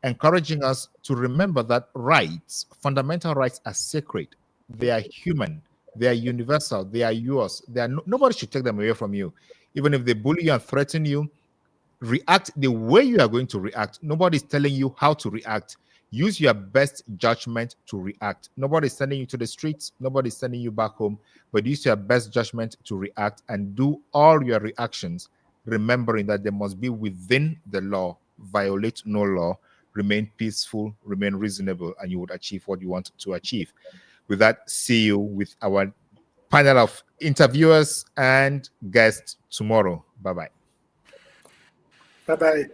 A: encouraging us to remember that rights, fundamental rights, are sacred. They are human. They are universal. They are yours. Nobody should take them away from you. Even if they bully you and threaten you, react the way you are going to react. Nobody's telling you how to react. Use your best judgment to react. Nobody's sending you to the streets. Nobody's sending you back home. But use your best judgment to react and do all your reactions, remembering that they must be within the law, violate no law, remain peaceful, remain reasonable, and you would achieve what you want to achieve. With that, see you with our panel of interviewers and guests tomorrow. Bye-bye.
E: Bye-bye.